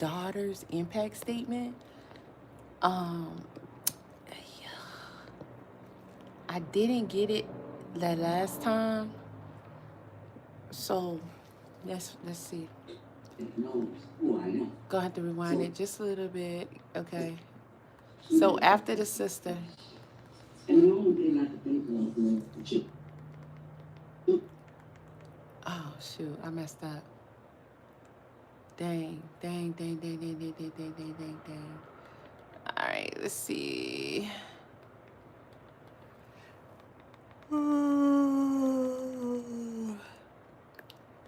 daughter's impact statement. I didn't get it the last time, so let's see. Gonna have to rewind it just a little bit. Okay. So after the sister. Oh shoot, I messed up. Dang. All right, let's see.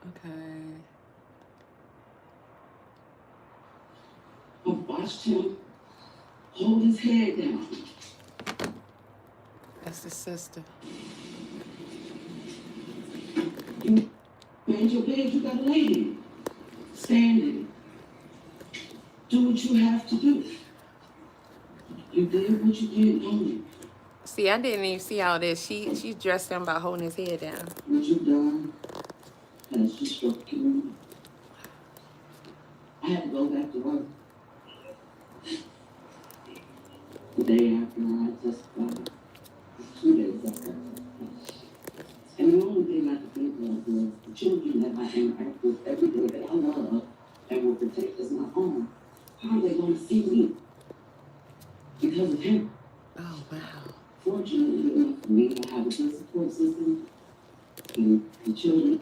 Okay. I watched him hold his head down. That's the sister. You made your bed, you got to lay in it. Stand in it. Do what you have to do. You did what you did only. See, I didn't even see all this. She's dressed him by holding his head down. What you've done has disrupted the community. I had to go back to work. The day after I testified, 2 days after I testified. And the only thing I could think of was the children that I interact with every day that I love and will protect as my own. How are they going to see me? Because of him. Oh, wow. Fortunately enough for me, I have a good support system. And the children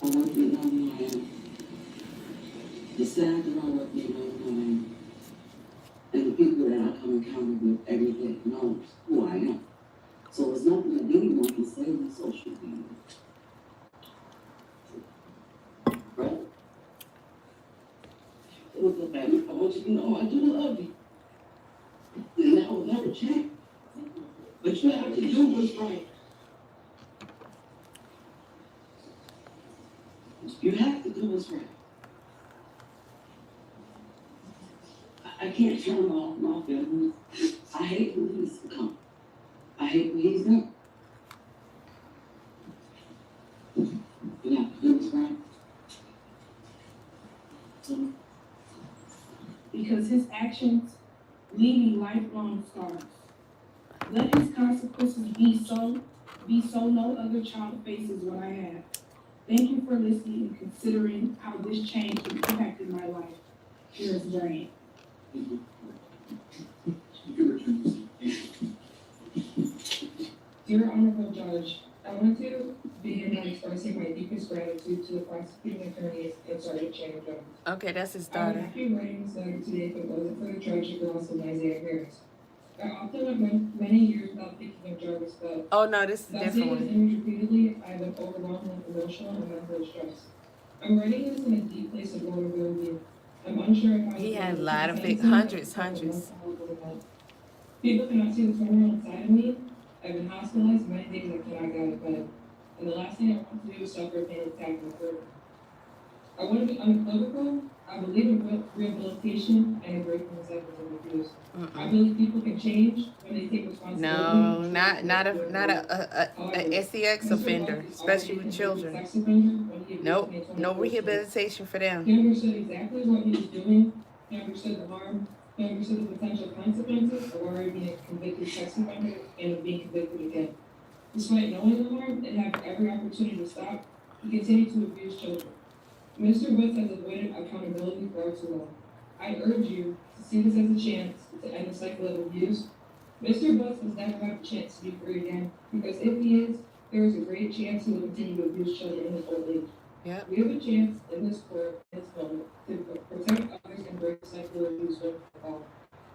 are working on my end. The staff that are working on my end. And the people that I come encounter with every day knows who I am. So it's nothing that anyone can say on social media. Right? Look at that. I want you to know I do love you. And that will never change. But you have to do what's right. You have to do what's right. I can't turn off my feelings. I hate who he's become. I hate what he's done. You have to do what's right. Because his actions leave me lifelong scars. Let his consequences be so no other child faces what I have. Thank you for listening and considering how this change impacted my life. Here's Brian. Dear Honorable Judge, I want to begin by expressing my deepest gratitude to the prosecuting attorneys and Sergeant Chandler Jones. Okay, that's his I would daughter. not be writing this letter today if it wasn't for the tragic loss of Isaiah Harris. I often went many years without thinking of Jarvis, but Oh, no, this is a without different seeing his one. image repeatedly, I have been overwhelmed with emotional and mental stress. I'm writing this in a deep place of vulnerability. I'm unsure if I He had a will lot of be it, able to hundreds. People cannot see the turmoil inside of me. I've been hospitalized many days I cannot get out of bed. And the last thing I want to do is suffer a panic attack in the third. I want to be unequivocal. I believe in rehabilitation and a break from the cycles of abuse. I believe people can change when they take responsibility. No, not a SEX offender, especially with children. Nope, no rehabilitation for them. He understood exactly what he was doing. He understood the harm. He understood the potential consequences of already being a convicted sex offender and of being convicted again. Despite knowing the harm and having every opportunity to stop, he continued to abuse children. Mr. Woods has avoided accountability far too long. I urge you to see this as a chance to end the cycle of abuse. Mr. Woods has never had a chance to be free again, because if he is, there is a great chance he will continue to abuse children in his old age. Yep. We have a chance in this court, in this moment, to protect others and break the cycle of abuse once for all.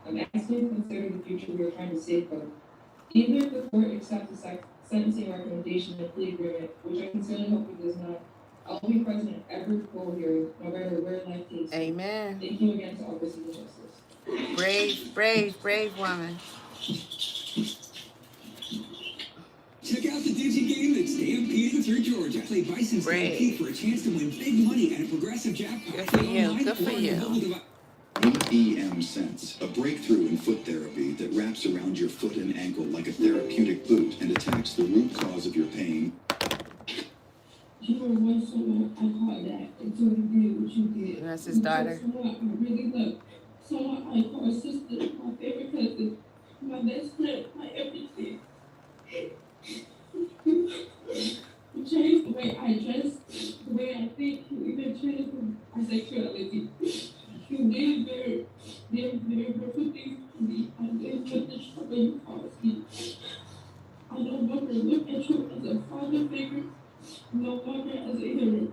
I'm asking you to consider the future we are trying to safeguard. Even if the court accepts the sentencing recommendation and plea agreement, which I sincerely hope it does not, I'll be present at every full hearing, no matter where life takes me. Amen. Thank you again to all for seeking justice. Brave woman. Check out the Digi game that's stampeding through Georgia. Play Bison Stampede for a chance to win big money and a progressive jackpot. Good for you. Good for you. EM Sense, a breakthrough in foot therapy that wraps around your foot and ankle like a therapeutic boot and attacks the root cause of your pain You were once someone I called that until you did what you did. That's his daughter. Someone I really loved. Someone I call sister, my favorite cousin, my best friend, my everything. You changed the way I dress, the way I think. You even changed my sexuality. You did very hurtful things to me. I did what the trouble you caused me. I no longer look at you as a father figure, no longer as a hero,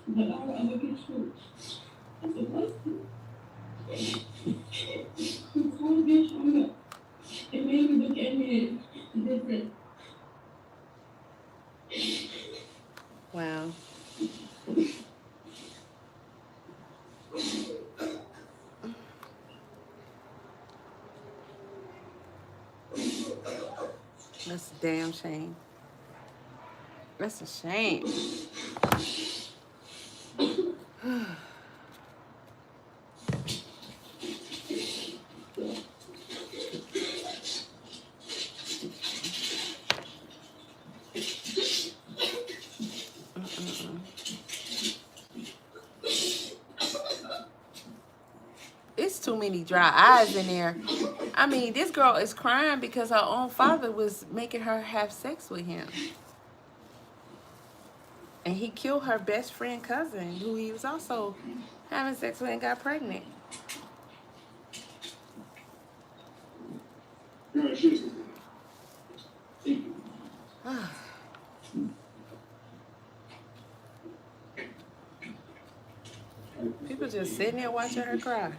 but now I look at you as a blessing. You called me stronger. It made me look at me different. Wow. That's a damn shame. That's a shame. It's too many dry eyes in there. I mean, this girl is crying because her own father was making her have sex with him. And he killed her best friend cousin, who he was also having sex with and got pregnant. People just sitting there watching her cry.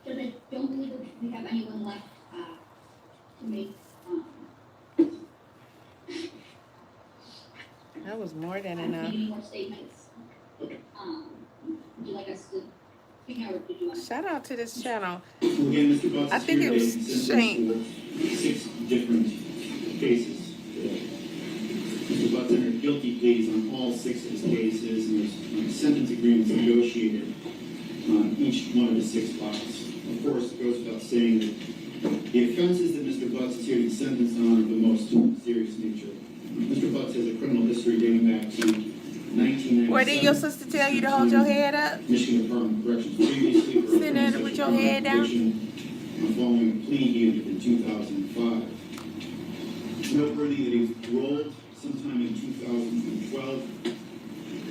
So they don't believe that we have anyone left to make. That was more than I don't enough. need any more statements. Would you like us to speak now, or did you want to? Shout out to this channel. Again, Mr. Butts I is think here it was today to Shane. sentence for 6 different cases. Mr. Butts entered guilty pleas on all 6 of his cases, and there's sentence agreements negotiated on each one of the 6 files. Of course, it goes without saying that the offenses that Mr. Butts is here to be sentenced on are of the most serious nature. Mr. Butts has a criminal history dating back to 1997. Where did your sister tell you to hold your head up? Michigan Department of Corrections previously for Sitting there with your head down? following a plea he entered in 2005. It's noteworthy that he was paroled sometime in 2012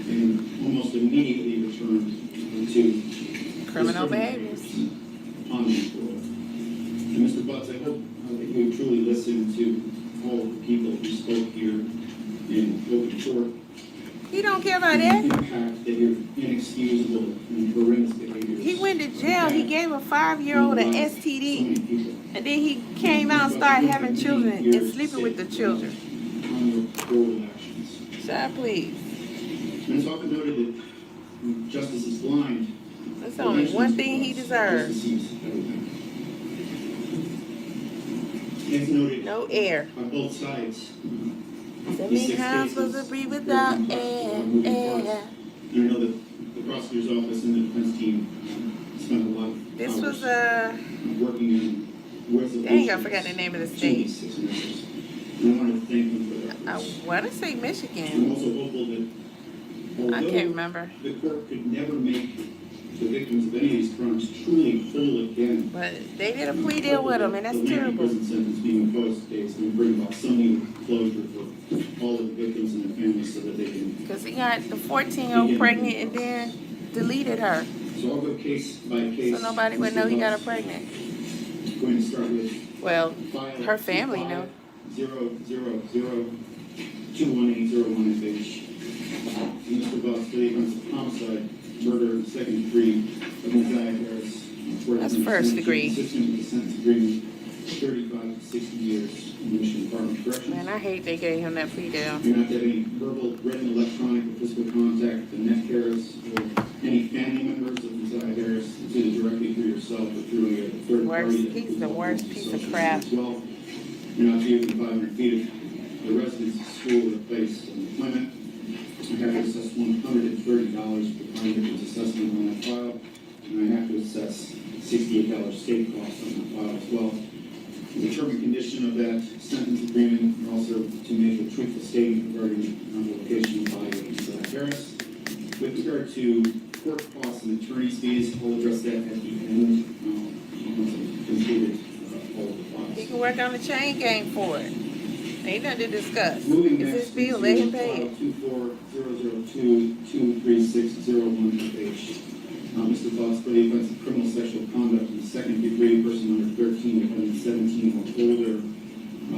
and almost immediately returned to Criminal behaviors. on parole. And Mr. Butts, I hope that you would truly listen to all of the people who spoke here in open court. He don't care about that. Impact that your inexcusable and horrendous behavior. He went to jail. He gave a 5-year-old an STD. And then he came out and started having children and sleeping with the children. On your parole actions. Sir, please. And it's often noted that justice is blind. That's only one thing he deserves. It's noted No air. on both sides. So many times supposed to breathe without air. And I know that the prosecutor's office and the defense team spent a lot of This hours was working on resolutions. dang, I forgot the name of the to state. these 6 measures. And I want to thank them for that. I want to say I'm Michigan. also hopeful that I can't although remember. the court could never make the victims of any of these crimes truly whole again, But they did a plea deal with him, and that's the lengthy terrible. prison sentence being imposed today is going to bring about some new closure for all of the victims and their families so that they can. Because he got the 14-year-old pregnant and then deleted her. So I'll go case by case. So nobody would know he got her pregnant. Going to start with Well, file her family knew. 000-21801 FH. Mr. Butts, today comes homicide, murder, and second degree of Ms. Harris. That's first degree. Consistent with the sentence agreement, 35 to 60 years in the Michigan Department of Corrections. Man, I hate they gave him that plea deal. You're not to have any verbal, written, electronic, or physical contact with Annette Harris or any family members of Ms. Harris, either directly through yourself or through a third party. He's the worst piece of crap. As well, you're not to be within 500 feet of the residence, school, or place of employment. I have to assess $130 for finding victim's assessment on that file, and I have to assess $68 state costs on that file as well. The term and condition of that sentence agreement, and also to make a truthful statement regarding the location by Harris. With regard to court costs and attorney's fees, I'll address that at the end. Once I've completed all of the files. He can work on the chain gang for it. Ain't nothing to discuss. Moving It's his next bill, let him pay it. 24002236001H. Mr. Fox, for the offense of criminal sexual conduct in the second degree, person under 13, defendant 17 or older.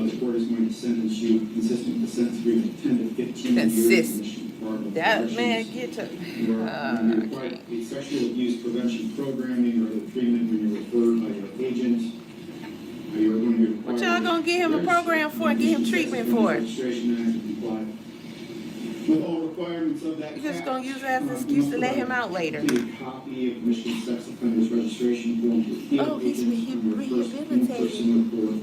The court is going to sentence you consistent with the sentence agreement 10 to 15 years. That man get to. You are required to sexual abuse prevention programming or the treatment when you're referred by your agent. You are going to be required. What y'all gonna give him a program for and give him treatment for it? Registration Act to comply with all requirements of that. You just gonna use that as an excuse to let him out later. A copy of Michigan Sex Offenders Registration Form for field Oh, he's agents on your first rehabilitated. in-person report.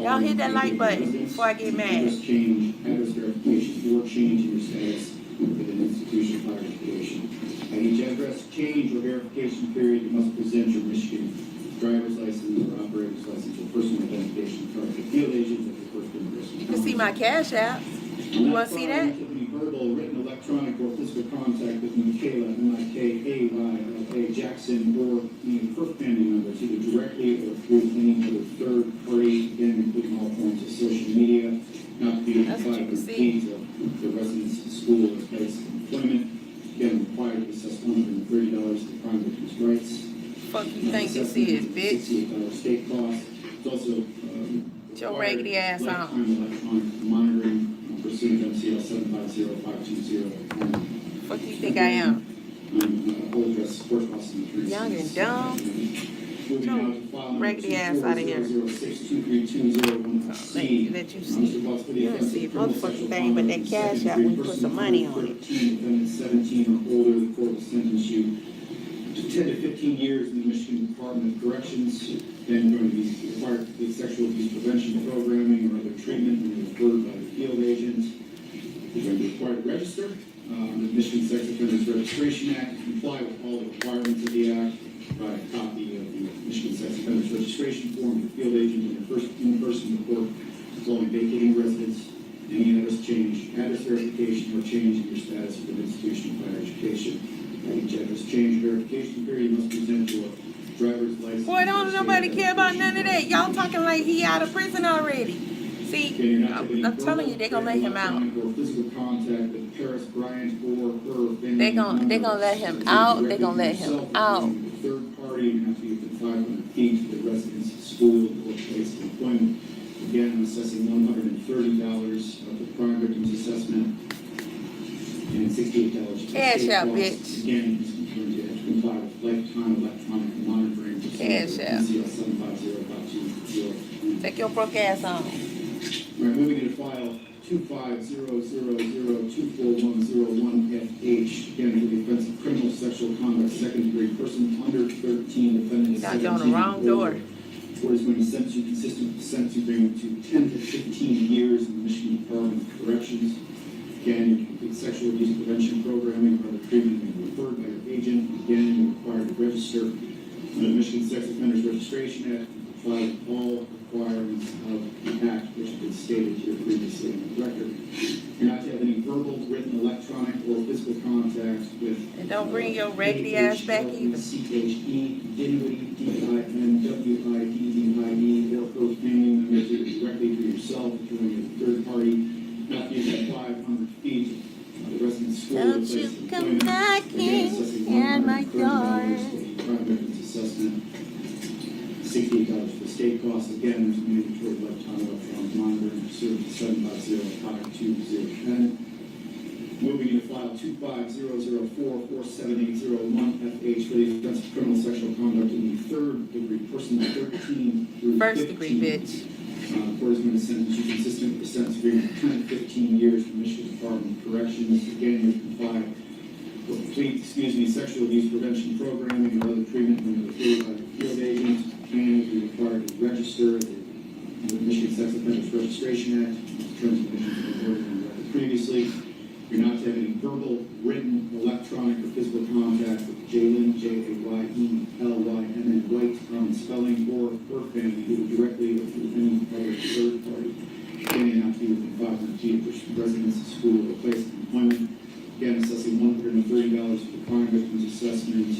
Y'all hit that like button before I get mad. Address change, address verification, or change in your status with an institution of higher education. At each address change or verification period, you must present your Michigan driver's license or operator's license or personal identification card to field agents at the first in-person. You can see my Cash App. You wanna see that? Verbal, written, electronic, or physical contact with Michaela, M-I-K-A-Y-L-A Jackson, or the first family members, either directly or through any other third party, again, including all forms of social media, not to be That's what you applied can to see. fees of the residence, school, or place of employment. Again, required to assess $130 to crime victims' rights. Fuck you think this is, bitch? $68 state cost. It's also, Get your raggedy ass on. lifetime electronic monitoring pursuant to MCL 750-520. Fuck you think I am? I'll address court costs and attorneys. Young and dumb. Moving now to file number Raggedy ass out of here. 240062320C. Let you see. You don't see a motherfucking thing but that Cash App when you put some money on it. 17 or older, the court will sentence you to 10 to 15 years in the Michigan Department of Corrections. Then you're going to be required to complete sexual abuse prevention programming or other treatment when you're referred by the field agent. You're going to be required to register under the Michigan Sex Offenders Registration Act, comply with all the requirements of the act, provide a copy of the Michigan Sex Offenders Registration Form to the field agent in your first in-person report following vacating residence, any address change, address verification, or change in your status with an institution of higher education. At each address change verification period, you must present your driver's license. Boy, don't nobody care about none of that. Y'all talking like he out of prison already. See, I'm telling you, they gonna let him out. They gonna let him out. They gonna let him out. Third party, and have to be within 500 feet of the residence, school, or place of employment. Again, I'm assessing $130 of the crime victims assessment and $68 for Cash state out, costs. bitch. Again, he's going to have to comply with lifetime electronic monitoring. Cash out. MCL 750-520. Take your broke ass on. We're moving to file 25000241101FH, again, for the offense of criminal sexual conduct, second degree, person under 13, defendant You knocked 17. on the wrong door. Court is going to sentence you consistent with the sentence agreement to 10 to 15 years in the Michigan Department of Corrections. Again, you complete sexual abuse prevention programming or other treatment when referred by your agent. Again, you're required to register under the Michigan Sex Offenders Registration Act and comply with all requirements of the act which have been stated here previously in the record. You're not to have any verbal, written, electronic, or physical contact with. And don't bring your raggedy ass back either. CHE, Dinwiddie, DINWIDDIE, or close family members either directly to yourself or through a third party, not using 500 feet of the residence school. Don't you come knocking at my door. Assessment. $68 for state costs. Again, there's mandatory lifetime electronic monitoring pursuant to 750-52010. Moving to file 25004478001FH for the offense of criminal sexual conduct in the third degree, person 13 through 15. First degree, bitch. Court is going to sentence you consistent with the sentence agreement 10 to 15 years from Michigan Department of Corrections. Again, you comply with complete, sexual abuse prevention programming and other treatment when you're referred by the field agent. And you're required to register under the Michigan Sex Offenders Registration Act, terms and conditions of the order previously. You're not to have any verbal, written, electronic, or physical contact with Jaylen, J-A-Y-E-L-Y-N-N, White, spelling, or her family, either directly or through any other third party. Again, you're not to be within 500 feet of residence, school, or place of employment. Again, assessing $130 for the crime victim's assessment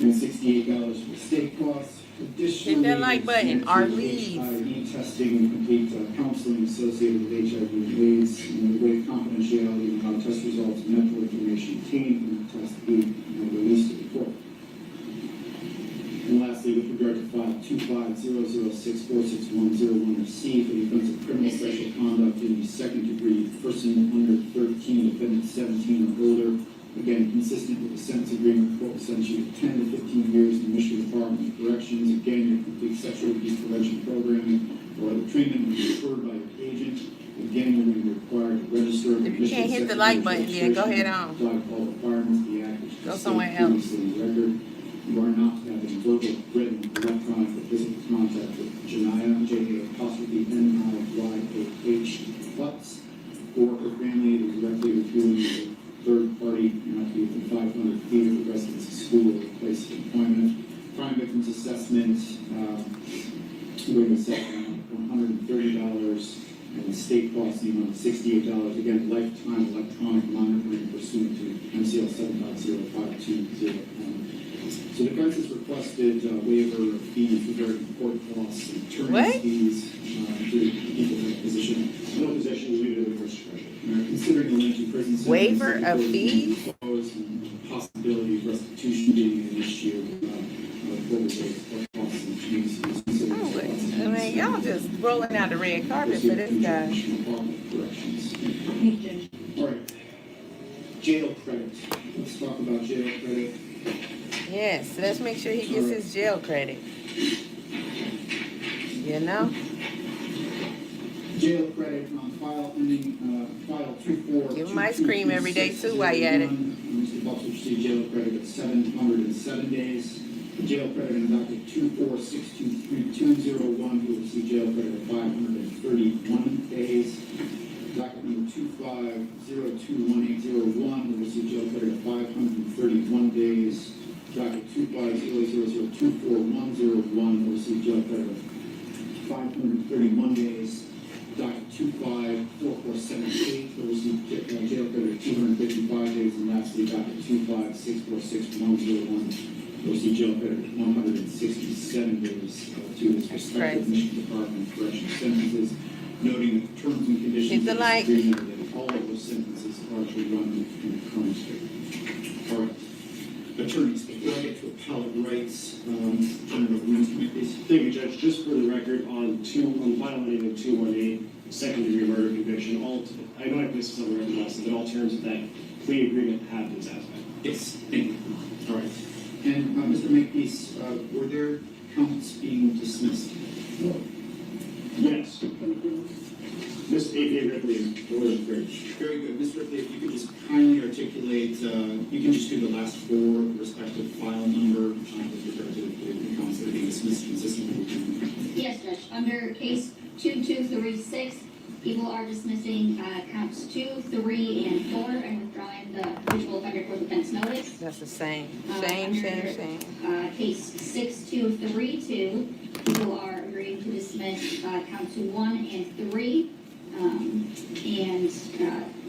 and $68 for state costs. Additionally, Hit that like button or leave. HIV testing and complete counseling associated with HIV and AIDS, and the waive confidentiality and how test results and medical information obtained from the test be released to the court. And lastly, with regard to file 25006461101C for the offense of criminal sexual conduct in the second degree, person under 13, defendant 17 or older, again, consistent with the sentence agreement, court will sentence you to 10 to 15 years in the Michigan Department of Corrections. Again, your complete sexual abuse prevention programming or other treatment will be referred by your agent. Again, you're going to be required to register. If you can't hit the like button, then go ahead on. Apply to all requirements of the act, which Go is somewhere stated else. previously in the record. You are not to have any verbal, written, electronic, or physical contact with Janiyah, J-A-apostrophe-N-I-Y-A-H, Butts, or her family, either directly or through a third party. You're not to be within 500 feet of the residence, school, or place of employment. Crime victims assessment, we're going to set $130, and the state cost the amount of $68. Again, lifetime electronic monitoring pursuant to MCL 7505201. So the defense has requested waiver of fees regarding court costs and attorney's fees to people in that position. No position, leave it in the discretion. Considering the lengthy prison sentence, Waiver of fees? and the possibility of restitution being an issue, court costs and fees. I mean, y'all just rolling out the red carpet for this guy. All right. Jail credit. Let's talk about jail credit. Yes, let's make sure he gets his jail credit. You know? Jail credit on file ending, file 24. Give him ice cream every day too while you at it. Mr. Bucks will receive jail credit at 707 days. Jail credit on docket 246232201 will receive jail credit at 531 days. Docket number 250218001 will receive jail credit at 531 days. Docket 25000241101 will receive jail credit at 531 days. Docket 254478 will receive jail credit at 255 days. And lastly, docket 256461101 will receive jail credit at 167 days to its respective Michigan Department of Corrections sentences, noting that the terms and conditions Hit the of like. the agreement that all of those sentences are actually run in the current state. All right. Attorneys, before I get to appellate rights, General Rules, please. Thank you, Judge. Just for the record, on violating of 218, second degree murder conviction, I know I placed this on the record last time, but all terms of that plea agreement have been satisfied. Yes, thank you. All right. And Mr. Makepeace, were there counts being dismissed? Yes. Ms. A.P. Ripley, order of bridge. Very good. Ms. Ripley, if you could just kindly articulate, you can just do the last four respective file number with regard to the counts that are being dismissed consistently. Yes, Judge. Under case 2236, people are dismissing counts 2, 3, and 4 and withdrawing the habitual offender for defense notice. That's the same. Under case 6232, people are agreeing to dismiss counts 1 and 3 and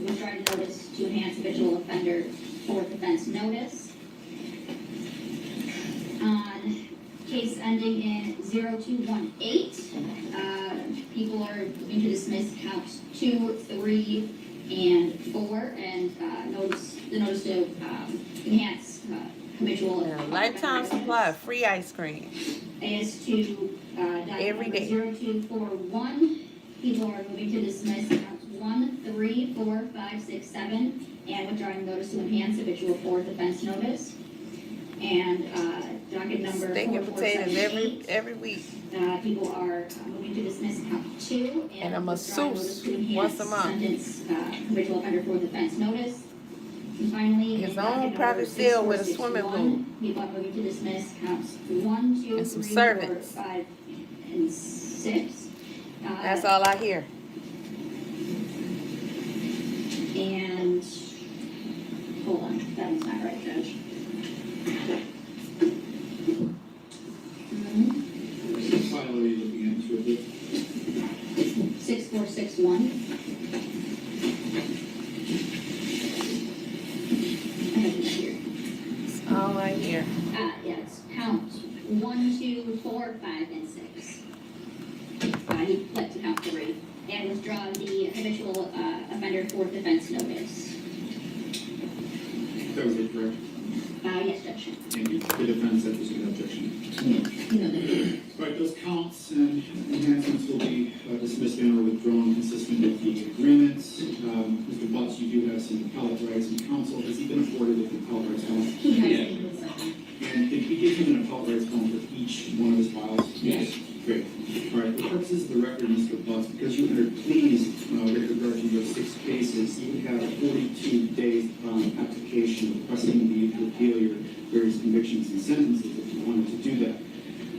withdrawing the notice to enhance habitual offender for defense notice. On case ending in 0218, people are looking to dismiss counts 2, 3, and 4, and the notice to enhance habitual. Lifetime supply of free ice cream. As to Every day. 0241, people are moving to dismiss counts 1, 3, 4, 5, 6, 7, and withdrawing notice to enhance habitual for defense notice. And docket number Steak and potatoes 4478, every week. people are moving to dismiss count 2 And a withdrawing notice masseuse to enhance once a month. sentence habitual offender for defense notice. And finally, His in own docket number private field with a swimming 6461, people are moving to dismiss counts 1, 2, And some 3, servants. 4, 5, and 6. That's all I hear. hold on, that one's not right, Judge. What file are you looking at, Mr. Whitley? 6461. I have it here. It's all right here. Yeah, it's count 1, 2, 4, 5, and 6. He fled to count 3 and withdraw the habitual offender for defense notice. That was it, correct? Yes, Judge. Thank you. The defense has no objection. All right, those counts and enhancements will be dismissed and or withdrawn consistent with the agreements. Mr. Butts, you do have some appellate rights and counsel. Has he been afforded with the appellate rights counsel? He has. And did we give him an appellate rights counsel for each one of his files? Yes. Great. All right, for purposes of the record, Mr. Butts, because you entered pleas with regard to your 6 cases, you would have 42 days application requesting the appeal your various convictions and sentences if you wanted to do that.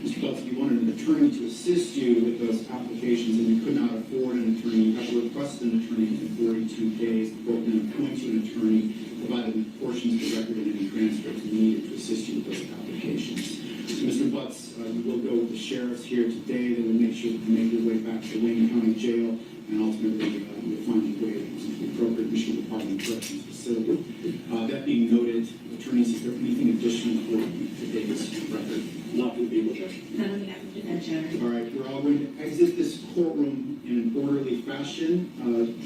Mr. Butts, if you wanted an attorney to assist you with those applications and you could not afford an attorney, you have to request an attorney within 42 days. The court then appoints you an attorney, provided portions of the record and any transcripts needed to assist you with those applications. So, Mr. Butts, you will go with the sheriffs here today. They will make sure that you make your way back to Wayne County Jail, and ultimately you'll find your way to the appropriate Michigan Department of Corrections facility. That being noted, attorneys, is there anything additional for today's record? Not to be able to. All right, we're all going to exit this courtroom in an orderly fashion.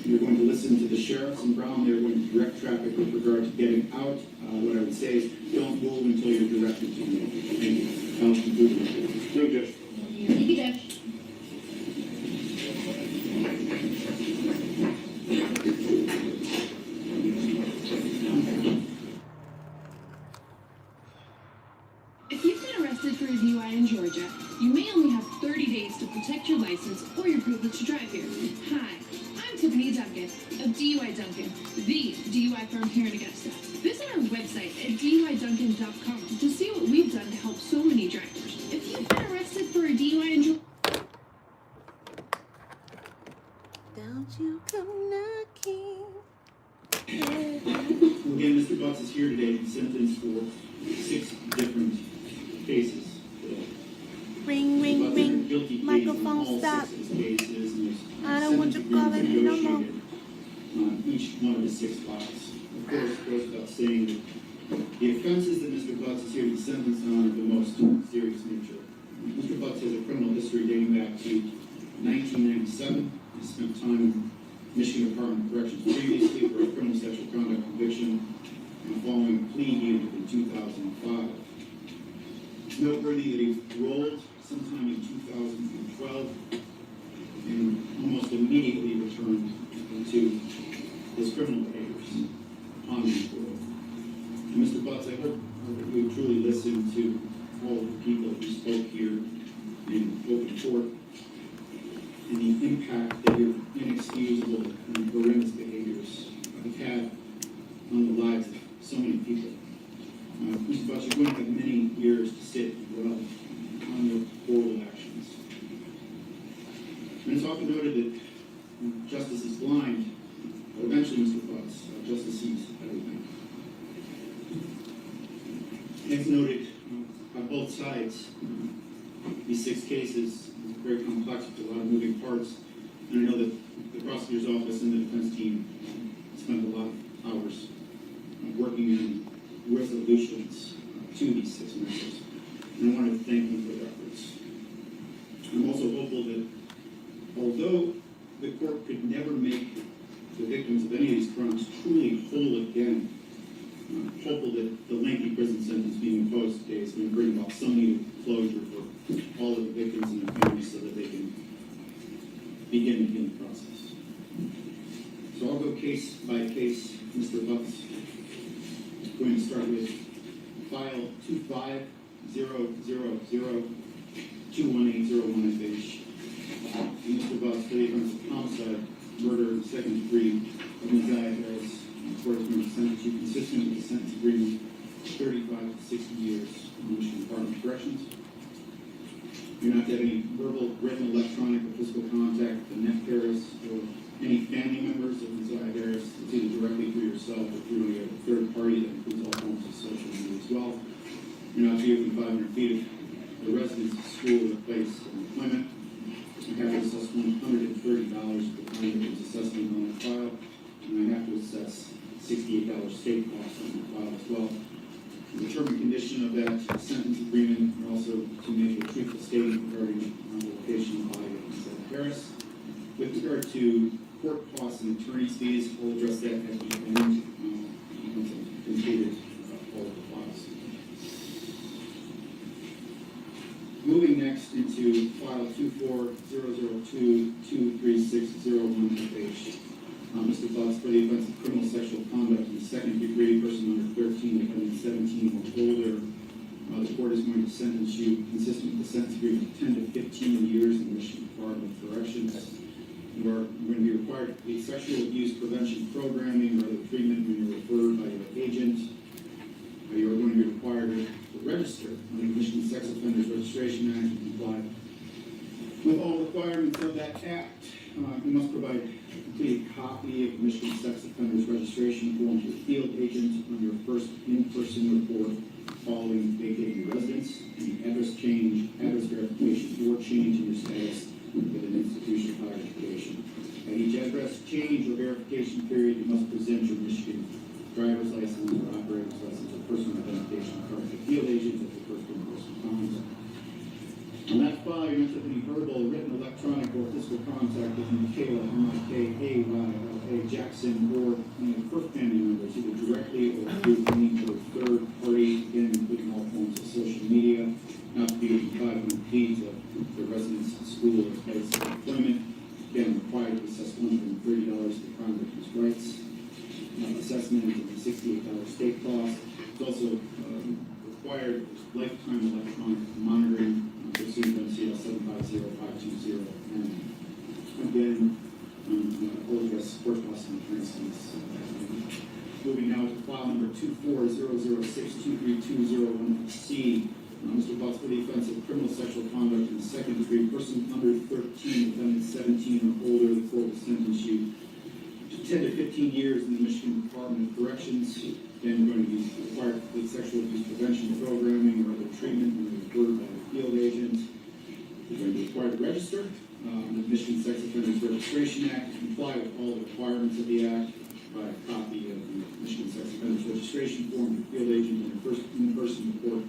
You're going to listen to the sheriffs in Brown. They're going to direct traffic with regard to getting out. What I would say is don't move until you're directed to move. Thank you. I'll conclude. Thank you, Judge. Thank you, Judge. If you've been arrested for a DUI in Georgia, you may only have 30 days to protect your license or your privilege to drive here. Hi, I'm Tiffany Duncan of DUI Duncan, the DUI firm here in Augusta. Visit our website at DUIDuncan.com to see what we've done to help so many drivers. If you've been arrested for a DUI in Georgia, Don't you come knocking. Again, Mr. Butts is here today to be sentenced for 6 different cases. Ring, ring, Butts ring. entered guilty pleas Microphone on all stop. 6 of his cases, and there's I don't want you sentencing calling agreements me no more. negotiated on each one of the 6 files. Of course, it goes without saying that the offenses that Mr. Butts is here to be sentenced on are the most serious nature. Mr. Butts has a criminal history dating back to 1997. He spent time in Michigan Department of Corrections previously for a criminal sexual conduct conviction following a plea he entered in 2005. It's noteworthy that he rolled sometime in 2012 and almost immediately returned to his criminal behaviors upon his parole. And Mr. Butts, I hope that you truly listened to all of the people who spoke here in open court and the impact that your inexcusable and horrendous behaviors have had on the lives of so many people. Mr. Butts, you're going to have many years to sit and dwell on your horrible actions. And it's often noted that justice is blind, but eventually, Mr. Butts, justice sees everything. As noted on both sides, these 6 cases are very complex with a lot of moving parts, and I know that the prosecutor's office and the defense team spent a lot of hours working on resolutions to these 6 matters, and I wanted to thank them for their efforts. I'm also hopeful that although the court could never make the victims of any of these crimes truly whole again, I'm hopeful that the lengthy prison sentence being imposed today is going to bring about some needed closure for all of the victims and their families so that they can begin the healing process. So I'll go case by case, Mr. Butts. I'm going to start with file 25000-21801FH. Mr. Butts, for the offense of homicide, murder, second degree of Ms. Harris, court is going to sentence you consistent with the sentence agreement, 35 to 60 years in the Michigan Department of Corrections. You're not to have any verbal, written, electronic, or physical contact with Annette Harris or Any family members of Ms. Harris, it's either directly through yourself or through a third party that includes all forms of social media as well. You're not to be within 500 feet of the residence, school, or place of employment. You have to assess $130 for the time victim's assessment on that file, and I have to assess $68 state costs on that file as well. The term and condition of that sentence agreement, and also to make a truthful statement regarding the location by Ms. Harris. With regard to court costs and attorney's fees, I'll address that at the end, once I've completed all of the files. Moving next into file 24-002-23601FH. Mr. Fox, for the offense of criminal sexual conduct in the second degree, person under 13, defendant 17 or older, the court is going to sentence you, consistent with the sentence agreement, 10 to 15 years in the Michigan Department of Corrections. You are going to be required to complete sexual abuse prevention programming or other treatment when you're referred by your agent. You are going to be required to register under the Michigan Sex Offenders Registration Act and comply with all requirements of that act. You must provide a complete copy of the Michigan Sex Offenders Registration form to the field agent on your first in-person report following vacating your residence. Any address change, address verification, or change in your status with an institution of higher education. At each address change or verification period, you must present your Michigan driver's license or operator's license or personal identification card to the field agent at the first in-person contact. On that file, you must have any verbal, written, electronic, or physical contact with Michaela, M-I-K-A-Y-L-A Jackson, or any of her family members, either directly or through any other third party, again, including all forms of social media, not to be within 500 feet of the residence, school, or place of employment. Again, required to assess $130 for the crime victim's rights. Assessment and $68 state cost. It's also required lifetime electronic monitoring pursuant to MCL 750520. And again, all of us court costs and attorney's fees. Moving now to file number 2400623201C. Mr. Butts, for the offense of criminal sexual conduct in the second degree, person under 13, defendant 17 or older, the court will sentence you to 10 to 15 years in the Michigan Department of Corrections. Then going to be required to complete sexual abuse prevention programming or other treatment when you're referred by the field agent. You're going to be required to register the Michigan Sex Offenders Registration Act to comply with all the requirements of the act. Provide a copy of the Michigan Sex Offenders Registration form to the field agent and first in-person report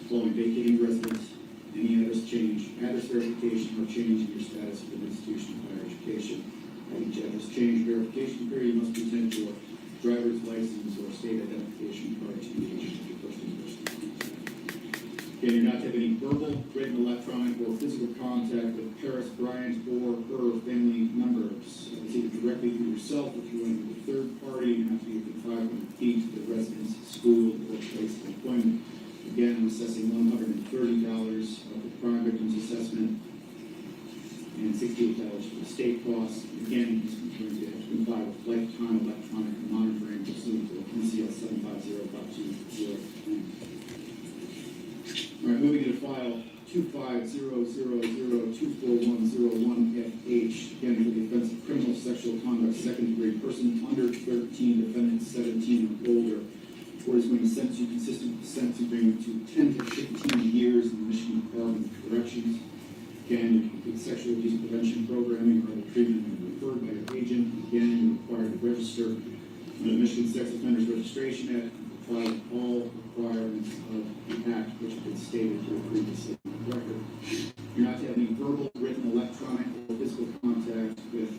following vacating residence, any address change, address verification, or change in your status with an institution of higher education. At each address change verification period, you must present your driver's license or state identification card to the agent of your first in-person contact. Again, you're not to have any verbal, written, electronic, or physical contact with Paris Bryant or her family members. It's either directly through yourself or through any third party. You have to be within 500 feet of the residence, school, or place of employment. Again, I'm assessing $130 of the crime victim's assessment and $68 for the state costs. Again, he's going to have to comply with lifetime electronic monitoring pursuant to MCL 750520. All right, moving to file 2500024101FH. Again, for the offense of criminal sexual conduct, second degree, person under 13, defendant 17 or older. The court is going to sentence you consistent with the sentence agreement to 10 to 15 years in the Michigan Department of Corrections. Again, you complete sexual abuse prevention programming or other treatment when referred by your agent. Again, you're required to register under the Michigan Sex Offenders Registration Act and comply with all requirements of the Act, which have been stated here previously in the record. You're not to have any verbal, written, electronic, or physical contact with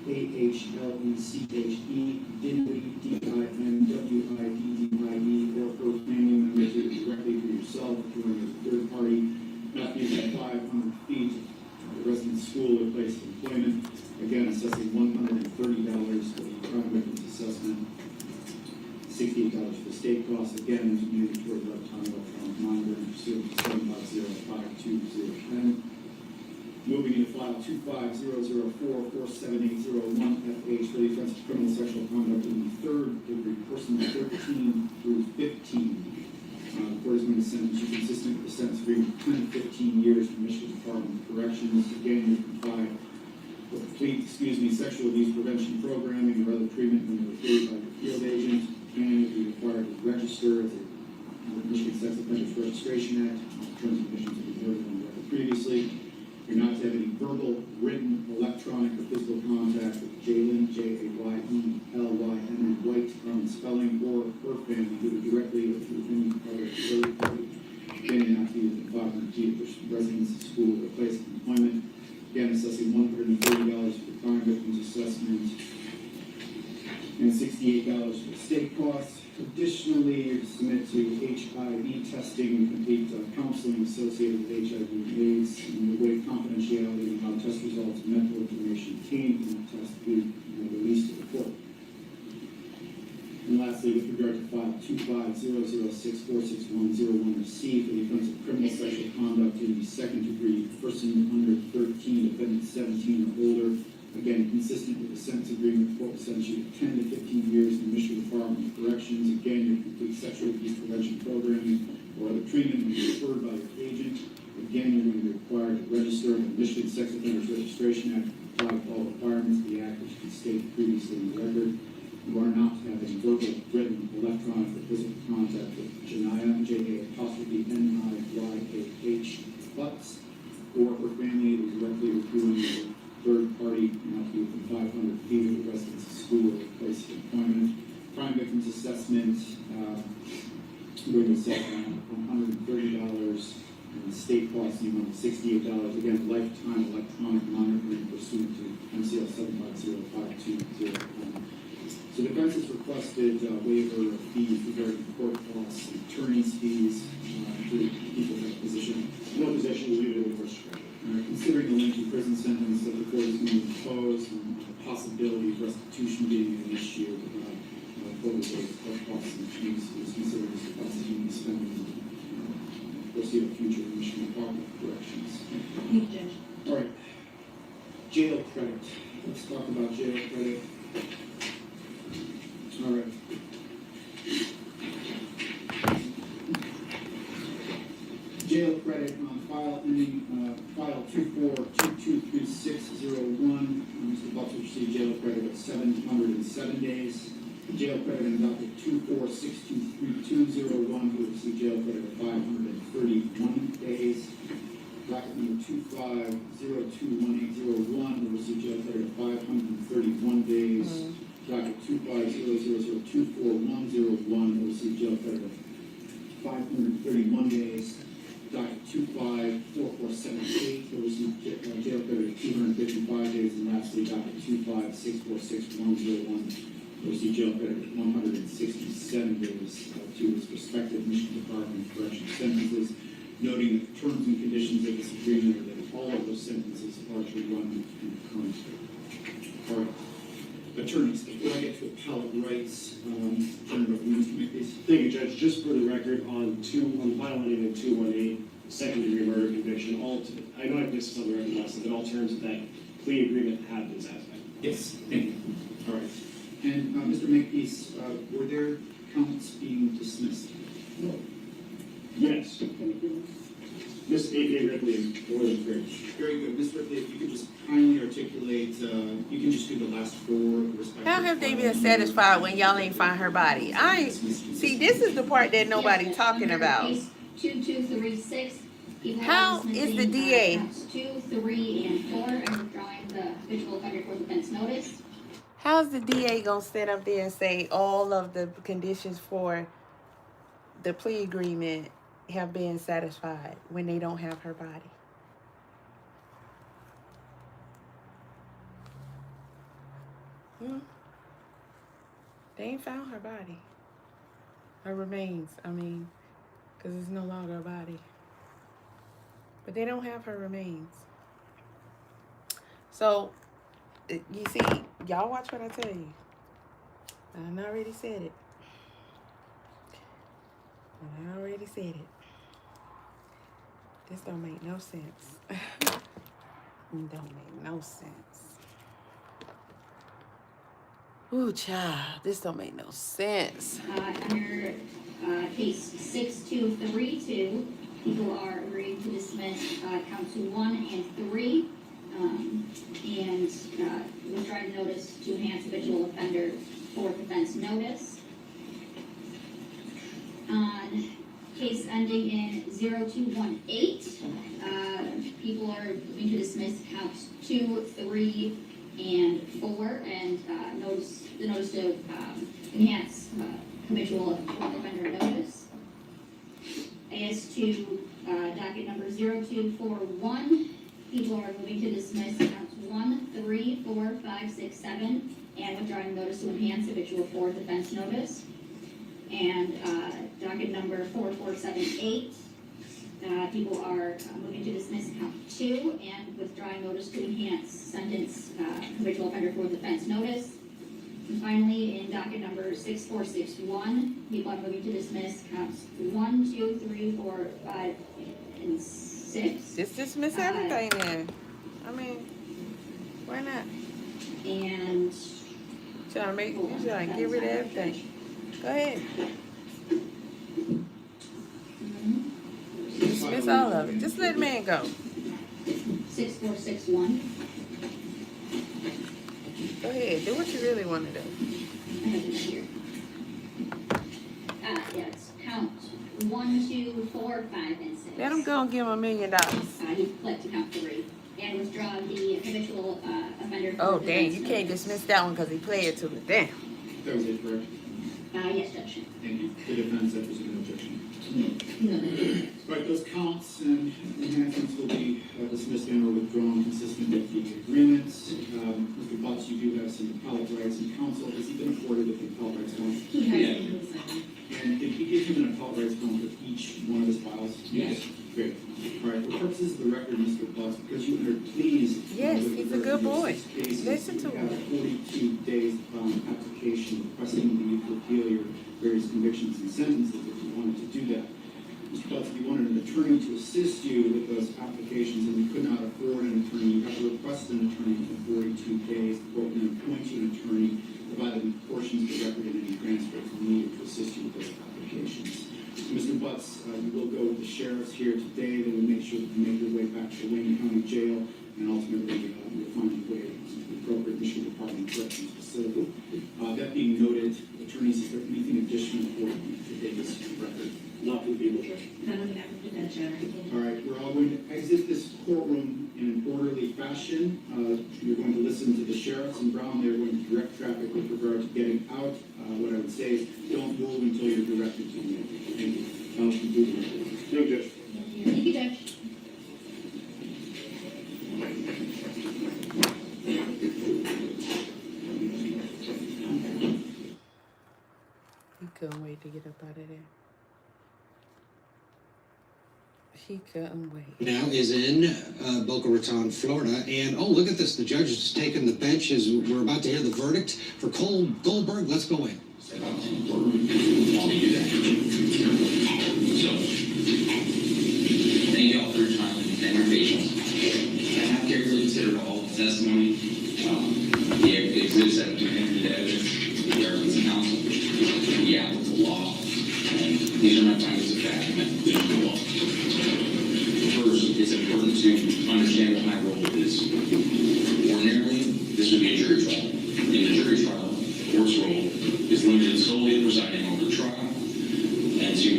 AHLECHE, Dinwiddie, DINWIDDIE, or her family members, either directly for yourself or through a third party, not be within 500 feet of the residence, school, or place of employment. Again, assessing $130 for the crime victim's assessment, $68 for the state costs. Again, there's a mandatory lifetime electronic monitoring pursuant to 75052010. Moving into file 2500447801FH for the offense of criminal sexual conduct in the third degree, person 13 through 15. The court is going to sentence you consistent with the sentence agreement 10 to 15 years in the Michigan Department of Corrections. Again, you comply with complete, sexual abuse prevention programming or other treatment when referred by your field agent. Again, you'll be required to register as a Michigan Sex Offenders Registration Act. Terms and conditions will be noted on the record previously. You're not to have any verbal, written, electronic, or physical contact with Jaylen, J-A-Y-E-L-Y-N, White, spelling, or her family, either directly or through any other third party. Again, you have to use the 500 feet of residence, school, or place of employment. Again, assessing $130 for the crime victims assessment and $68 for the state costs. Additionally, you submit to HIV testing and complete counseling associated with HIV and AIDS, and the way confidentiality and how test results and medical information obtained from the test be released to the court. And lastly, with regard to file 25006461001C for the offense of criminal sexual conduct in the second degree, person under 13, defendant 17 or older. Again, consistent with the sentence agreement, the court will sentence you to 10 to 15 years in the Michigan Department of Corrections. Again, your complete sexual abuse prevention programming or other treatment will be referred by your agent. Again, you're going to be required to register in the Michigan Sex Offenders Registration Act, comply with all requirements of the Act, which has been stated previously in the record. You are not to have any verbal, written, electronic, or physical contact with Janiyah, J-A-N-I-Y-A-H, Butts, or her family that is directly reviewing the third party, not to be within 500 feet of the residence, school, or place of employment. Crime victims assessment, we're going to set $130, and the state cost the amount of $68. Again, lifetime electronic monitoring pursuant to MCL 7505201. So the defense has requested waiver of fees regarding court costs, attorney's fees, to people in that position. No position, we leave it in the first discretion. Considering the lengthy prison sentence that the court is going to impose and the possibility of restitution being an issue, total court costs and fees is considered as the cost of being spent in the foreseeable future in Michigan Department of Corrections. Thank you, Judge. All right, jail credit. Let's talk about jail credit. All right. Jail credit on file ending, file 24223601. Mr. Butts will receive jail credit of 707 days. Jail credit on docket 24623201 will receive jail credit of 531 days. Docket number 25021801 will receive jail credit of 531 days. Docket 25000241101 will receive jail credit of 531 days. Docket 254478 will receive jail credit of 255 days. And lastly, docket 256461101 will receive jail credit of 167 days to its respective Michigan Department of Corrections sentences, noting that the terms and conditions of this agreement are that all of those sentences are to run concurrently. All right. Attorneys, before I get to appellate rights, turn it over to Mr. McPeace. Thank you, Judge. Just for the record, on file ending in 218, second degree murder conviction, I know I've missed some of the record last time, but all terms of that plea agreement have been satisfied. Yes, thank you. All right. And Mr. Makepeace, were there counts being dismissed? No. Yes. Ms. A.K. Ripley is more than great. Very good. Ms. Ripley, if you could just kindly articulate, you can just do the last four respective. How have they been satisfied when y'all ain't find her body? See, this is the part that nobody talking about. Case 2236. How is the DA? Counts 2, 3, and 4, and withdrawing the habitual offender for defense notice. How's the DA gonna sit up there and say all of the conditions for the plea agreement have been satisfied when they don't have her body? They ain't found her body. Her remains, because it's no longer a body. But they don't have her remains. So, you see, y'all watch what I tell you. I already said it. This don't make no sense. Don't make no sense. Ooh, child, this don't make no sense. Under case 6232, people are agreeing to dismiss counts 1 and 3. and withdrawing notice to enhance habitual offender fourth offense notice. On case ending in 0218, people are moving to dismiss counts 2, 3, and 4, and the notice to enhance habitual fourth offender notice. As to docket number 0241, people are moving to dismiss counts 1, 3, 4, 5, 6, 7, and withdrawing notice to enhance habitual fourth offense notice. And docket number 4478, people are moving to dismiss count 2 and withdrawing notice to enhance sentence habitual offender fourth offense notice. And finally, in docket number 6461, people are moving to dismiss counts 1, 2, 3, 4, 5, and 6. Just dismiss everything then. I mean, why not? And You trying to get rid of everything. Go ahead. Dismiss all of it. Just let the man go. 6461. Go ahead. Do what you really want to do. I have it here. Yes, count 1, 2, 4, 5, and 6. Let him go and give him $1 million. He pled to count 3 and withdraw the habitual offender. Oh, dang. You can't dismiss that one because he pled to it. Damn. That was it, correct? Yes, Judge. Thank you. The defense, that was no objection. No. Right, those counts and enhancements will be dismissed and or withdrawn consistent with the agreements. Mr. Butts, you do have some appellate rights in counsel. Has he been afforded with the appellate rights count? He has. And did he give him an appellate rights count for each one of his files? Yes. Great. All right, for purposes of the record, Mr. Butts, because you entered pleas. Yes, he's a good boy. Listen to him. 42 days application requesting leave to appeal your various convictions and sentences if you wanted to do that. Mr. Butts, if you wanted an attorney to assist you with those applications and you could not afford an attorney, you have to request an attorney within 42 days. The court will appoint you an attorney, provided portions of the record and any transcripts needed to assist you with those applications. So, Mr. Butts, you will go with the sheriffs here today. They will make sure that you make your way back to Wayne County Jail, and ultimately you'll find your way to the appropriate Michigan Department of Corrections facility. That being noted, attorneys, is there anything additional for today's record? Nothing, people, Judge. All right, we're all going to exit this courtroom in an orderly fashion. You're going to listen to the sheriffs in Brown. They're going to direct traffic with regard to getting out. What I would say is don't move until you're directed to move. Thank you. I'll conclude the record. No, Judge. Thank you, Judge. He couldn't wait to get up out of there. He couldn't wait. Now is in Boca Raton, Florida, and oh, look at this. The judge has taken the bench as we're about to hear the verdict for Cole Goldberg. Let's go in. So, thank you all for your time and your patience. I have carefully considered all the testimony, the exhibits that we entered into evidence, the arguments of counsel, the applicable law, and these are my findings of fact and my conclusion of the law. First, it's important to understand what my role is. Ordinarily, this would be a jury trial. In the jury trial, the court's role is limited solely to presiding over the trial and to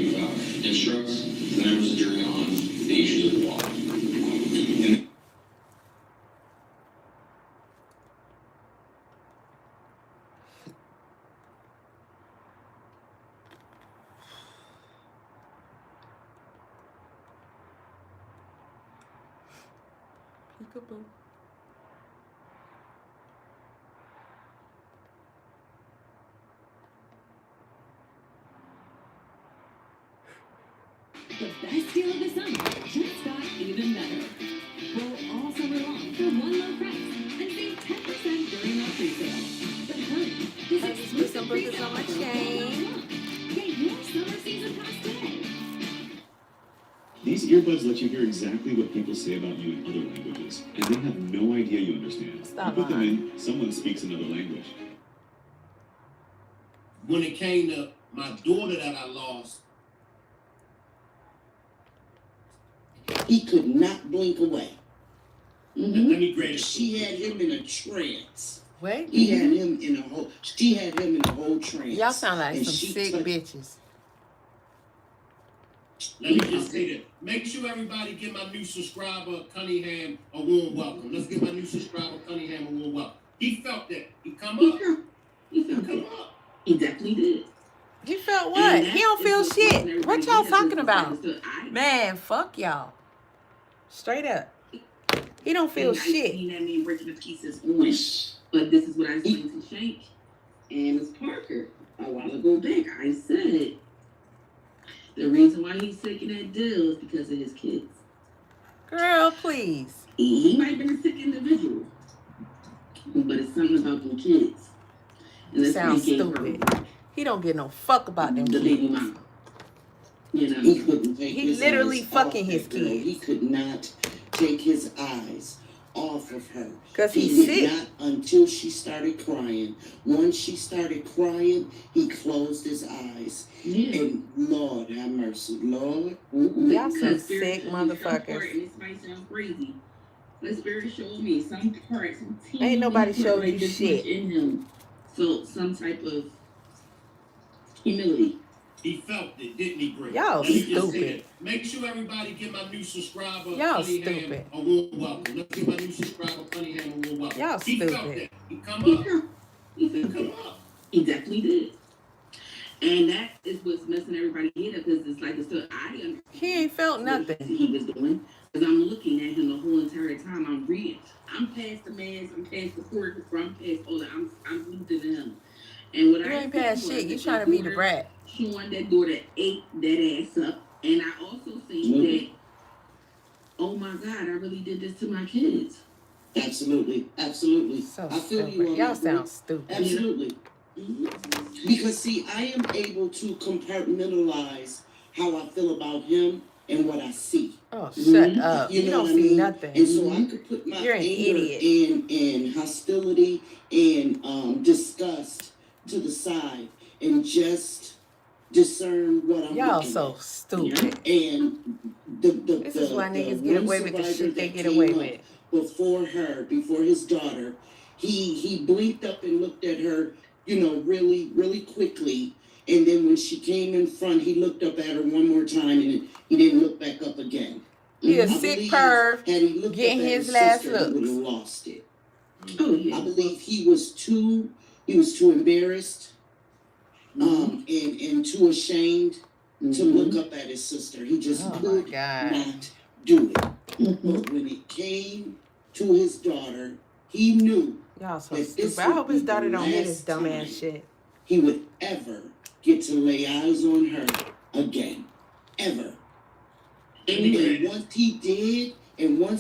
instruct the members of the jury on the issues of the law. Peekaboo. The best deal of the summer just got even better. Roll all summer long for one low price and save 10% during our pre-sale. But hurry, this exclusive pre-sale on my chain. Get your summer season pass today. These earbuds let you hear exactly what people say about you in other languages, and they have no idea you understand. Stop you put them in, someone speaks another language. When it came to my daughter that I lost, He could not blink away. Let me grade it. She had him in a trance. What? She had him in a whole trance. Y'all sound like And some she sick touched- bitches. Let me just say that. Make sure everybody give my new subscriber, Cunningham, a warm welcome. Let's give my new subscriber, Cunningham, a warm welcome. He felt that. He come up. He come up. He definitely did. He felt what? He don't feel shit. What y'all talking about? Man, fuck y'all. Straight up. He don't feel shit. I seen that me breaking the pieces on. But this is what I explained to Shank and Miss Parker a while ago back. I said the reason why he's taking that deal is because of his kids. Girl, please. He might have been a sick individual, but it's something about them kids. And that's Sounds why he gave stupid. her He don't give no fuck about them the baby kids. mama. You know, he couldn't take He his literally eyes fucking off his that girl. kids. He could not take his eyes off of her. 'Cause he he's did sick. not until she started crying. Once she started crying, he closed his eyes. Yeah. And Lord have mercy, Lord. Y'all some sick motherfuckers. And this might sound crazy. The Spirit showed me some parts. Ain't nobody showed you shit. In him. So some type of humility. He felt it, didn't he, Greg? Y'all Let me just say stupid. that. Make sure everybody give my new subscriber, Y'all Cunningham, stupid. a warm welcome. Let's give my new subscriber, Cunningham, a warm welcome. Y'all He felt stupid. that. He come up. He come up. He definitely did. And that is what's messing everybody head up because it's like it's still He ain't felt nothing. He was doing because I'm looking at him the whole entire time. I'm reading. I'm past the mask. I'm past the court. I'm past all that. I'm looking at him. And what You I ain't past shit. You trying to be the brat. Showing that daughter ate that ass up, and I also think that, oh my God, I really did this to my kids. Absolutely, absolutely. So I feel stupid. you on Y'all that, bro. sound stupid. Absolutely. Because see, I am able to compartmentalize how I feel about him and what I see. Oh, shut up. You know don't what see I mean? nothing. And so I could put my You're an anger idiot. and hostility and disgust to the side and just discern what I'm Y'all looking so at. stupid. And This is why niggas get away with the shit they get away with. Before his daughter, he blinked up and looked at her, really, really quickly. And then when she came in front, he looked up at her one more time and he didn't look back up again. He a sick perv getting his last He would have looks. lost it. Oh, yeah. I believe he was too embarrassed, and too ashamed to look up at his sister. He just could not do it. But when it came to his daughter, he knew Y'all so that this stupid. I hope his would be daughter the don't hear this last dumb time ass shit. he would ever get to lay eyes on her again. Ever. And once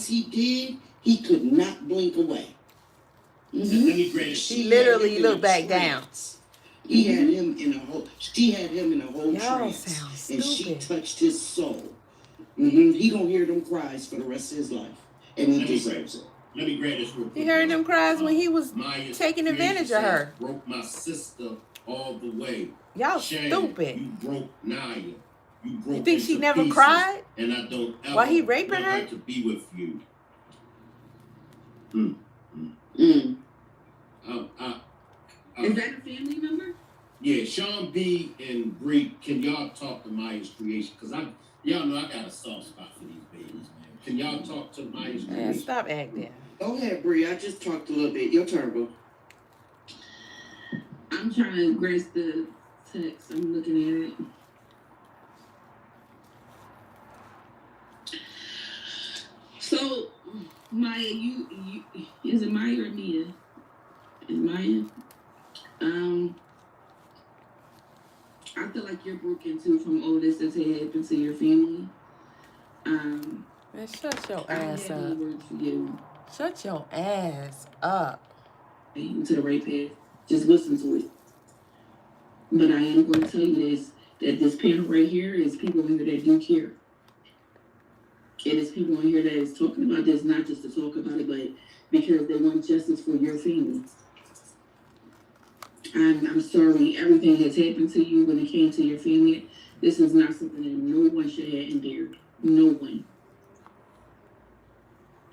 he did, he could not blink away. He literally looked back down. She had him in a whole Y'all trance. sound And she stupid. touched his soul. He gonna hear them cries for the rest of his life. And he deserves it. Let me grab this real quick. He heard them cries when he was Maya's taking advantage of her. Broke my sister all the way. Y'all Shame, stupid. You broke Naya. You broke You think she into never pieces, cried? And I don't ever While he raping want her? to be with you. Is that a family member? Yeah, Sean B and Bree, can y'all talk to Maya's creation? Because y'all know I got a soft spot for these babies, man. Can y'all talk to Maya's Man, creation? stop acting. Go ahead, Bree. I just talked a little bit. Your turn, bro. I'm trying to grasp the text. I'm looking at it. So, Maya, you is it Maya or Mia? Is Maya? I feel like you're broken too from all this that's happened to your family. Man, shut your ass I have no up. words for you. Shut your ass up. You to the right path. Just listen to it. But I am going to tell you this, that this panel right here is people in here that do care. And it's people in here that is talking about this, not just to talk about it, but because they want justice for your family. I'm sorry, everything has happened to you when it came to your family. This is not something that no one should have endured. No one.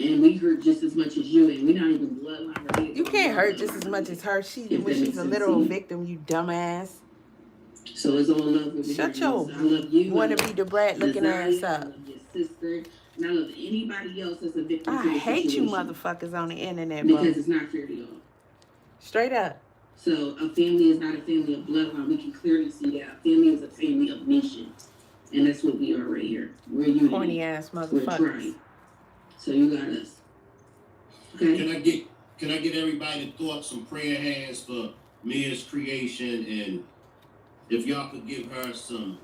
And we hurt just as much as you, and we're not even bloodline related. You can't hurt just as much as her. She's a literal victim, you dumbass. So it's all love over here. Shut your I love you. wanna be the brat looking ass I up. love your sister. And I love anybody else that's a victim. I to the hate you situation. motherfuckers on the internet, bro. Because it's not fair to y'all. Straight up. So a family is not a family of bloodline. We can clearly see that. A family is a family of nations. And that's what we are right here. We're unity. Corny ass We're motherfuckers. trying. So you got us. Okay. Can I get everybody to thought some prayer hands for Mia's creation, and if y'all could give her some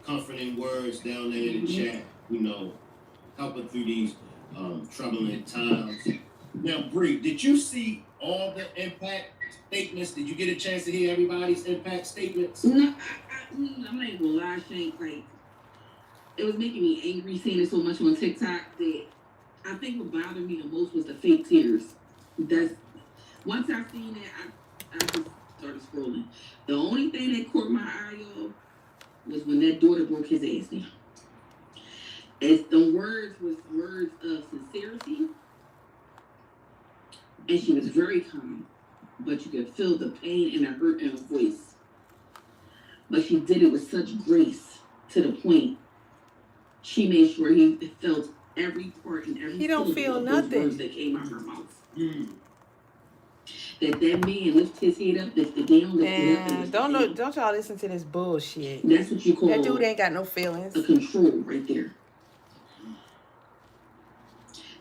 comforting words down there in the chat, you know, help her through these troubling times. Now, Bree, did you see all the impact statements? Did you get a chance to hear everybody's impact statements? No, I'm not even gonna lie, Shane. Like, it was making me angry seeing it so much on TikTok that I think what bothered me the most was the fake tears. That's once I seen it, I just started scrolling. The only thing that caught my eye, y'all, was when that daughter broke his ass down. As the words was words of sincerity, and she was very calm, but you could feel the pain and the hurt in her voice. But she did it with such grace, to the point she made sure he felt every part and every He don't feel of those nothing. words that came out of her mouth. That man lift his head up, lift it down, lift it up. Man, don't y'all listen to this bullshit. That's what you call that dude ain't got no feelings. a control right there.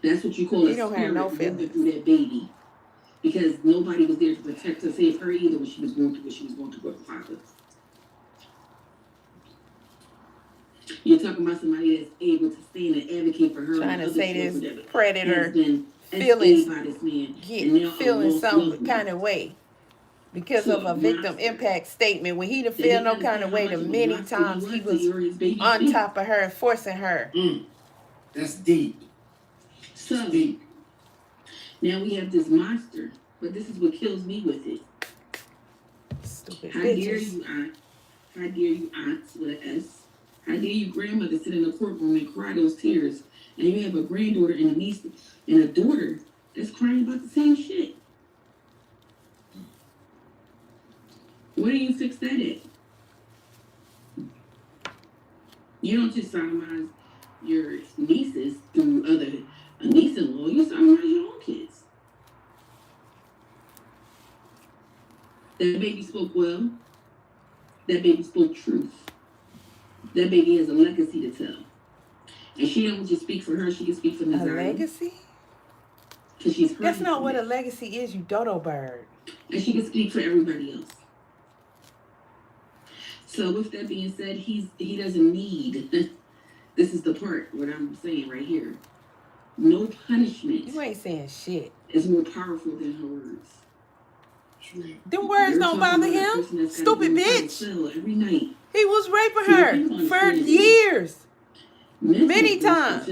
That's what you call He a don't have spirit no moving feelings. through that baby. Because nobody was there to protect her, save her either when she was going through what she was going through with her father. You're talking about somebody that's able to stand and advocate for her. Trying to say this that predator has been feelings by this man, feeling some kind of way because of a victim impact statement when he didn't feel no kind of way the many times he was on top of her and forcing her. That's deep. So now we have this monster, but this is what kills me with it. Stupid How dare bitches. you, aunt? How dare you, aunts with an S? How dare you, grandmother, sit in the courtroom and cry those tears, and you have a granddaughter and a niece and a daughter that's crying about the same shit? Where do you fix that at? You don't just sodomize your nieces through a niece-in-law. You sodomize your own kids. That baby spoke well. That baby spoke truth. That baby has a legacy to tell. And she don't just speak for her, she can speak for Nazari. A legacy? Because she's That's not what a legacy is, you dodo bird. And she can speak for everybody else. So with that being said, he doesn't need, this is the part, what I'm saying right here. No punishment. You ain't saying shit. Is more powerful than her words. Them words don't bother him. Stupid bitch. Every night. He was raping her for years. Many times.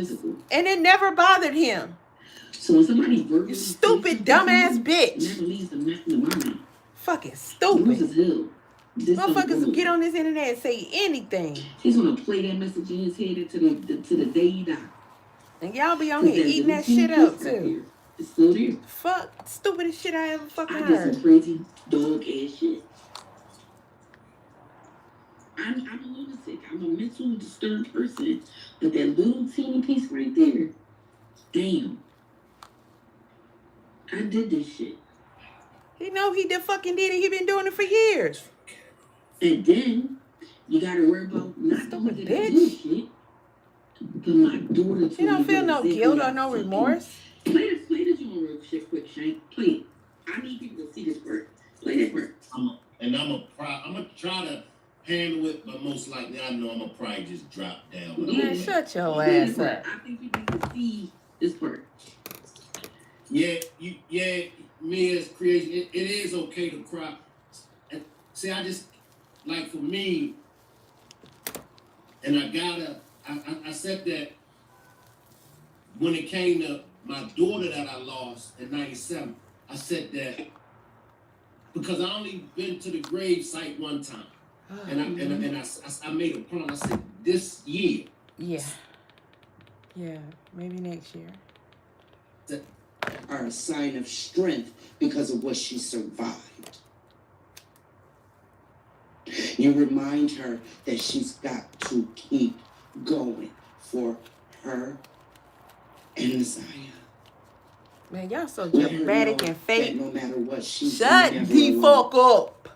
And it never bothered him. So when somebody verbally, you stupid dumbass bitch. Never leaves the mind. Fucking stupid. Motherfuckers get on this internet and say anything. He's gonna play that message in his head to the day he die. And y'all be on here eating that shit up too. It's still there. Fuck, stupidest shit I ever fucking I heard. did some crazy dog ass shit. I'm a lunatic. I'm a mentally disturbed person. But that little teeny piece right there, damn. I did this shit. He know he fucking did it. He been doing it for years. And then you gotta worry about not only did I do shit, but my daughter. You don't feel no guilt or no remorse. Play the joint real shit quick, Shank. Play it. I need people to see this part. Play that part. I'm gonna try to handle it, but most likely I know I'm gonna probably just drop down. Man, shut your ass up. I think people need to see this part. Yeah, Mia's creation. It is okay to cry. And see, I just like for me, and I said that when it came to my daughter that I lost in '97, I said that because I only been to the grave site one time, and I made a promise. I said this year. Yeah, maybe next year. are a sign of strength because of what she survived. You remind her that she's got to keep going for her and Messiah. Man, y'all so Let her dramatic know and fake. that no matter what, she's Shut never the alone. fuck up.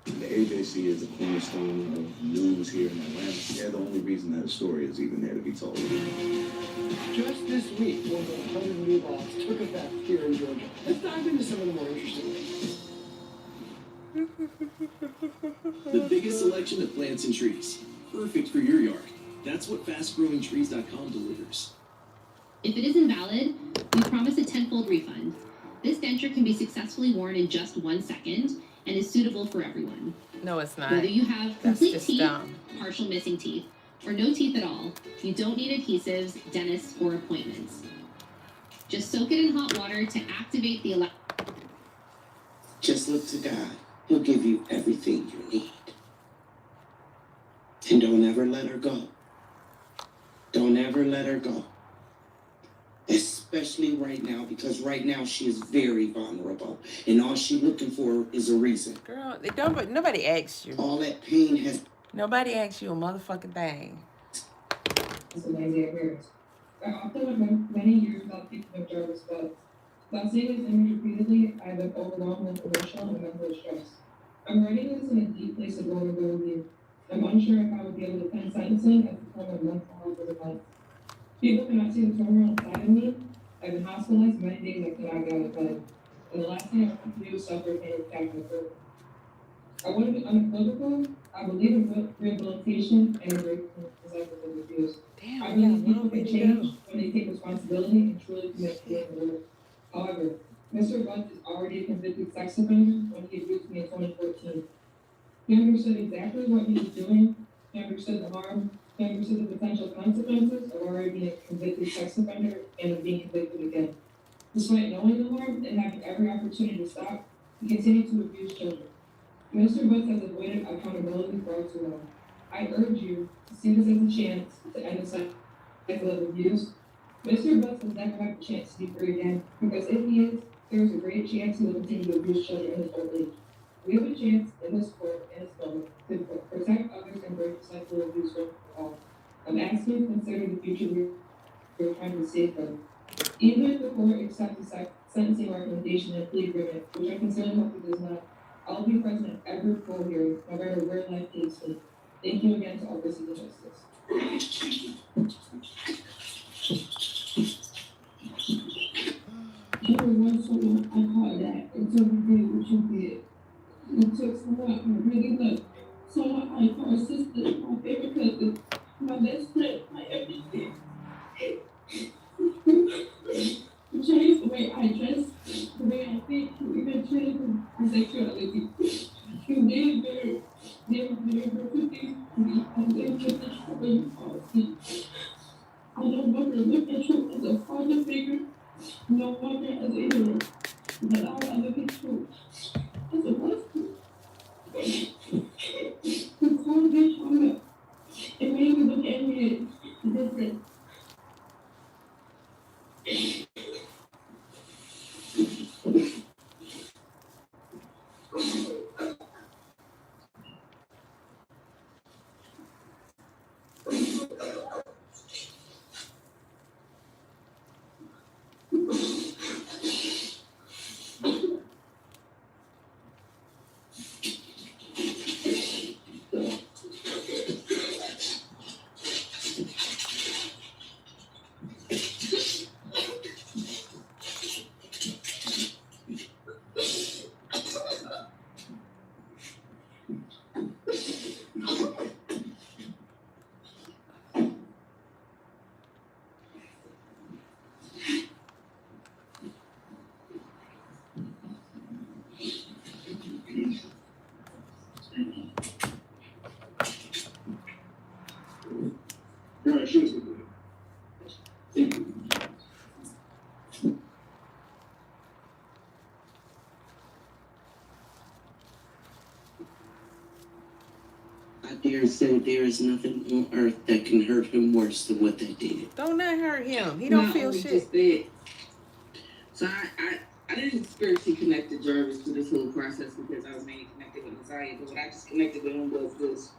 The AJC is a cornerstone of news here in Atlanta. They're the only reason that a story is even there to be told. Just this week, more than 100 new laws took effect here in Georgia. Let's dive into some of the more interesting ones. The biggest selection of plants and trees. Perfect for your yard. That's what FastGrowingTrees.com delivers. If it isn't valid, we promise a tenfold refund. This denture can be successfully worn in just 1 second and is suitable for everyone. No, it's not. Whether you have That's complete just teeth, dumb. partial missing teeth, or no teeth at all, you don't need adhesives, dentists, or appointments. Just soak it in hot water to activate the Just look to God. He'll give you everything you need. And don't ever let her go. Don't ever let her go. Especially right now, because right now she is very vulnerable. And all she's looking for is a reason. Girl, nobody asked you. All that pain has... Nobody asked you a motherfucking thing. It's amazing appearance. I often went many years without thinking of Jarvis, but while seeing his image repeatedly, I've been overwhelmed with emotional and mental stress. I'm writing this in a deep place of vulnerability. I'm unsure if I would be able to pen sentencing as a form of mental health as a life. People cannot see the turmoil inside of me. I've been hospitalized many days I could not get out of bed. And the last thing I want to do is suffer pain or attack my throat. I want to be unequivocal. I believe in rehabilitation and embrace cycles of abuse. I believe people can change when they take responsibility and truly commit to doing the work. However, Mr. Buck is already a convicted sex offender when he abused me in 2014. He understood exactly what he was doing. He understood the harm. He understood the potential consequences of already being a convicted sex offender and of being convicted again. Despite knowing the harm and having every opportunity to stop, he continued to abuse children. Mr. Butts has avoided accountability far too long. I urge you to see this as a chance to end the cycle of abuse. Mr. Butts will never have a chance to be free again, because if he is, there is a great chance he will continue to abuse children in his old age. We have a chance in this court and this moment to protect others and break the cycle of abuse for all. I'm asking you to consider the future we're trying to safeguard. Even if the court accepts the sentencing recommendation and plea agreement, which I sincerely hope it does not, I'll be present at every court hearing, no matter where life takes me. Thank you again to all pursuits of justice. You were once someone I called that until you did what you did. You took someone I really loved, someone I call a sister, my favorite cousin, my best friend, my everything. You changed the way I dress, the way I think, you even changed my sexuality. You did very hurtful things to me, and then just the trouble you caused me. I no longer look at you as a father figure, no longer as a hero, but I will look at you as a husband. You called me trauma. It made me look at me different. up there and said there is nothing on earth that can hurt him worse than what they did. Don't let hurt him. He don't Not feel only shit. just that. So I didn't spiritually connect to Jarvis through this whole process because I was mainly connected with Messiah, but what I just connected with him was this.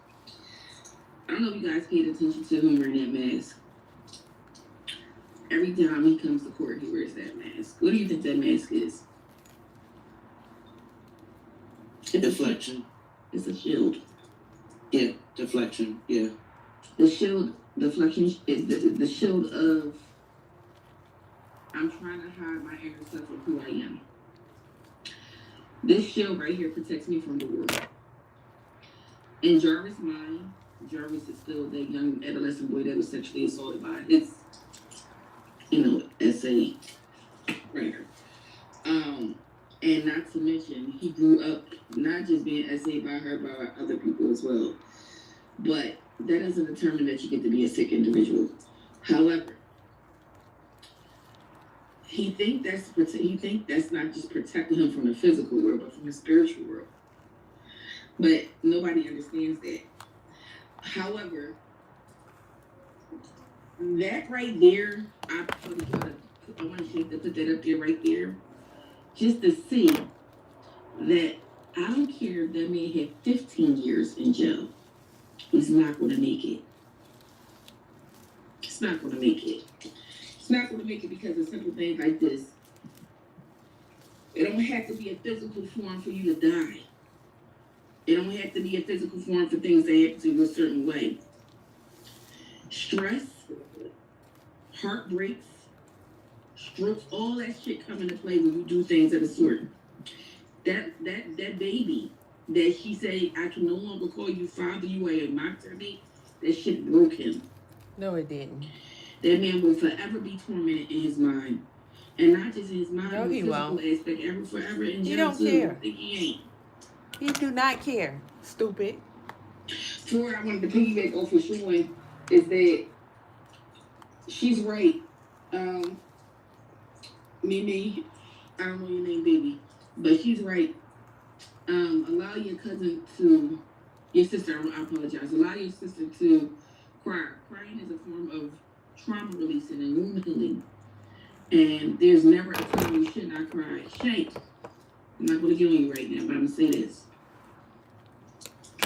I don't know if you guys paid attention to him wearing that mask. Every time he comes to court, he wears that mask. What do you think that mask is? Deflection. It's a shield. Yeah, deflection. Yeah. The shield, deflection is the shield of I'm trying to hide my inner self of who I am. This shield right here protects me from the world. In Jarvis' mind, Jarvis is still that young adolescent boy that was sexually assaulted by his, SA writer. And not to mention, he grew up not just being SA by her, by other people as well. But that doesn't determine that you get to be a sick individual. However, he think that's not just protecting him from the physical world, but from the spiritual world. But nobody understands that. However, that right there, I want to put that up there right there, just to see that I don't care if that man had 15 years in jail. He's not going to make it. It's not going to make it. It's not going to make it because of simple things like this. It don't have to be a physical form for you to die. It don't have to be a physical form for things that happen to you a certain way. Stress, heartbreaks, strokes, all that shit come into play when you do things of the sort. That baby that she said, I can no longer call you father, you are a mock to me, that shit broke him. No, it didn't. That man will forever be tormented in his mind. And not just in his mind, No, but he physical won't. aspect, forever in jail. He don't too. care. I think he ain't. He do not care. Stupid. So what I wanted to piggyback off of Sean is that she's right. Mimi, I don't know your name, baby, but she's right. Allow your sister, I apologize, allow your sister to cry. Crying is a form of trauma releasing and wound healing. And there's never a time you should not cry. Shame. I'm not going to get on you right now, but I'm going to say this.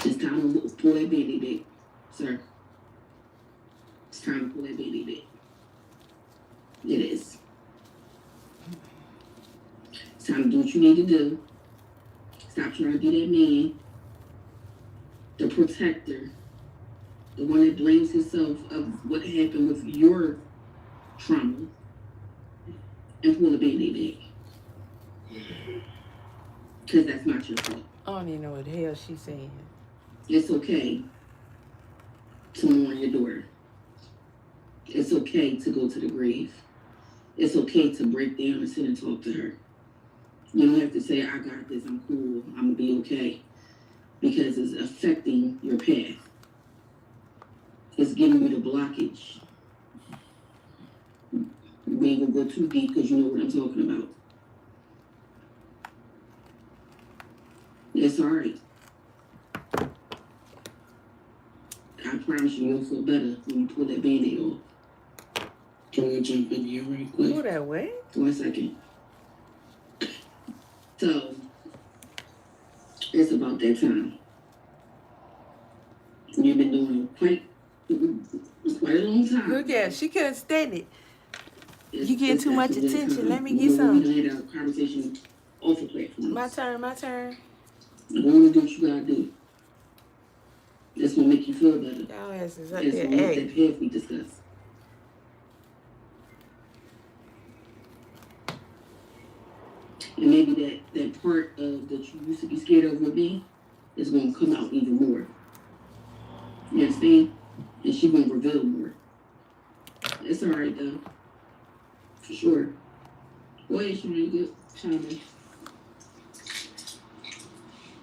It's time to pull that baby back, sir. It's time to pull that baby back. It is. It's time to do what you need to do. Stop trying to be that man, the protector, the one that blames himself of what happened with your trauma, and pull the baby back. Because that's not your fault. I don't even know what the hell she's saying. It's okay to mourn your daughter. It's okay to go to the grave. It's okay to break down and sit and talk to her. You don't have to say, I got this, I'm cool, I'm going to be okay. Because it's affecting your path. It's giving you the blockage. We ain't going to go too deep because you know what I'm talking about. It's all right. I promise you'll feel better when you pull that Band-Aid off. Can we jump in here right quick? Go that way? 1 second. So, it's about that time. You've been doing quite a long time. Look at her. She couldn't stand it. You get It's too much actually that attention. time. Let me get some. We had a conversation off the platform. My turn. Go on and do what you gotta do. That's gonna make you feel better. Y'all asses up That's there. gonna make Hey. that path we discussed. And maybe that part of that you used to be scared of with me is gonna come out even more. You understand? And she gonna reveal more. It's alright though. For sure. Go ahead, Sean, you good? Chime in.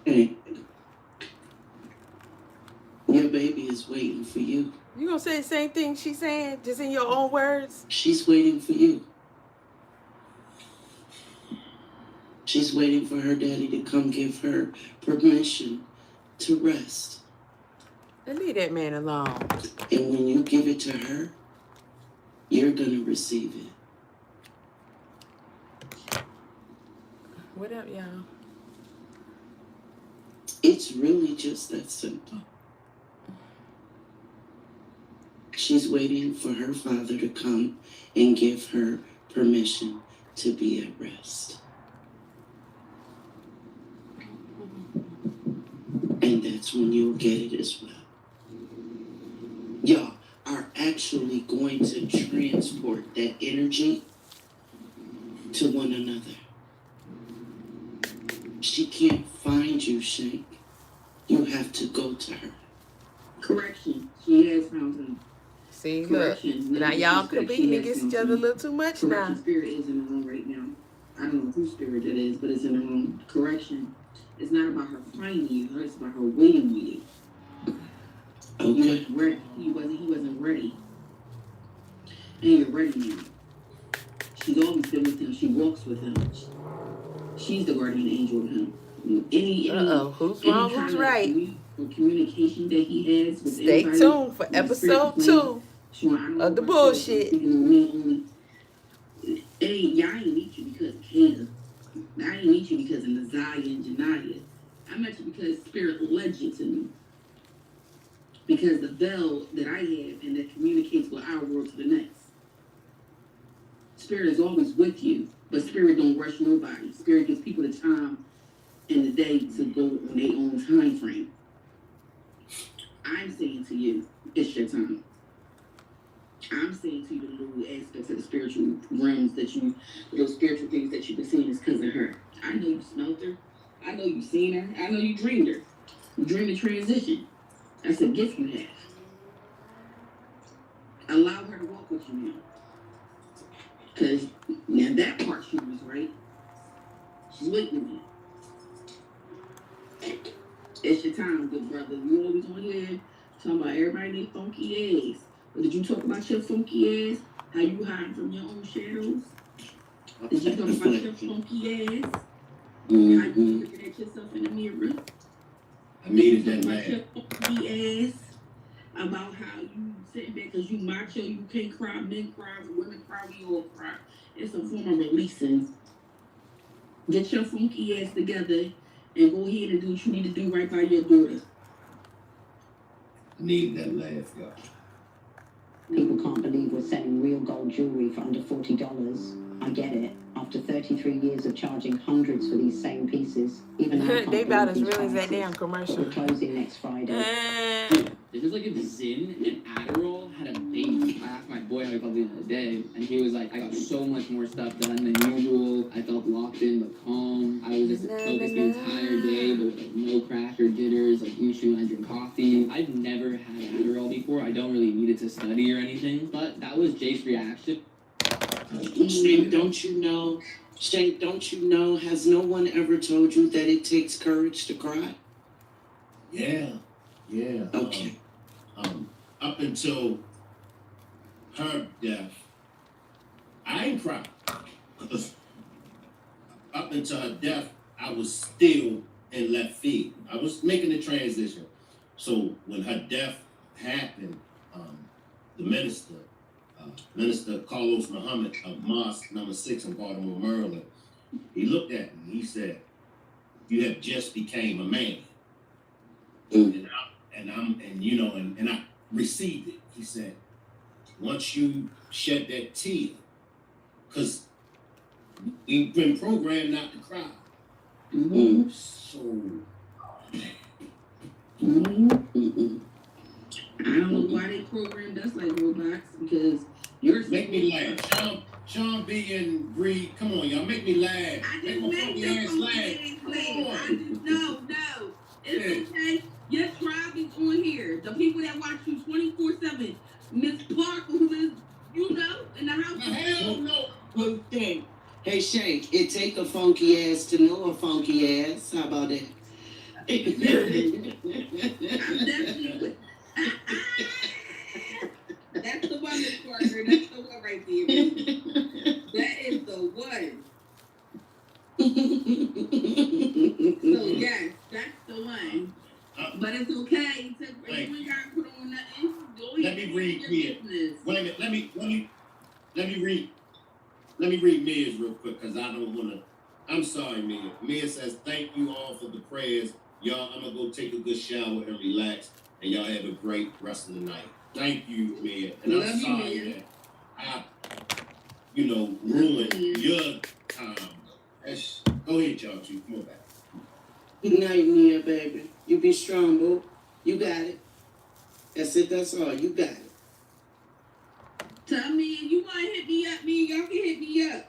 Hey. Your baby is waiting for you. You gonna say the same thing she's saying, just in your own words? She's waiting for you. She's waiting for her daddy to come give her permission to rest. Leave that man alone. And when you give it to her, you're gonna receive it. What up, y'all? It's really just that simple. She's waiting for her father to come and give her permission to be at rest. And that's when you'll get it as well. Y'all are actually going to transport that energy to one another. She can't find you, Shank. You have to go to her. Correction. She has found him. See, look. Now y'all competing against each other a little too much now. Correction. Spirit is in the room right now. I don't know whose spirit that is, but it's in the room. Correction. It's not about her finding you. It's about her waiting with you. Okay. He wasn't ready. And you're ready now. She's always been with him. She walks with him. She's the guardian angel of him. Who's wrong, who's right? Communication that he has with Stay tuned for episode 2 of the bullshit. Hey, y'all ain't meet you because of Kata. I ain't meet you because of Naziah and Janaya. I met you because Spirit led you to me. Because the bell that I have and that communicates with our world to the next. Spirit is always with you, but Spirit don't rush nobody. Spirit gives people the time and the day to go on their own time frame. I'm saying to you, it's your time. I'm saying to you the little aspects of the spiritual realms those spiritual things that you've been seeing is because of her. I know you smelt her. I know you seen her. I know you dreamed her. You dreamed the transition. That's a gift you have. Allow her to walk with you now. Because now that part she was right. She's waiting on you. It's your time, good brother. You always on here talking about everybody need funky ass. But did you talk about your funky ass? How you hiding from your own shadows? Did you talk about your funky ass? How you looking at yourself in the mirror? I needed that About man. your funky ass. About how you sitting there because you macho, you can't cry, men cry, women cry, we all cry. It's a form of releasing. Get your funky ass together and go ahead and do what you need to do right by your daughter. I needed that laugh, y'all. People can't believe we're selling real gold jewelry for under $40. I get it. After 33 years of charging hundreds for these same pieces, even I can't They about as believe these real as that prices. damn commercial. But we're closing next Friday. It was like if Zyn and Adderall had a baby. I asked my boy how he felt the other day, and he was like, I got so much more stuff done than usual. I felt locked in but calm. I was just focused the entire day, but with like no crack or jitters. Like usually when I drink coffee. I've never had Adderall before. I don't really need it to study or anything, but that was Jake's reaction. Shank, don't you know? Shank, don't you know? Has no one ever told you that it takes courage to cry? Yeah. Okay. Up until her death, I ain't cried. Up until her death, I was still in left field. I was making the transition. So when her death happened, the minister Carlos Muhammad of Mosque Number 6 in Baltimore, Maryland, he looked at me. He said, "You have just became a man." And I received it. He said, "Once you shed that tear, because we've been programmed not to cry." So. I don't know why they programmed us like robots because yours make me laugh. Sean B and Bree, come on, y'all, make me laugh. I Make didn't my make funky your ass funky laugh. ass laugh. No. It's okay. Your tribe is on here. The people that watch you 24/7. Miss Parker, who is, in the house. Hell no. Good thing. Hey, Shank, it take a funky ass to know a funky ass. How about that? I'm definitely That's the one, Miss Parker. That's the one right there. That is the one. So yes, that's the one. But But it's okay. You ain't gotta put on nothing. Let me read Mia. Wait a minute. Let me read Mia's real quick because I don't want to. I'm sorry, Mia. Mia says, thank you all for the prayers. Y'all, I'm going to go take a good shower and relax. And y'all have a great rest of the night. Thank you, Mia. And I'm sorry that I, ruined your time. Go ahead, y'all two. Come on back. Good night, Mia, baby. You be strong, boo. You got it. That's it. That's all. You got it. Tell me if you want to hit me up, y'all can hit me up.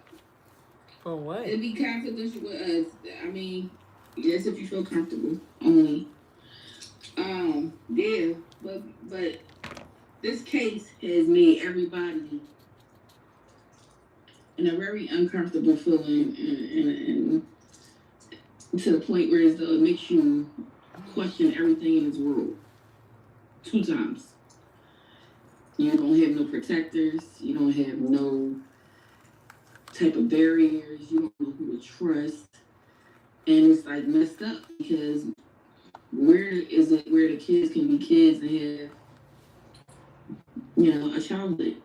For what? It'd be confidential with us. I mean, yes, if you feel comfortable. Only. Yeah, but this case has made everybody in a very uncomfortable feeling, and to the point where it makes you question everything in this world. 2 times. You don't have no protectors. You don't have no type of barriers. You don't know who to trust. And it's like messed up because where is it where the kids can be kids and have, a childhood?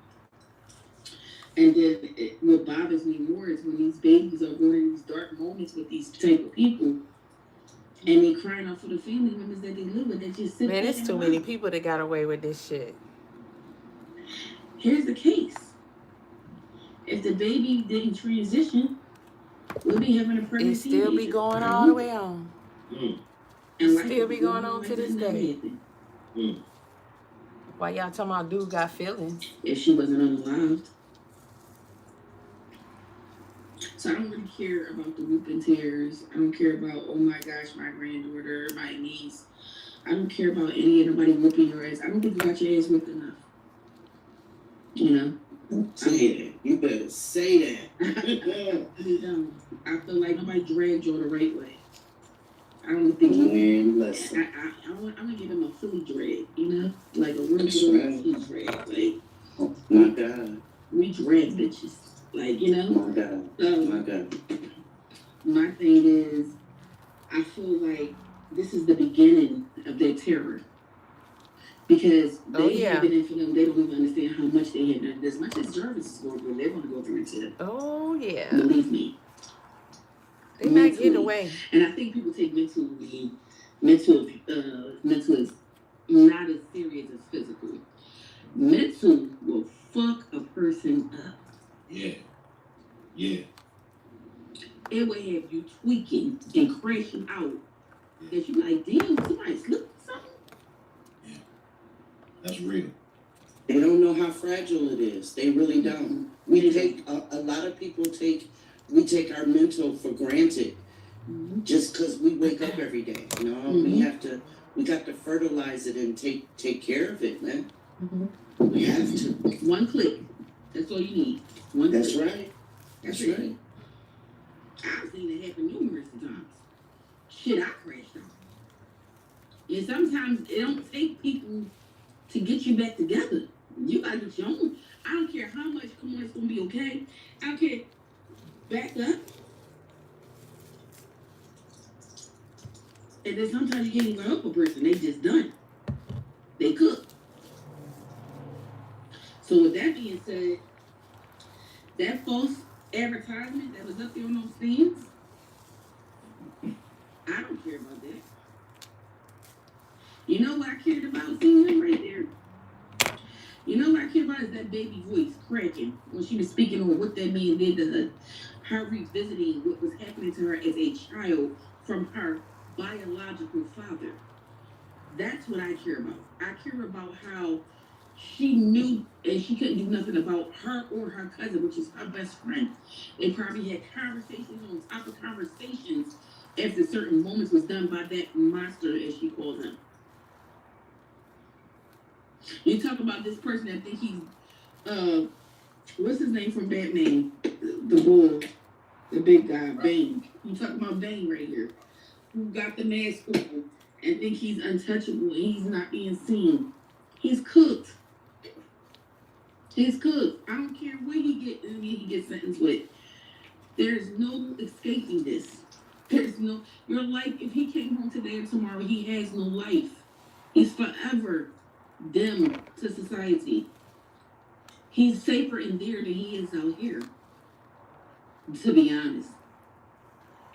And then what bothers me more is when these babies are going in these dark moments with these type of people and they crying out for the family members that they live with that just sit Man, there. there's too many people that got away with this shit. Here's the case. If the baby didn't transition, we'll be having a pregnancy. It still be going all the way on. And still be going on to this day. Why y'all talking about dude got feelings? If she wasn't unalived. So I don't really care about the whoop and tears. I don't care about, oh my gosh, my granddaughter, my niece. I don't care about anybody whooping your ass. I don't think you got your ass whipped enough. Say that. You better say that. You don't. I feel like nobody dragged you the right way. I don't think listen. I'm gonna give him a Philly drag, like a real Philly drag. Like, oh my God, we drag bitches, like My God, my God. My thing is, I feel like this is the beginning of their terror. Because they have been in for them, they don't even understand how much they have done. As much as Jarvis is going through, they're going to go through it too. Oh, yeah. Believe me. They might get away. And I think people take mental is not as serious as physical. Mental will fuck a person up. Yeah. Yeah. It will have you tweaking and crashing out. That you be like, damn, somebody slipped something. That's real. They don't know how fragile it is. They really don't. We take a lot of people we take our mental for granted just because we wake up every day. We got to fertilize it and take care of it, man. We have to. 1 click. That's all you need. That's click. right. That's right. I've seen it happen numerous times. Shit, I crashed out. And sometimes it don't take people to get you back together. You gotta get your own. I don't care how much, come on, it's gonna be okay. I don't care. Back up. And then sometimes you can't even help a person. They just done. They cook. So with that being said, that false advertisement that was up there on those stands, I don't care about that. You know what I cared about seeing him right there? You know what I care about is that baby voice cracking when she was speaking on what that man did to her. Her revisiting what was happening to her as a child from her biological father. That's what I care about. I care about how she knew and she couldn't do nothing about her or her cousin, which is her best friend. They probably had conversations on top of conversations after certain moments was done by that monster, as she called him. You talk about this person that think he's, what's his name from Batman? The bull, the big guy, Bane. You talk about Bane right here, who got the mask on and think he's untouchable and he's not being seen. He's cooked. He's cooked. I don't care what he gets sentenced with. There's no escaping this. There's no, your life, if he came home today or tomorrow, he has no life. He's forever dim to society. He's safer in there than he is out here, to be honest.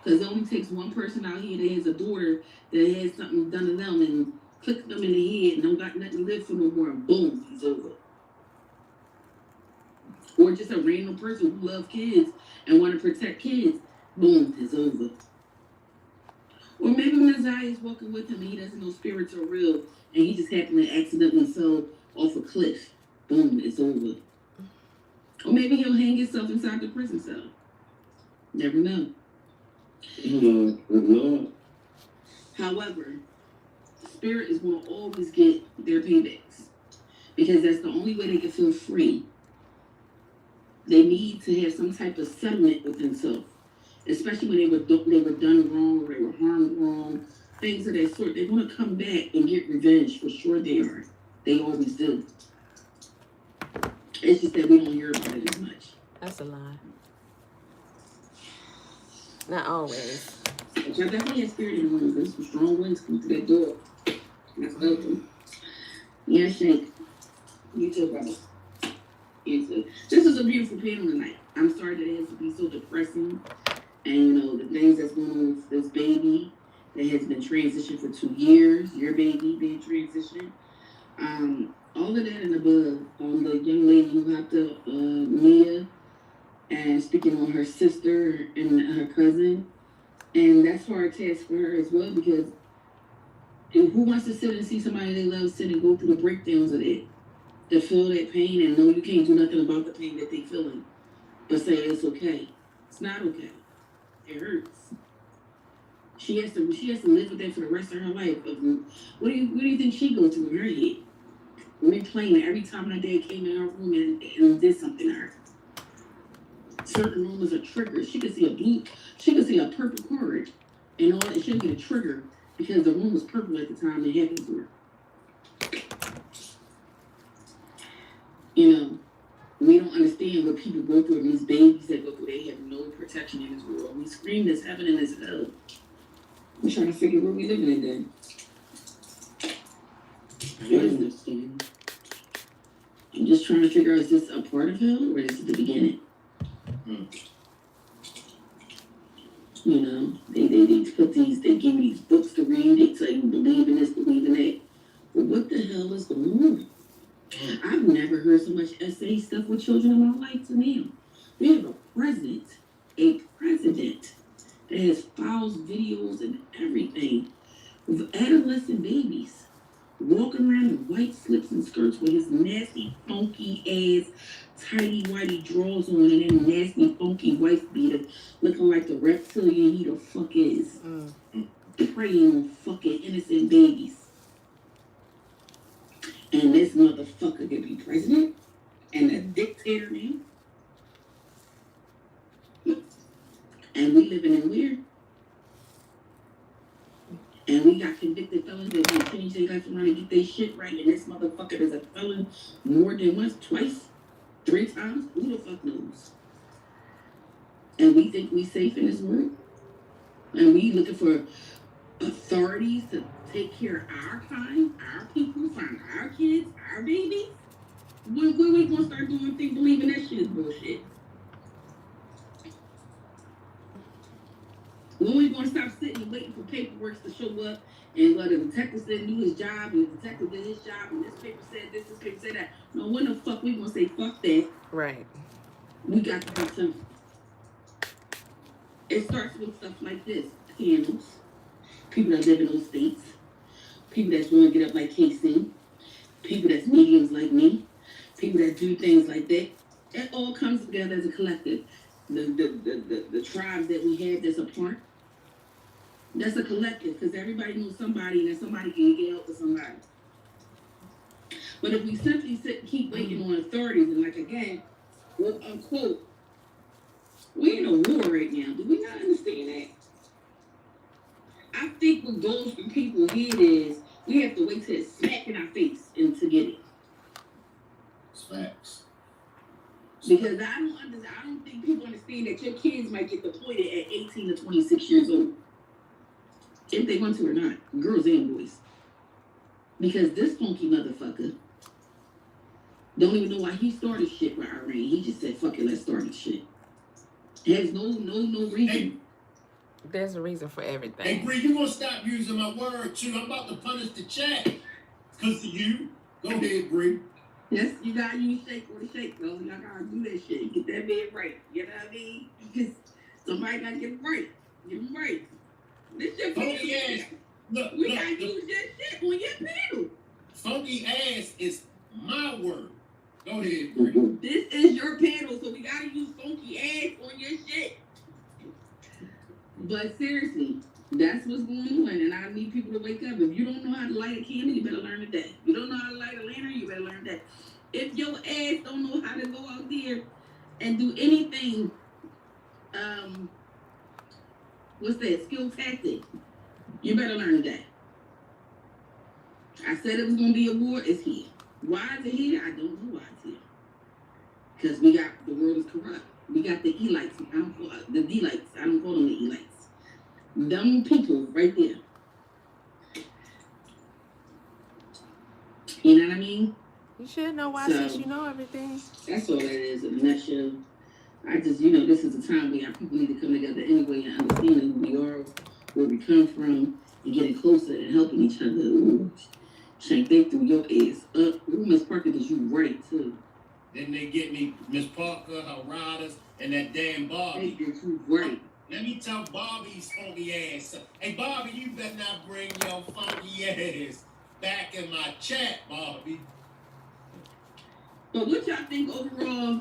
Because it only takes one person out here that has a daughter that has something done to them and click them in the head and don't got nothing to live for no more, and boom, he's over. Or just a random person who loves kids and want to protect kids, boom, it's over. Or maybe when Isaiah is walking with him and he doesn't know spirits are real and he just happened to accidentally fell off a cliff, boom, it's over. Or maybe he'll hang himself inside the prison cell. Never know. Lord. However, spirit is going to always get their paybacks because that's the only way they can feel free. They need to have some type of settlement with themselves, especially when they were done wrong or they were harmed wrong, things of that sort. They want to come back and get revenge. For sure they are. They always do. It's just that we don't hear about it as much. That's a lie. Not always. But y'all definitely have spirit in the room. There's some strong winds coming through that door. That's open. Yeah, Shake. You too, brother. You too. This is a beautiful panel tonight. I'm sorry that it has to be so depressing. And, you know, the things that's going on with this baby that has been transitioned for 2 years, your baby being transitioned. All of that and above. The young lady who helped Mia and speaking on her sister and her cousin. And that's hard task for her as well because who wants to sit and see somebody they love sit and go through the breakdowns of it? To feel that pain and know you can't do nothing about the pain that they're feeling. But say it's okay. It's not okay. It hurts. She has to live with that for the rest of her life. What do you think she goes through in her head? Replaying every time her dad came in her room and did something to her. Certain rumors are triggers. She could see a purple card and all that. She'll get a trigger because the room was purple at the time it happened to her. You know, we don't understand what people go through and these babies that go through, they have no protection in this world. We scream this heaven and this hell. We're trying to figure where we living in then. What is this thing? I'm just trying to figure out, is this a part of hell or is this the beginning? You know, they put these, they give you these books to read, they tell you believe in this, believe in that. But what the hell is going on? I've never heard so much essay stuff with children in my life to now. We have a president that has files, videos, and everything with adolescent babies walking around in white slips and skirts with his nasty, funky ass, tidy whitey drawers on and then nasty, funky wife beater looking like the reptilian he the fuck is. Preying on fucking innocent babies. And this motherfucker could be president and a dictator now. And we living in weird. And we got convicted felons that want to change their life around and get their shit right. And this motherfucker is a felon more than once, twice, 3 times. Who the fuck knows? And we think we safe in this world. And we looking for authorities to take care of our kind, our people, find our kids, our babies. When we gonna start doing things, believing that shit is bullshit? When we gonna stop sitting and waiting for paperwork to show up and the detective said do his job and the detective did his job and this paper said this paper said that. No, when the fuck we gonna say fuck that? Right. We got to do something. It starts with stuff like this. Candles. People that live in those states. People that's willing to get up like KC. People that's mediums like me. People that do things like that. It all comes together as a collective. The tribes that we have that's apart. That's a collective because everybody knows somebody and then somebody can get help with somebody. But if we simply sit and keep waiting on authorities and like again, quote unquote, we're in a war right now. Do we not understand that? I think what goes through people's head is we have to wait till it's smack in our face and to get it. Facts. Because I don't think people understand that your kids might get deployed at 18 to 26 years old. If they want to or not. Girls and boys. Because this funky motherfucker don't even know why he started shit with Iran. He just said, fuck it, let's start this shit. There's no reason. Hey, There's a reason for everything. hey, Bree, you gonna stop using my word too? I'm about to punish the chat. Cause of you. Go ahead, Bree. Yes, you gotta use shake or the shake, though. Y'all gotta do that shit. Get that bed right. You know what I mean? Because somebody gotta get it right. Get them right. This your Funky ass. Look, we gotta use that shit on your panel. Funky ass is my word. Go ahead, Bree. This is your panel, so we gotta use funky ass on your shit. But seriously, that's what's going on, and I need people to wake up. If you don't know how to light a candle, you better learn today. If you don't know how to light a lantern, you better learn that. If your ass don't know how to go out there and do anything, what's that, skill tactic, you better learn that. I said it was gonna be a war, it's here. Why is it here? I don't know why it's here. Because the world is corrupt. We got the elites, the D-lights. I don't call them the elites. Dumb people right there. You know what I mean? You should know why, So, since you know everything. That's all that is in a nutshell. I just, this is a time where our people need to come together anyway and understanding who we are, where we come from, and getting closer and helping each other. Ooh, Shank, they threw your ass up. Ooh, Miss Parker, did you right, too. Then they get me Miss Parker, her riders, and that damn Bobby. They did you right. Let me tell Bobby's funky ass. Hey, Bobby, you better not bring your funky ass back in my chat, Bobby. But what y'all think overall,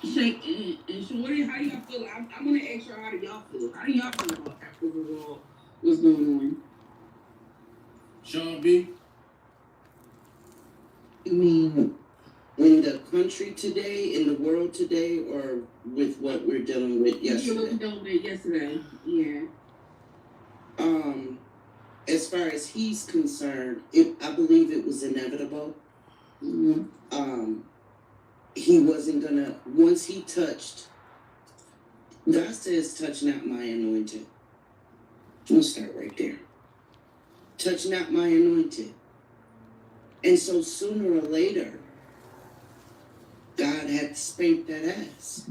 Shank and Shorty, how y'all feel? I want to ask y'all, how do y'all feel? How do y'all feel about that overall? What's going on? Sean B? You mean in the country today, in the world today, or with what we're dealing with yesterday? What we're dealing with yesterday, yeah. As far as he's concerned, I believe it was inevitable. Mm-hmm. He wasn't gonna, once he touched, God says, touch not my anointed. We'll start right there. Touch not my anointed. And so sooner or later, God had to spank that ass.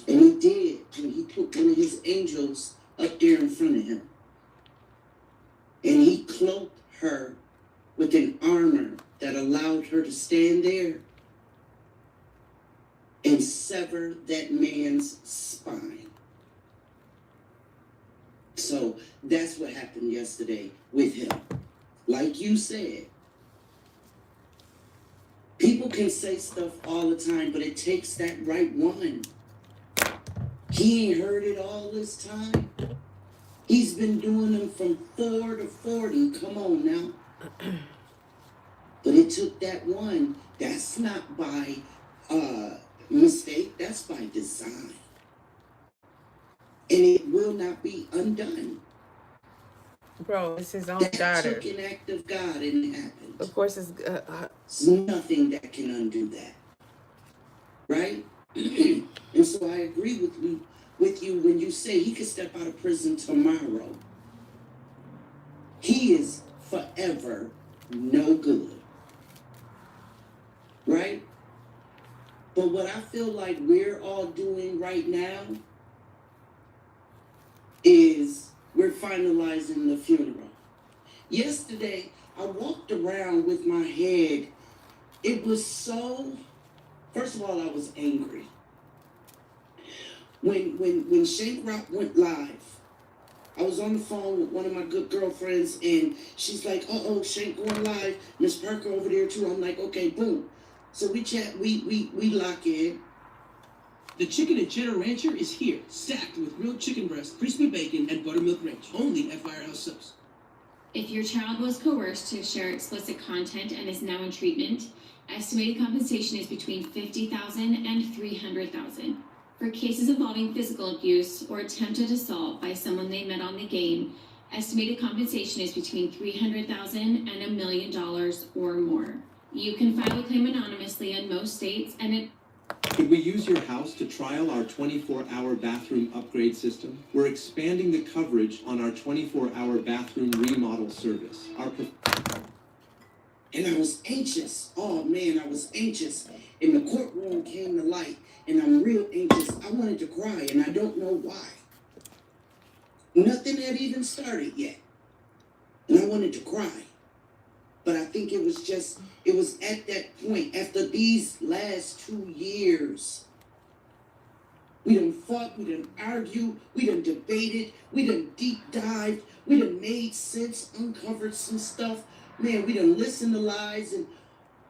And he did when he put one of his angels up there in front of him. And he cloaked her with an armor that allowed her to stand there and sever that man's spine. So that's what happened yesterday with him. Like you said, people can say stuff all the time, but it takes that right one. He ain't heard it all this time. He's been doing them from 4 to 40. Come on now. But it took that one. That's not by mistake. That's by design. And it will not be undone. Bro, it's his own that daughter. Took an act of God and it happened. Of course, it's There's nothing that can undo that. Right? And so I agree with you when you say he could step out of prison tomorrow. He is forever no good. Right? But what I feel like we're all doing right now is we're finalizing the funeral. Yesterday, I walked around with my head. It was so, first of all, I was angry. When Shank Rock went live, I was on the phone with one of my good girlfriends, and she's like, uh-oh, Shank going live. Miss Parker over there, too. I'm like, okay, boom. So we chat, we lock in. The chicken and cheddar rancher is here, stacked with grilled chicken breast, crispy bacon, and buttermilk ranch, only at Firehouse Subs. If your child was coerced to share explicit content and is now in treatment, estimated compensation is between $50,000 and $300,000. For cases involving physical abuse or attempted assault by someone they met on the game, estimated compensation is between $300,000 and $1 million or more. You can file a claim anonymously in most states, and it Could we use your house to trial our 24-hour bathroom upgrade system? We're expanding the coverage on our 24-hour bathroom remodel service. And I was anxious. Oh man, I was anxious. And the courtroom came to light, and I'm real anxious. I wanted to cry, and I don't know why. Nothing had even started yet. And I wanted to cry. But I think it was at that point, after these last 2 years, we done fought, we done argued, we done debated, we done deep dived, we done made sense, uncovered some stuff. Man, we done listened to lies, and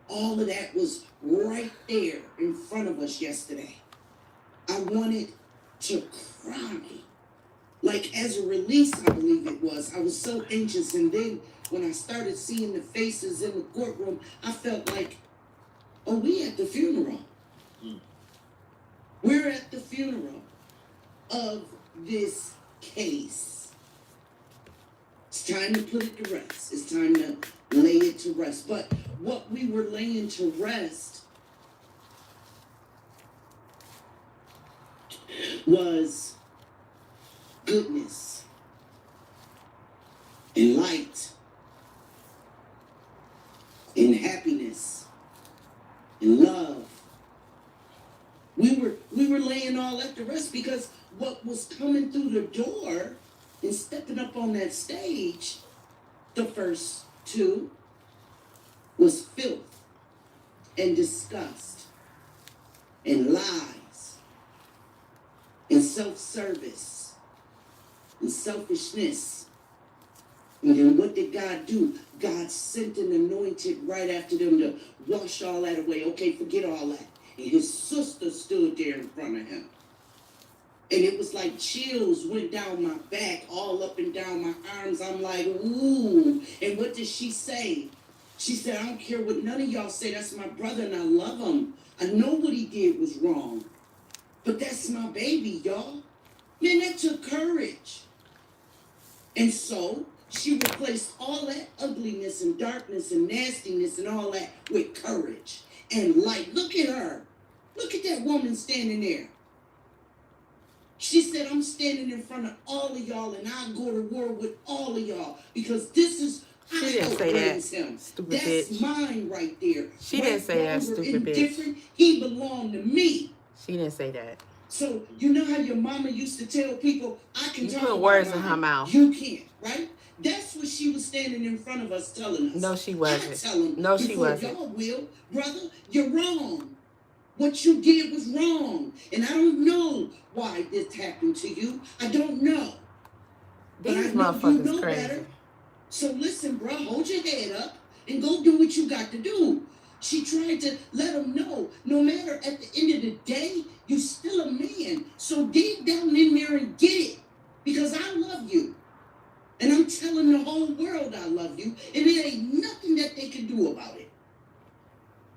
all of that was right there in front of us yesterday. I wanted to cry. Like as a release, I believe it was. I was so anxious, and then when I started seeing the faces in the courtroom, I felt like, oh, we at the funeral. We're at the funeral of this case. It's time to put it to rest. It's time to lay it to rest. But what we were laying to rest was goodness and light and happiness and love. We were laying all that to rest because what was coming through the door and stepping up on that stage, the first two, was filth and disgust and lies and self-service and selfishness. And then what did God do? God sent an anointed right after them to wash all that away. Okay, forget all that. And his sister stood there in front of him. And it was like chills went down my back, all up and down my arms. I'm like, ooh. And what did she say? She said, I don't care what none of y'all say. That's my brother, and I love him. I know what he did was wrong. But that's my baby, y'all. Man, that took courage. And so she replaced all that ugliness and darkness and nastiness and all that with courage and light. Look at her. Look at that woman standing there. She said, I'm standing in front of all of y'all, and I'll go to war with all of y'all because this is She didn't say that, him. stupid That's bitch. mine right there. She didn't say that, stupid bitch. He belonged to me. She didn't say that. So you know how your mama used to tell people, I can talk put about words mine. in her mouth. You can't, right? That's what she was standing in front of us telling us. No, she wasn't. I tell them, No, she before wasn't. y'all will, brother, you're wrong. What you did was wrong. And I don't know why this happened to you. I don't know. But These I know you motherfuckers know crazy. better. So listen, bro, hold your head up and go do what you got to do. She tried to let him know, no matter at the end of the day, you're still a man. So dig down in there and get it. Because I love you. And I'm telling the whole world I love you. And there ain't nothing that they can do about it.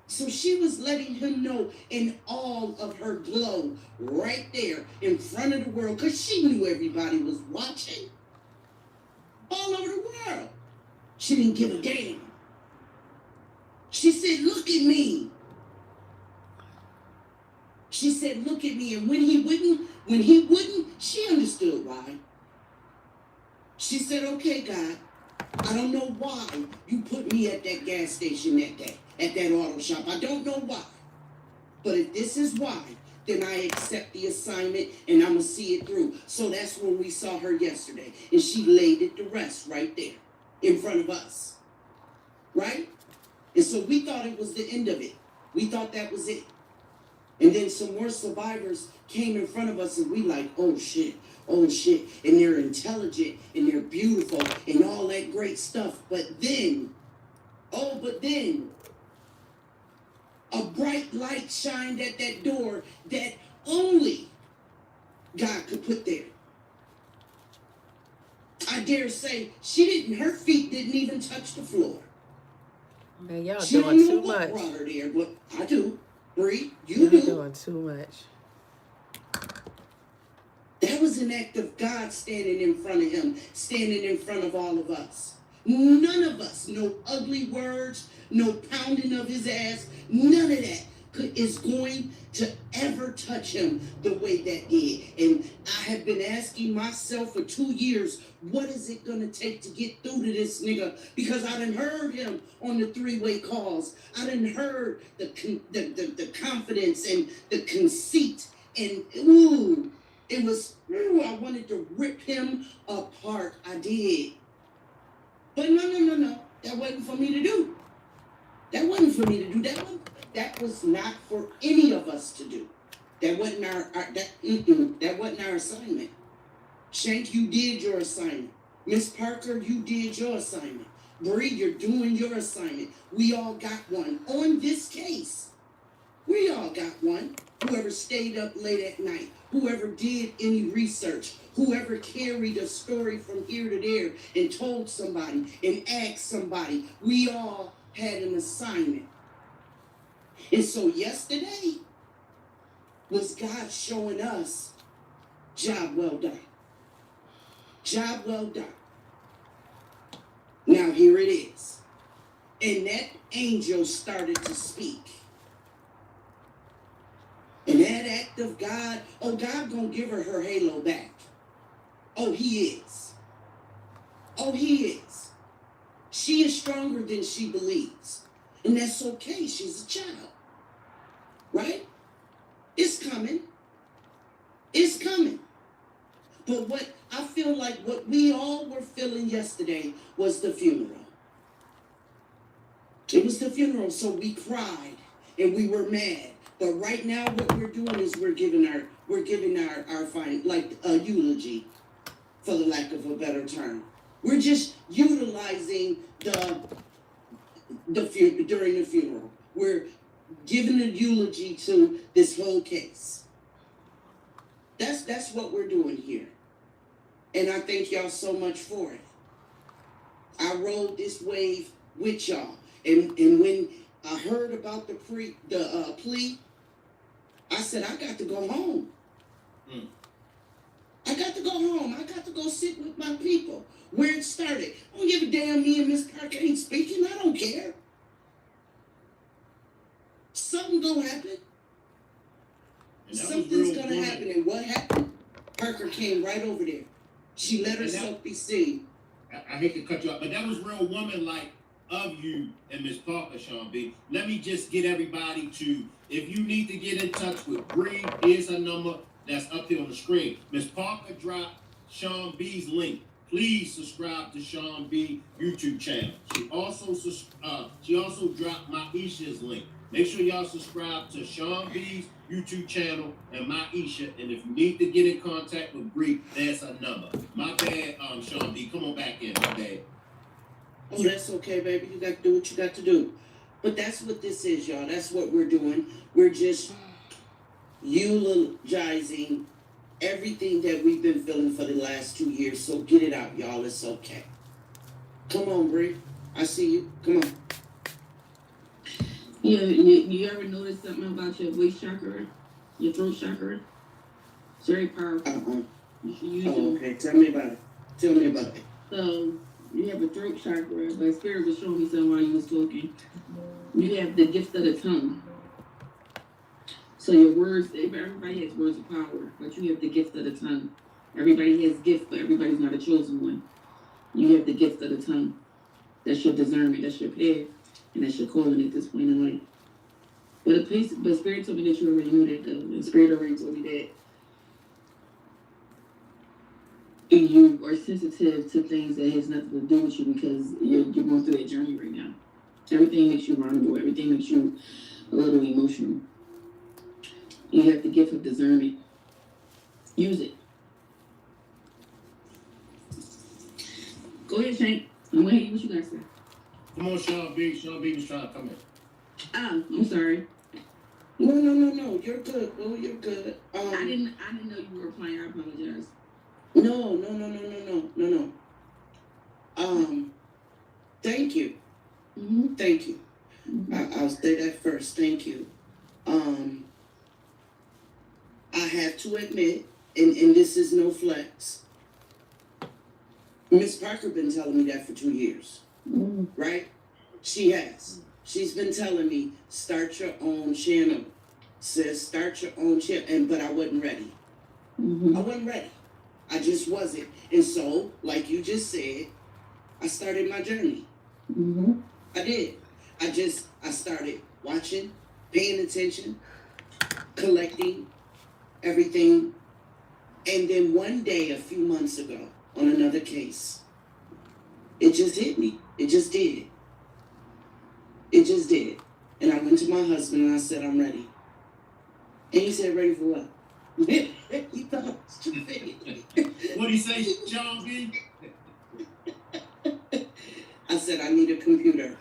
So she was letting him know in all of her glow right there in front of the world. Because she knew everybody was watching. All over the world. She didn't give a damn. She said, look at me. She said, look at me. And when he wouldn't, she understood why. She said, okay, God, I don't know why you put me at that gas station that day, at that auto shop. I don't know why. But if this is why, then I accept the assignment and I'm going to see it through. So that's when we saw her yesterday. And she laid it to rest right there in front of us. Right? And so we thought it was the end of it. We thought that was it. And then some more survivors came in front of us and we like, oh shit. And they're intelligent and they're beautiful and all that great stuff. But then, a bright light shined at that door that only God could put there. I dare say her feet didn't even touch the floor. Man, y'all She doing don't too know what much. brought her there, but I do. Bree, you Y'all do. doing too much. That was an act of God standing in front of him, standing in front of all of us. None of us, no ugly words, no pounding of his ass, none of that. is going to ever touch him the way that did. And I have been asking myself for 2 years, what is it gonna take to get through to this nigga? Because I done heard him on the three-way calls. I done heard the confidence and the conceit, and ooh, it was, ooh, I wanted to rip him apart. I did. But no. That wasn't for me to do. That wasn't for me to do. That was not for any of us to do. That wasn't that wasn't our assignment. Shank, you did your assignment. Miss Parker, you did your assignment. Bree, you're doing your assignment. We all got one. On this case, we all got one. Whoever stayed up late at night, whoever did any research, whoever carried a story from here to there and told somebody and asked somebody, we all had an assignment. And so yesterday was God showing us, job well done. Job well done. Now here it is. And that angel started to speak. And that act of God, oh, God gonna give her halo back. Oh, he is. Oh, he is. She is stronger than she believes. And that's okay. She's a child. Right? It's coming. It's coming. But what I feel like what we all were feeling yesterday was the funeral. It was the funeral, so we cried and we were mad. But right now, what we're doing is we're giving our fine, like a eulogy, for the lack of a better term. We're just utilizing during the funeral. We're giving a eulogy to this whole case. That's what we're doing here. And I thank y'all so much for it. I rode this wave with y'all. And when I heard about the plea, I said, I got to go home. I got to go home. I got to go sit with my people. Where it started. I don't give a damn me and Miss Parker ain't speaking. I don't care. Something gonna happen. Something's gonna happen. And what happened? Parker came right over there. She let herself be seen. I hate to cut you off, but that was real woman-like of you and Miss Parker, Sean B. Let me just get everybody to, if you need to get in touch with Bree, here's her number that's up there on the screen. Miss Parker dropped Sean B's link. Please subscribe to Sean B YouTube channel. She also dropped Maisha's link. Make sure y'all subscribe to Sean B's YouTube channel and Maisha. And if you need to get in contact with Bree, there's her number. My bad, Sean B. Come on back in. My bad. Oh, that's okay, baby. You got to do what you got to do. But that's what this is, y'all. That's what we're doing. We're just eulogizing everything that we've been feeling for the last 2 years. So get it out, y'all. It's okay. Come on, Bree. I see you. Come on. Yeah, you ever notice something about your voice chakra, your throat chakra? It's very powerful. You should use it. Okay, tell me about it. Tell me about it. So you have a throat chakra, but Spirit was showing me something while you was talking. You have the gift of the tongue. So your words, everybody has words of power, but you have the gift of the tongue. Everybody has gifts, but everybody's not a chosen one. You have the gift of the tongue. That's your discernment, that's your path, and that's your calling at this point in life. But Spirit told me that you already knew that, though. And Spirit already told me that you are sensitive to things that has nothing to do with you because you're going through that journey right now. Everything makes you vulnerable. Everything makes you a little emotional. You have the gift of discernment. Use it. Go ahead, Shank. I'm going to hear what you guys say. Come on, Sean B. Sean B was trying to come in. Oh, I'm sorry. No. You're good, boo. You're good. I didn't know you were replying. I apologize. No. Thank you. Mm-hmm. Thank you. Mm-hmm. I'll say that first. Thank you. I have to admit, and this is no flex, Miss Parker been telling me that for 2 years, right? She has. She's been telling me, start your own channel. Sis, start your own channel. But I wasn't ready. I wasn't ready. I just wasn't. And so, like you just said, I started my journey. I did. I started watching, paying attention, collecting everything. And then one day, a few months ago, on another case, it just hit me. It just did. It just did. And I went to my husband and I said, I'm ready. And he said, ready for what? He thought I was stupid. What'd he say, Sean B? I said, I need a computer.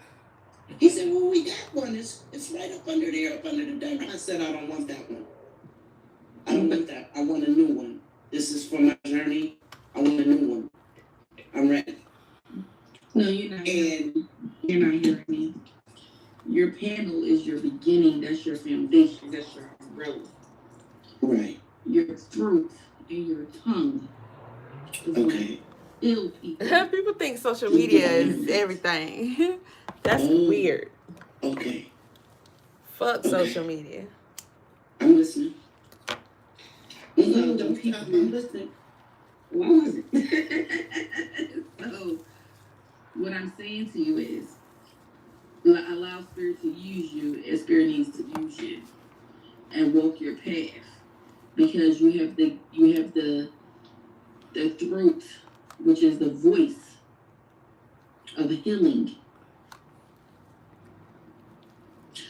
He said, well, we got one. It's right up under there, up under the desk. I said, I don't want that one. I don't want that. I want a new one. This is for my journey. I want a new one. I'm ready. No, you're not hearing me. Your panel is your beginning. That's your foundation. That's your umbrella. Right. Your throat and your tongue. Okay. Ill people. People think social media is everything. That's weird. Okay. Fuck social media. I'm listening. I'm listening. Why was it? So, what I'm saying to you is, allow Spirit to use you as Spirit needs to use you, and walk your path, because you have the throat, which is the voice of healing.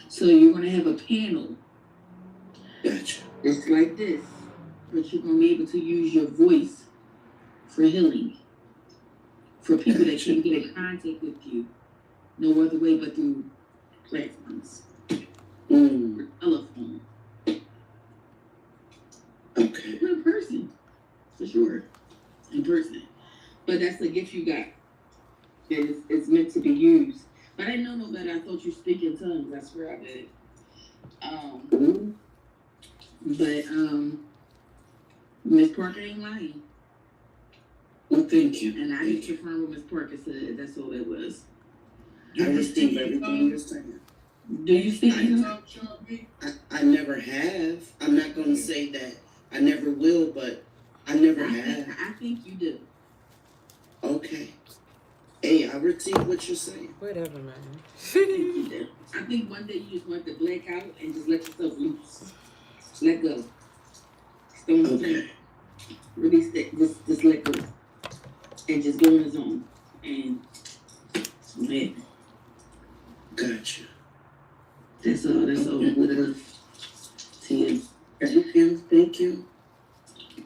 So you're gonna have a panel. Gotcha. It's like this, but you're gonna be able to use your voice for healing, for people that can't get in contact with you no other way but through platforms. Telephone. Okay. In person, for sure. In person. But that's the gift you got. It's meant to be used. But I didn't know no better. I thought you speak in tongues. I swear I did. But Miss Parker ain't lying. Well, thank you. And I didn't confirm what Miss Parker said. That's all it was. I receive everything you're saying. Do you speak in tongues? I never have. I'm not going to say that I never will, but I never have. I think you do. Okay. Hey, I receive what you're saying. Whatever, man. I think one day you just want to black out and just let yourself loose. Let go. Okay. Release that. Just let go. And just go on his own. And yeah. Gotcha. That's all. What it is. Tim. Thank you.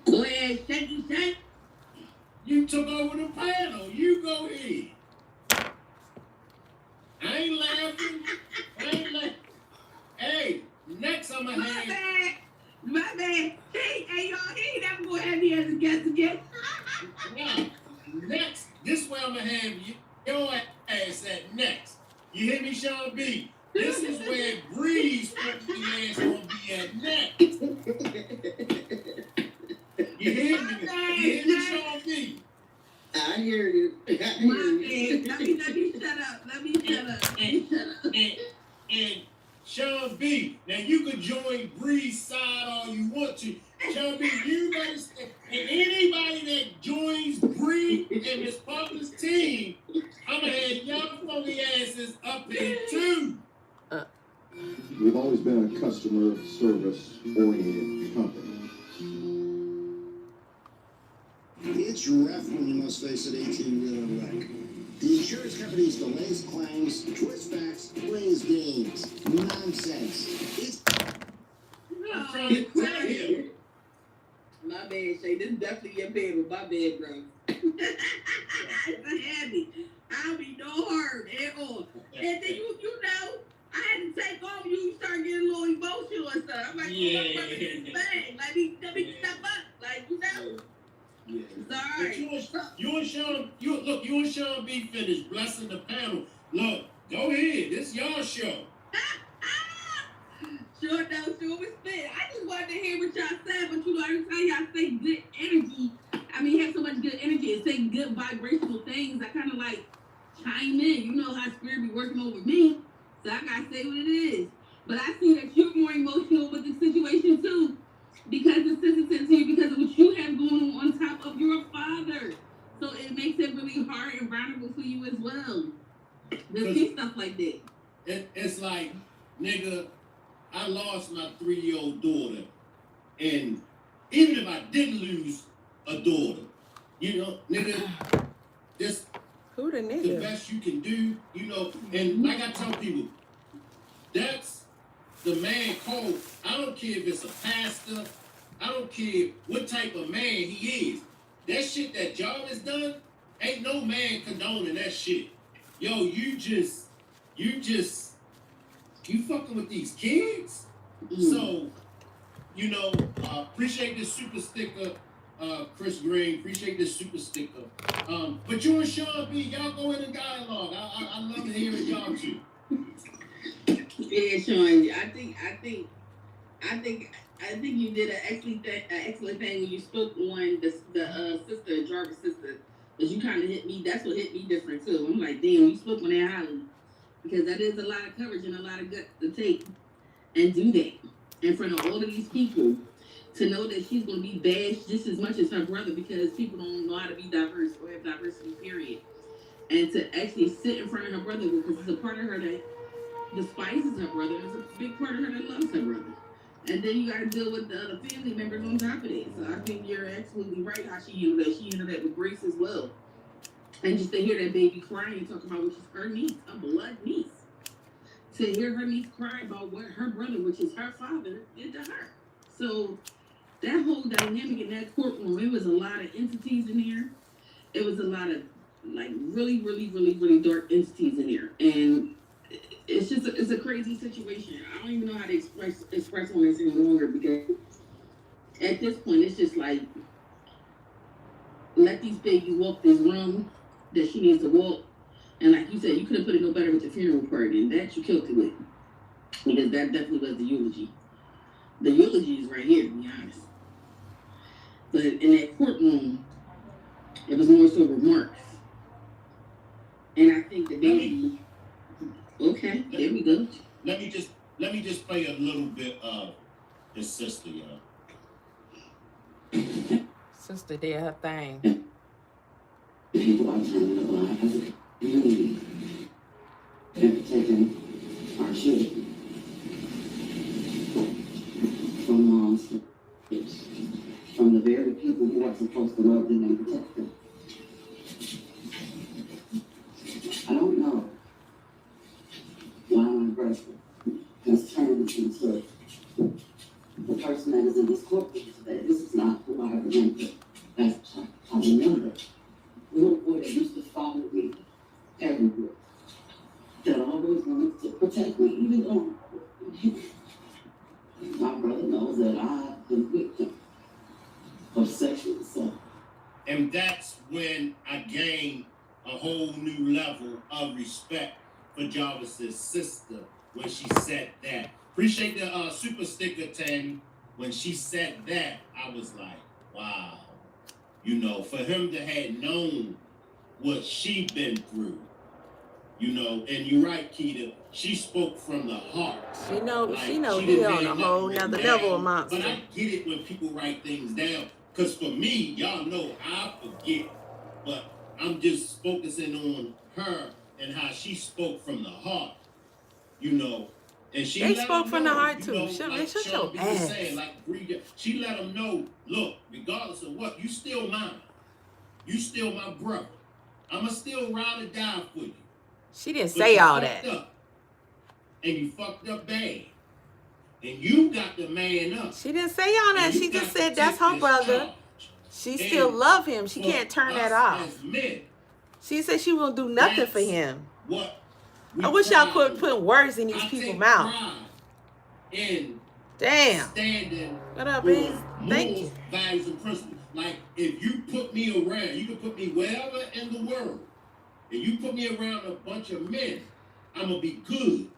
Go ahead, shake. You took over the panel. You go ahead. I ain't laughing. Hey, next I'm going to have... My bad. Hey, y'all, he never going to have me as a guest again. Now, next, this way I'm going to have your ass at next. You hear me, Sean B? This is where Breeze fucking ass going to be at next. You hear me? You hear me, Sean B? I hear you. Let me shut up. And Sean B, now you can join Bree's side all you want to. Sean B, you understand? And anybody that joins Bree and Miss Parker's team, I'm going to have y'all funky asses up here too. We've always been a customer service oriented company. It's rough when you must face an 18-wheeler wreck. The insurance companies delays claims, twist facts, plays games. Nonsense. It's... I'm trying to tell you. My bad, Shay. This is definitely your bed, but my bad, bro. It's heavy. I'll be no hurt at all. And then you know, I had to take off. You start getting a little emotional and stuff. I'm like, yeah. Let me step up. Like, you know. Yeah. Sorry. You and Sean B finished blessing the panel. Look, go ahead. This y'all show. Sure was fit. I just wanted to hear what y'all said, but you know, every time y'all say good energy, I mean, have so much good energy and say good vibrational things, I kind of like chime in. You know how Spirit be working over me. So I gotta say what it is. But I see that you're more emotional with the situation too, because the sister said to you because of what you have going on top of your father. So it makes it really hard and vulnerable for you as well. To see stuff like that. It's like, nigga, I lost my 3-year-old daughter, and even if I didn't lose a daughter, you know, nigga, this Who the nigga? the best you can do, you know. And like I tell people, that's the man code. I don't care if it's a pastor. I don't care what type of man he is. That shit that Jarvis done, ain't no man condoning that shit. Yo, you fucking with these kids. So, you know, appreciate this super sticker, Chris Green. Appreciate this super sticker. But you and Sean B, y'all go in and dialogue. I love hearing y'all too. Yeah, Sean. I think you did an excellent thing when you spoke on the sister, Jarvis' sister, because you kind of hit me. That's what hit me different too. I'm like, damn, you spoke on that highly, because that is a lot of coverage and a lot of guts to take and do that in front of all of these people, to know that she's going to be bashed just as much as her brother, because people don't know how to be diverse or have diversity, period. And to actually sit in front of her brother, because it's a part of her that despises her brother, and it's a big part of her that loves her brother. And then you got to deal with the other family members on top of that. So I think you're absolutely right how she handled that. She handled that with grace as well. And just to hear that baby crying and talking about which is her niece, a blood niece. To hear her niece cry about what her brother, which is her father, did to her. So that whole dynamic in that courtroom, it was a lot of entities in there. It was a lot of like really, really, really, really dark entities in there. And it's just it's a crazy situation. I don't even know how to express on this any longer, because at this point it's just like, let these babies walk this room that she needs to walk. And like you said, you could have put it no better with the funeral party, and that you killed it with, because that definitely was the eulogy. The eulogy is right here, to be honest. But in that courtroom, it was more so remarks. And I think the baby. Okay, there we go. Let me just play a little bit of his sister, y'all. Sister did her thing. People are turning the blind eye as a community and protecting our children from monsters, from the very people who are supposed to love them and protect them. I don't know why my brother has turned into the person that is in this courtroom today. This is not who I remember. That's I remember. Little boy that used to follow me everywhere, that always wanted to protect me, even though my brother knows that I've been victim of sexual assault. And that's when I gained a whole new level of respect for Jarvis' sister when she said that. Appreciate the super sticker, Tammy. When she said that, I was like, wow. You know, for him to have known what she been through, you know, and you're right, Keita, she spoke from the heart. She know Like, he didn't on a have whole nothing nother written level down, of monster. But I get it when people write things down. Because for me, y'all know I forget. But I'm just focusing on her and how she spoke from the heart, you know. And she They let spoke them from the know, heart you too. know, Shut like your Sean B was ass. saying, like she let them know, look, regardless of what, you still mine. You still my brother. I'ma still ride or die for you. She didn't But say you all fucked that. up. And you fucked up bad. And you got the man up. She didn't say all that. And you She just got to said that's take her this brother. charge. She And still love him. She for can't turn that us off. as men, She said she won't do nothing for that's him. what we I wish y'all pride could on. put words in these I people's take mouth. pride in Damn. standing What up, on Biz? Thank morals, you. values, and principles. Like, if you put me around, you can put me wherever in the world, and you put me around a bunch of men, I'm going to be good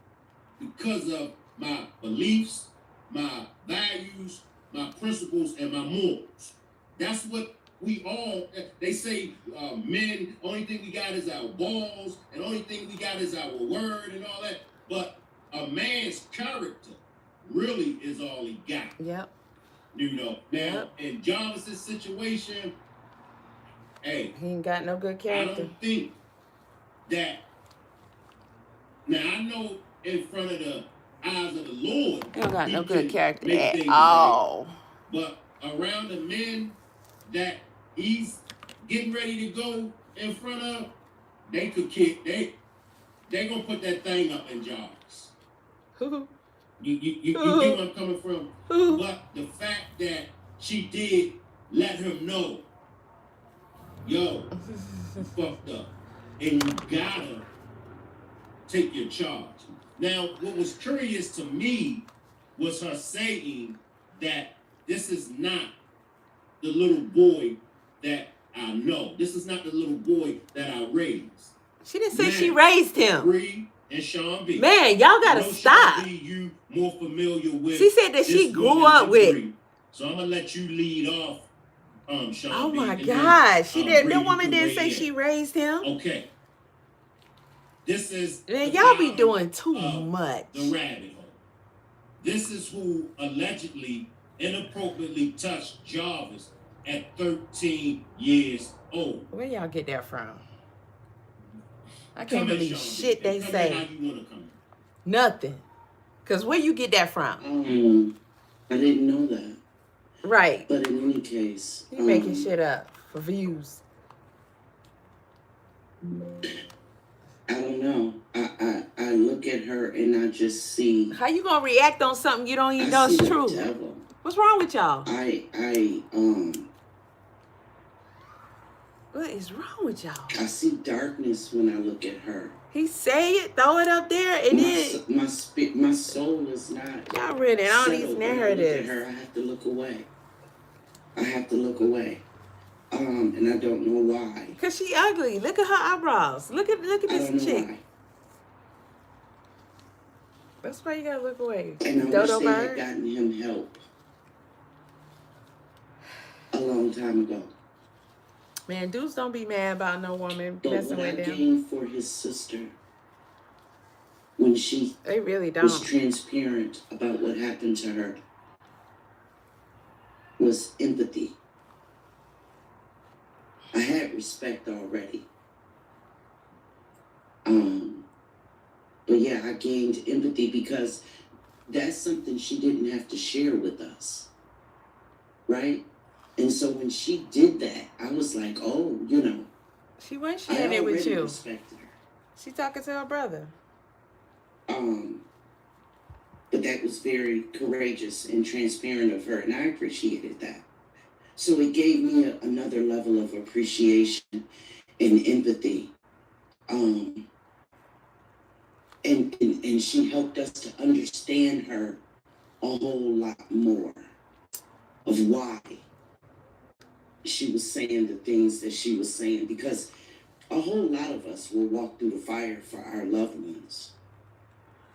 because of my beliefs, my values, my principles, and my morals. That's what we all, they say men, only thing we got is our balls, and only thing we got is our word and all that. But a man's character really is all he got. Yep. You know, now in Jarvis's situation, hey, he ain't got no good I character. don't think that. Now I know in front of the eyes of the Lord, He don't got no he good can character make at things all. right. But around the men that he's getting ready to go in front of, they could kick. They gonna put that thing up in Jarvis. You get where I'm coming from? But the fact that she did let him know, yo, you fucked up. And you gotta take your charge. Now, what was curious to me was her saying that this is not the little boy that I know. This is not the little boy that I raised. She didn't say she raised him. Bree and Sean B. Man, y'all gotta stop. Sean B, you more familiar with. She said that she grew up with. Bree. So I'm gonna let you lead off, Sean Oh B. my and God, then, she did. Bree, The you woman can didn't weigh say in. she raised him. Okay. This is. Man, y'all be doing too much. The rabbit hole. This is who allegedly inappropriately touched Jarvis at 13 years old. Where y'all get that from? I can't Come in, believe Sean B. shit they Come in say. how you wanna come in. Nothing. Cause where you get that from? I didn't know that. Right. But in any case, You making shit up for views. I don't know. I look at her and I just see. How you gonna react on something you don't even know see is the true? devil. What's wrong with y'all? What is wrong with y'all? I see darkness when I look at her. He say it, throw it up there, and then My soul is not. Y'all reading all these settled. When I look narratives. at her, I have to look away. And I don't know why. Cause she ugly. Look at her eyebrows. Look at I don't this know chick. why. That's why you gotta look away. And I wish Dodo they had bird. gotten him help a long time ago. Man, dudes don't be mad about no woman But messing what I with them. gained for his sister when she They really was don't. transparent about what happened to her was empathy. I had respect already. But yeah, I gained empathy because that's something she didn't have to share with us. Right? And so when she did that, I was like, oh, you know. She wasn't sharing it with you. Respected her. She talking to her brother. But that was very courageous and transparent of her, and I appreciated that. So it gave me another level of appreciation and empathy. And she helped us to understand her a whole lot more of why she was saying the things that she was saying, because a whole lot of us will walk through the fire for our loved ones.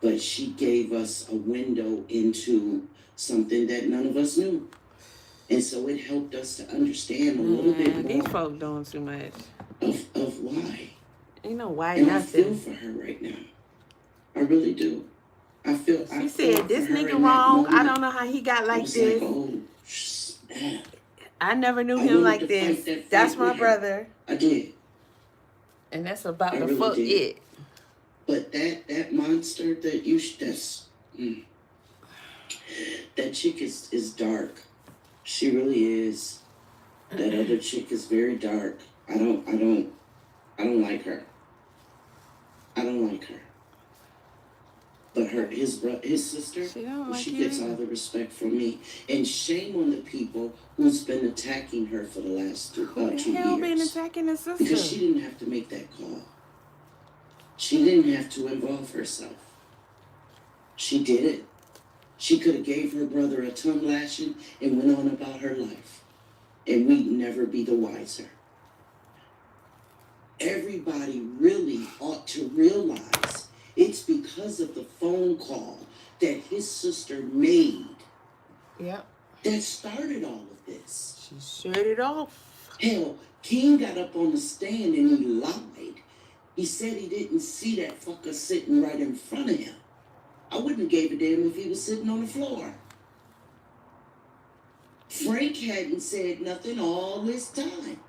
But she gave us a window into something that none of us knew. And so it helped us to understand a little bit more. These folk doing too much. Of why. Ain't no why and nothing. I feel for her right now. I really do. She said, this nigga wrong. I don't know how he got like this. Like, oh, snap. I never knew him like this. That's my brother. I did. And that's about I the really fuck did. it. But that monster that you that chick is dark. She really is. That other chick is very dark. I don't like her. I don't like her. But his sister, she gets all the respect from me. And shame on the people who's been attacking her for the last 2 years. Who the hell been attacking his sister? Because she didn't have to make that call. She didn't have to involve herself. She did it. She could have gave her brother a tongue lashing and went on about her life. And we'd never be the wiser. Everybody really ought to realize it's because of the phone call that his sister made. Yep. That started all of this. She shut it off. Hell, King got up on the stand and he lied He said he didn't see that fucker sitting right in front of him. I wouldn't have gave a damn if he was sitting on the floor. Frank hadn't said nothing all this time.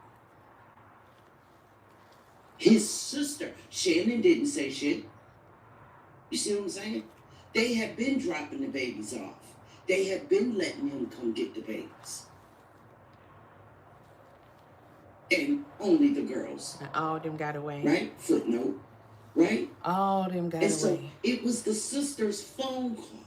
His sister, Shannon, didn't say shit. You see what I'm saying? They had been dropping the babies off. They had been letting him come get the babies. And only the girls. And all of them got away. Right? Footnote. Right? All of them got and away. So it was the sister's phone call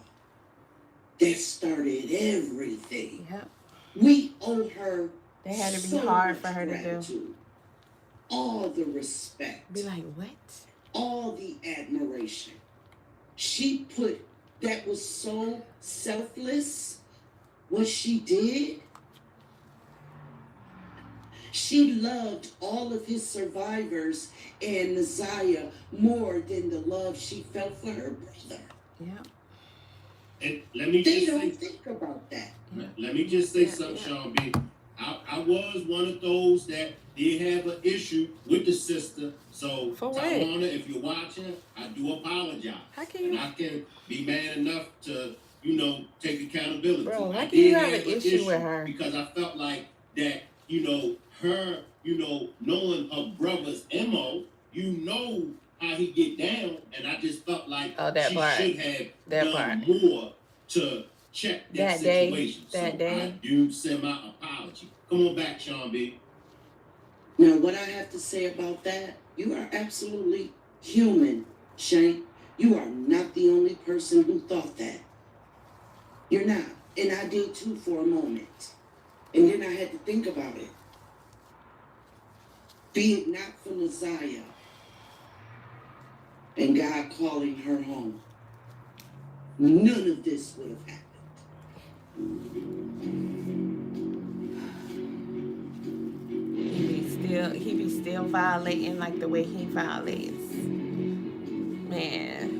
that started everything. Yep. We owe her. They had to be so hard much for her to gratitude. do. All the respect. Be like, what? All the admiration. She put, that was so selfless, what she did. She loved all of his survivors and Naziah more than the love she felt for her brother. Yeah. And let me They just don't say, think about that. let me just say something, Sean B. I was one of those that did have an issue with the sister. So, Tawana, if you're watching, I do apologize. How can you? And I can be man enough to, you know, take accountability. Bro, how I can you did have an issue with her? Because I felt like that, you know, her, you know, knowing her brother's MO, you know how he get down, and I just felt like she should have done more to check that situation. I do send my apology. Come on back, Sean B. Now, what I have to say about that, you are absolutely human, Shane. You are not the only person who thought that. You're not. And I did too for a moment. And then I had to think about it. Be it not for Naziah and God calling her home, none of this would have happened. He be still violating like the way he violates. Man.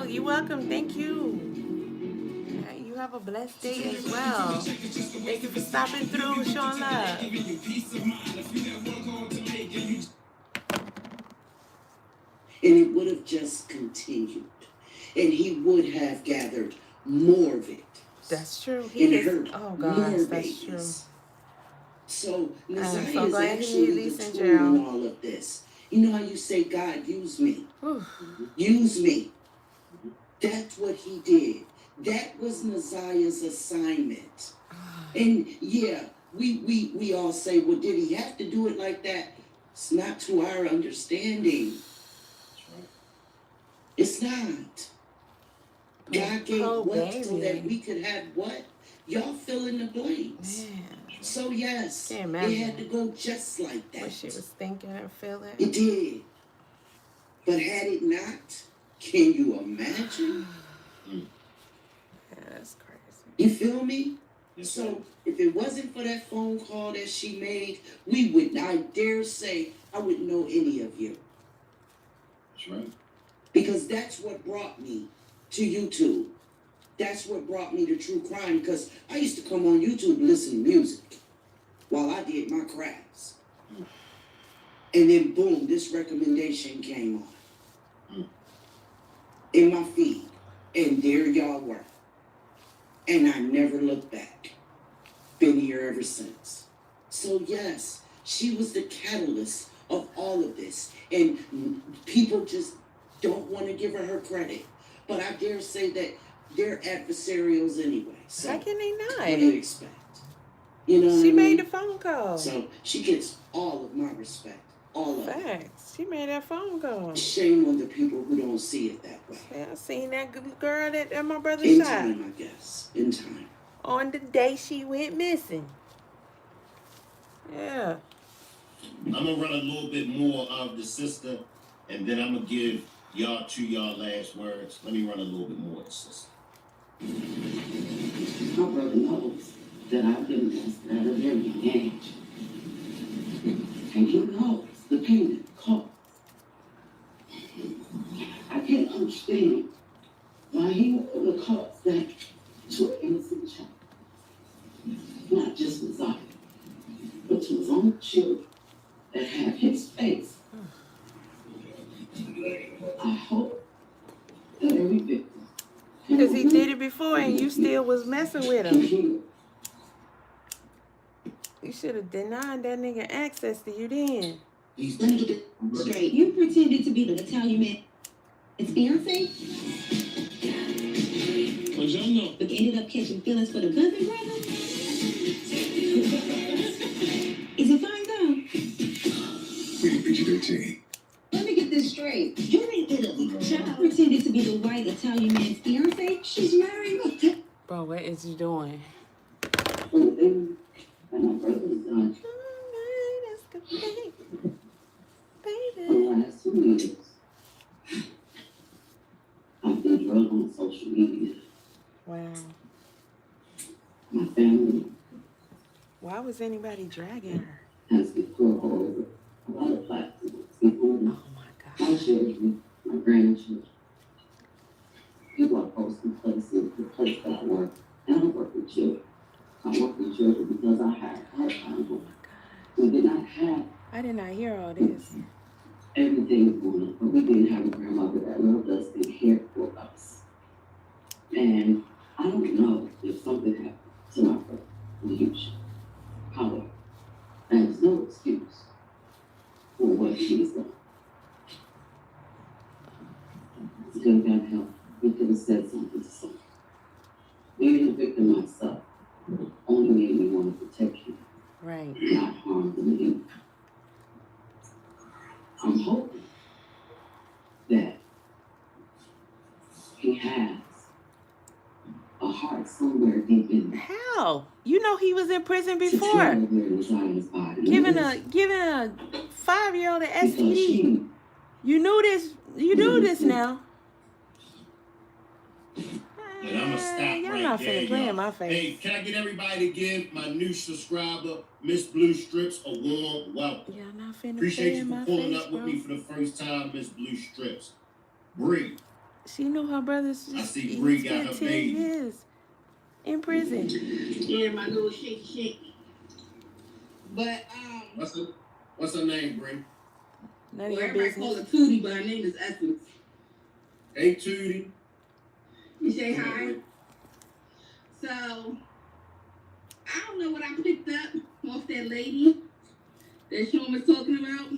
You're welcome. Thank you. You have a blessed day as well. Thank you for stopping through, showing love. And it would have just continued. And he would have gathered more of it. That's true. More that's babies. true. So Naziah so is glad actually the tool in all of this. You know how you say, God, use me. Use me. That's what he did. That was Naziah's assignment. And yeah, we all say, well, did he have to do it like that? It's not to our understanding. It's not. God gave what so that we could have what? Y'all fill in the blanks. Man. So yes, it had to go just like that. What she was thinking and feeling. It did. But had it not, can you imagine? Yeah, that's crazy. You feel me? Yes, so if it wasn't for that phone call that she made, we would, I dare say, I wouldn't know any of you. That's right. Because that's what brought me to YouTube. That's what brought me to true crime, because I used to come on YouTube and listen to music while I did my crafts. And then boom, this recommendation came on in my feed. And there y'all were. And I never looked back. Been here ever since. So yes, she was the catalyst of all of this. And people just don't want to give her credit. But I dare say that they're adversarials anyway. So how can they not? What do you expect? You know she made the phone call. So she gets all of my respect. All of it. Facts. She made that phone call. Shame on the people who don't see it that way. Yeah, I seen that good girl at my brother's In side. time, I guess. In time. On the day she went missing. Yeah. I'm going to run a little bit more of the sister, and then I'm going to give y'all y'all last words. Let me run a little bit more of the sister. My brother knows that I've been molested at a very young age. And he knows the pain it caused. I can't understand why he would have caused that to an innocent child. Not just Naziah, but to his own children that have his face. I hope that every victim. Because he did it before and you still was messing with him. You should have denied that nigga access to you then. Let me get this straight. You pretended to be the Italian man. It's Beyonce? But ended up catching feelings for the cousin brother? Is it fine though? Rated PG-13. Let me get this straight. You're in Italy. Child pretended to be the white Italian man's fiance. She's marrying a... Bro, what is you doing? And my brother's son. For the last 2 years, I've been drugged on social media. Wow. My family Why was anybody dragging her? has been put all over a lot of platforms, including my children, my grandchildren. People are posting places, the place that I work, and I don't work with children. I work with children because I had a hard time. We did not have I did not hear all this. everything going on, but we didn't have a grandmother that loved us and cared for us. And I don't know if something happened to my brother in the future. However, there is no excuse for what he's done. He could have got help. He could have said something to someone. Being a victim myself only made me want to protect you, Right. not harm them again. I'm hoping that he has a heart somewhere deep in there. How? You know he was in prison before. Giving a 5-year-old an STD. You knew this. You knew this now. And I'm gonna stop Y'all right not there, finna play in y'all. my face. Hey, can I get everybody to give my new subscriber, Miss Blue Strips, a warm welcome? Y'all not finna Appreciate play you in for my pulling face, up with bro. me for the first time, Miss Blue Strips. Bree. She knew her brother's I just see Bree got spent her 10 baby. years in prison. Yeah, my little shaky. But What's her name, Bree? None of well, your everybody business. call her Tootie, but her name is Essence. Hey, Tootie. You say hi. So I don't know what I picked up off that lady that Sean was talking about.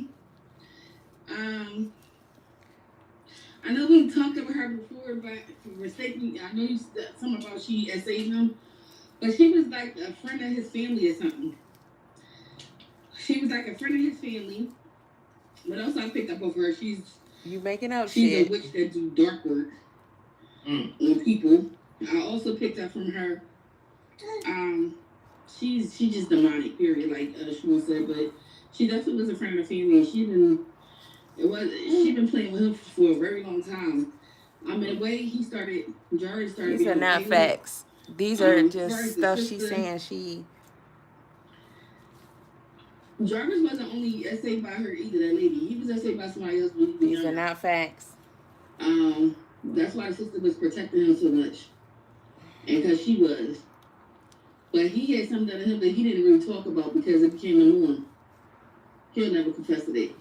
I know we talked about her before, but mistakenly, I know you said something about she essayed him, but she was like a friend of his family or something. She was like a friend of his family. What else I picked up of her? She's making up she's shit. a witch that do dark work on people. I also picked up from her. She's just demonic, period, like Sean said, but she definitely was a friend of the family, and she been playing with him for a very long time. I mean, the way Jarvis started. These are not facts. These are just stuff she's saying. Jarvis wasn't only essayed by her either, that lady. He was essayed by somebody else when he was These younger. are not facts. That's why the sister was protecting him so much. And because she was. But he had something done to him that he didn't really talk about because it became a norm. He'll never confess to that.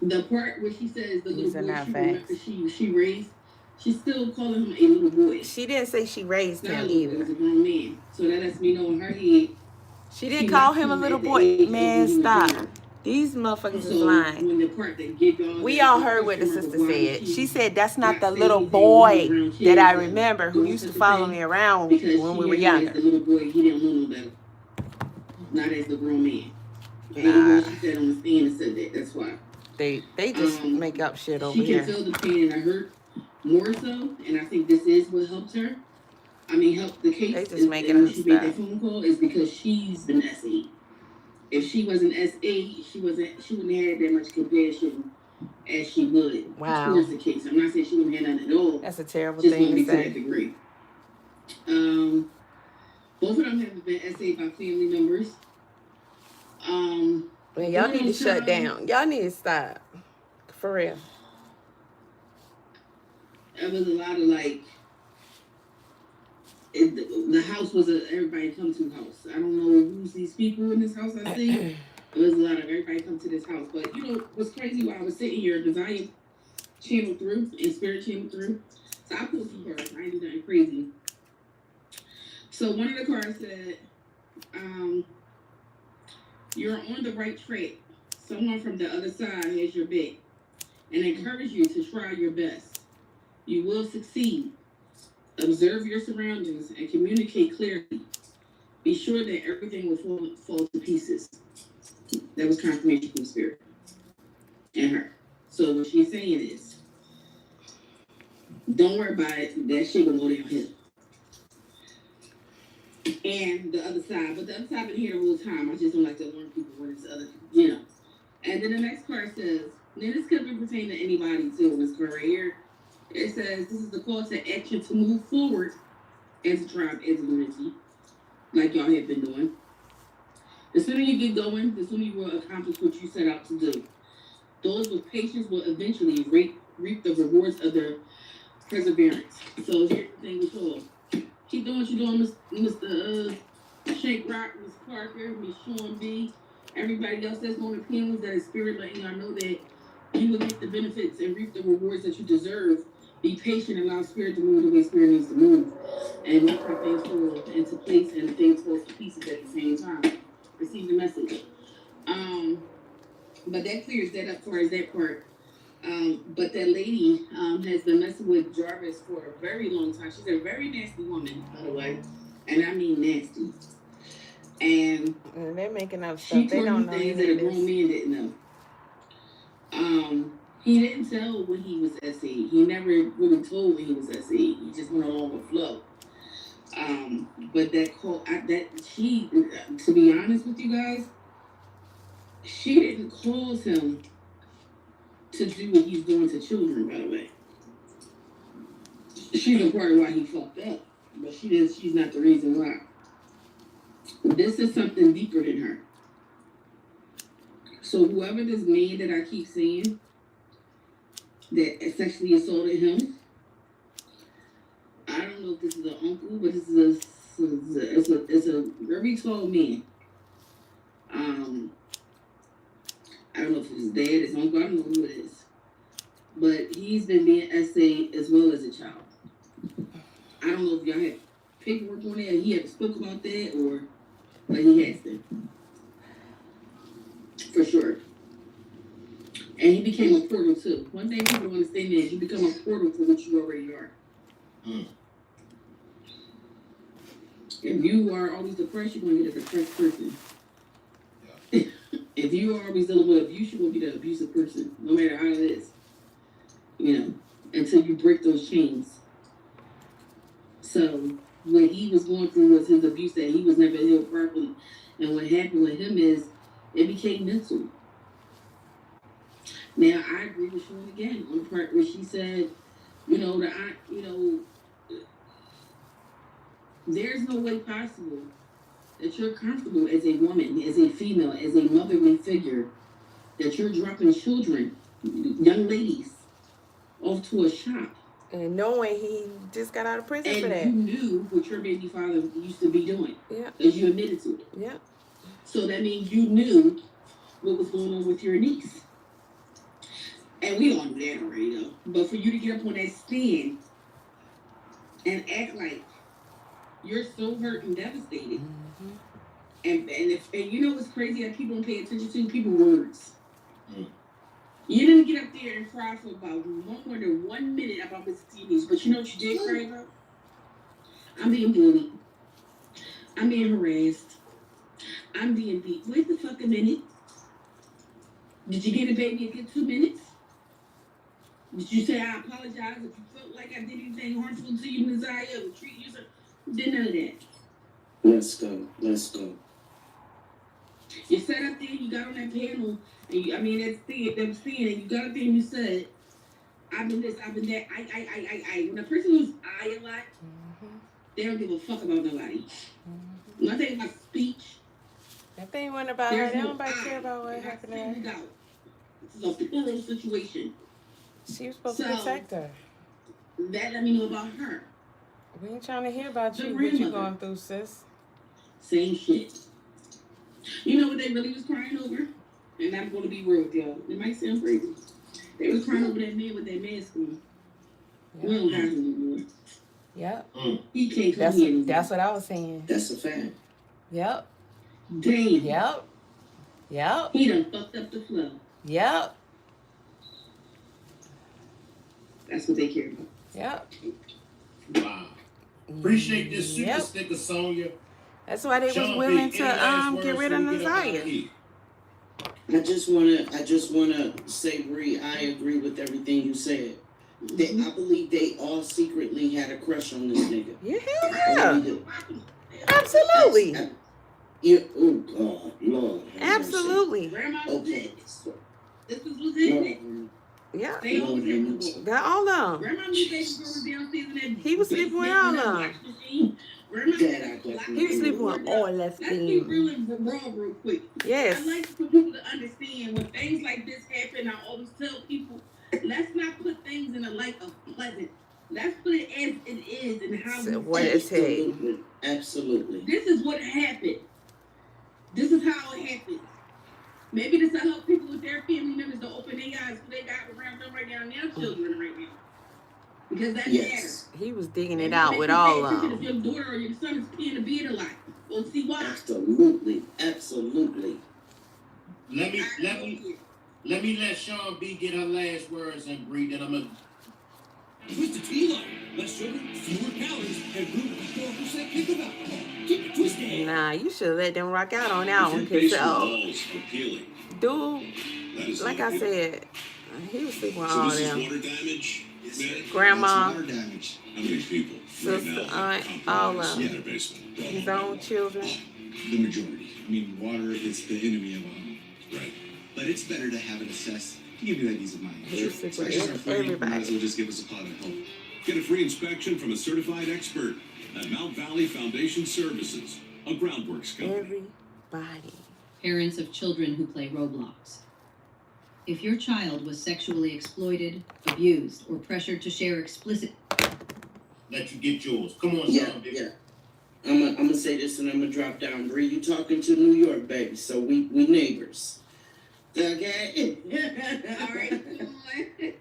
The part where she says the These little are boy not facts. she raised, she's still calling him a little boy. She didn't say she raised Not a him little boy, either. he's a grown man. So that lets me know in her head. She didn't call him a little boy. Man, stop. These motherfuckers is lying. When the part that give y'all We all heard what the sister said. She said that's not the little boy that I remember who used to follow me around when we were younger. The little boy, he didn't know no better. Not as the grown man. Nah. She said on the stand and said that. That's why. They just make up shit over She here. can feel the pain and the hurt more so, and I think this is what helped her. I mean, helped the case. They just making up she made that stuff. phone call is because she's been SA. If she wasn't SA, she wouldn't have had that much compassion as she would towards the case. I'm not saying she wouldn't have none at all. That's a terrible Just thing wouldn't to be to that say. degree. Both of them have been SA by family members. Man, y'all need to shut down. Y'all need to stop. For real. It was a lot of like, the house was a everybody come to house. I don't know who's these people in this house I see. There's a lot of everybody come to this house. But you know what's crazy while I was sitting here, because I am channeled through and spirit channeled through. So I pulled some cards. I ain't do nothing crazy. So one of the cards said, you're on the right track. Someone from the other side has your back and encourage you to try your best. You will succeed. Observe your surroundings and communicate clearly. Be sure that everything will fall to pieces. That was confirmation from spirit and her. So what she's saying is, don't worry about it. That shit will go downhill. And the other side, but the other side been here the whole time. I just don't like to warn people when it's other, you know. And then the next card says, now this could be pertaining to anybody too. This card right here, it says this is the call to action to move forward as a tribe, as a unity, like y'all have been doing. The sooner you get going, the sooner you will accomplish what you set out to do. Those with patience will eventually reap the rewards of their perseverance. So here's the thing with y'all. Keep doing what you're doing, Mr. Shake Rock, Miss Parker, Miss Sean B, everybody else that's on the panels, that is spirit letting y'all know that you will get the benefits and reap the rewards that you deserve. Be patient, allow spirit to move the way spirit needs to move. And make sure things fall into place and things fall to pieces at the same time. Receive the message. But that clears that up for us, that part. But that lady has been messing with Jarvis for a very long time. She's a very nasty woman, by the way. And I mean nasty. And they're making up she stuff. They told don't him know things that a grown man didn't know. He didn't tell when he was SE. He never really told when he was SE. He just went along with flow. But to be honest with you guys, she didn't cause him to do what he's doing to children, by the way. She's a part of why he fucked up, but she's not the reason why. This is something deeper than her. So whoever this man that I keep saying that sexually assaulted him, I don't know if this is an uncle, but it's a very tall man. I don't know if it's his dad, his uncle, I don't know who it is. But he's been being essayed as well as a child. I don't know if y'all have paperwork on that, he ever spoke about that, but he has to. For sure. And he became a portal too. One thing people don't understand is you become a portal for what you already are. If you are always depressed, you're going to get a depressed person. If you are always dealing with abuse, you're going to be the abusive person, no matter how it is. You know, until you break those chains. So, what he was going through was his abuse that he was never healed properly. And what happened with him is it became mental. Now, I agree with Sean again on the part where she said, there's no way possible that you're comfortable as a woman, as a female, as a motherly figure, that you're dropping children, young ladies, off to a shop. And knowing he just got out of prison for that. And you knew what your baby father used to be doing. Yeah. As you admitted to it. Yeah. So that means you knew what was going on with your niece. And we all knew that already, though. But for you to get up on that stand and act like you're so hurt and devastated. Mm-hmm. And you know what's crazy that people don't pay attention to? People's words. You didn't get up there and cry for about more than 1 minute about Mr. TV's, but you know what you did cry about? I'm being bullied. I'm being harassed. I'm being beat. Wait the fuck a minute. Did you give the baby a good 2 minutes? Did you say I apologize if you felt like I did anything harmful to you, Messiah, or treat you? Did none of that. Let's go. Let's go. You sat up there, you got on that panel, and that was thin, and you got up there and you said, I've been this, I've been that, I. When a person who's I a lot, they don't give a fuck about nobody. When I think about speech, that thing went about her. They don't care about what happened to her. This is a pillow situation. She was supposed to protect her. That let me know about her. We ain't trying to hear about The you, what you grandmother. going through, sis. Same shit. You know what they really was crying over? And I'm going to be real with y'all. It might sound crazy. They was crying over that man with that mask on. We don't got him anymore. Yep. He can't come here anymore. That's what I was saying. That's a fact. Yep. Damn. Yep. Yep. He done fucked up the flow. Yep. That's what they care about. Yep. Wow. Appreciate this super sticker, Sonya. That's why they was Sean willing B, to any last get words rid before of we get up out Nazaya. here? I just wanna say, Bree, I agree with everything you said. I believe they all secretly had a crush on this nigga. Yeah. Absolutely. Yeah. Oh God, Lord. Absolutely. Okay. This was legit. Yeah. They all slept Got all of them. Grandma knew baby girl was downstairs in that. He was sleeping with all of them. Grandma, He was sleeping with all of let's be them. real and raw real quick. Yes. I like for people to understand when things like this happen. I always tell people, let's not put things in a light of pleasant. Let's put it as it is and how So what it take. Absolutely. This is what happened. This is how it happened. Maybe this will help people with their family members to open their eyes because they got around them right now and their children right now. Because that matters. He was digging it out with all of them. If your daughter or your son is peeing the bed a lot, we'll see why. Absolutely. Absolutely. Let me let Sean B get her last words and Bree, then I'm gonna Twisted tea light. Less sugar, fewer calories, and room for 4% kick of alcohol. Keep it twisted. Nah, you should let them rock out on that one. If your Cause facial walls are peeling, dude, like I said, he was sleeping with all so this them. is water damage? Grandma, Water damage. How many people sister, aunt, all of in them. their basement? His own children. The majority. I mean, water is the enemy of our Right. But it's better to have it assessed to give you that ease of mind. He was sleeping Inspections are with free. You might as everybody. well just give us a pot of help. Get a free inspection from a certified expert at Mount Valley Foundation Services, a groundworks company. Everybody. Parents of children who play Roblox. If your child was sexually exploited, abused, or pressured to share explicit... let you get yours. Come on, Yeah, Sean B. yeah. I'm gonna say this and I'm gonna drop down. Bree, you talking to New York, baby? So we neighbors. Okay. All right.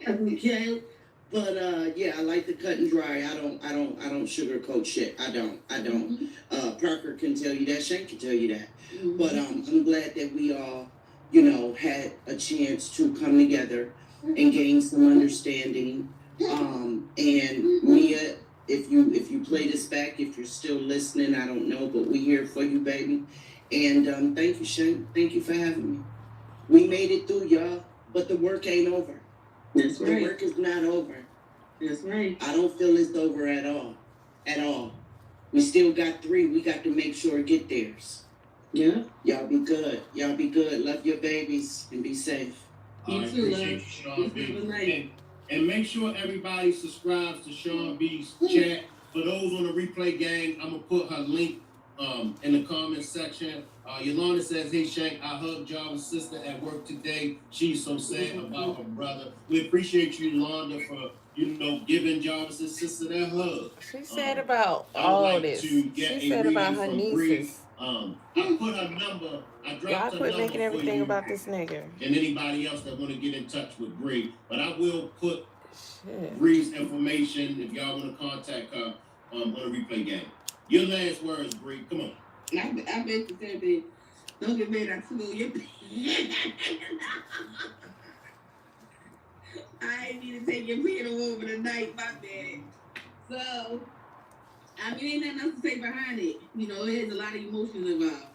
Okay. But yeah, I like the cut and dry. I don't sugarcoat shit. I don't. Parker can tell you that. Shank can tell you that. But I'm glad that we all, had a chance to come together and gain some understanding. And Mia, if you play this back, if you're still listening, I don't know, but we here for you, baby. And thank you, Shank. Thank you for having me. We made it through, y'all, but the work ain't over. That's The right. work is not over. That's right. I don't feel it's over at all. At all. We still got 3. We got to make sure it get theirs. Yeah. Y'all be good. Y'all be good. Love your babies and be safe. I appreciate you, Sean B. And make sure everybody subscribes to Sean B's chat. For those on the replay gang, I'm gonna put her link in the comment section. Yolanda says, "Hey Shank, I hugged Jarvis' sister at work today. She's so sad about her brother." We appreciate you, Yolanda, for giving Jarvis' sister that hug. She said about I would all like this. to get She a said about reading her from Bree. nieces. I put her number. I Y'all dropped her quit number making for everything you about this nigga. and anybody else that want to get in touch with Bree. But I will put Shit. Bree's information if y'all want to contact her on the replay game. Your last words, Bree. Come on. I bet you said that. Don't get mad at you. I ain't need to take your piano over tonight, my bad. So, ain't nothing else to say behind it. There's a lot of emotions involved.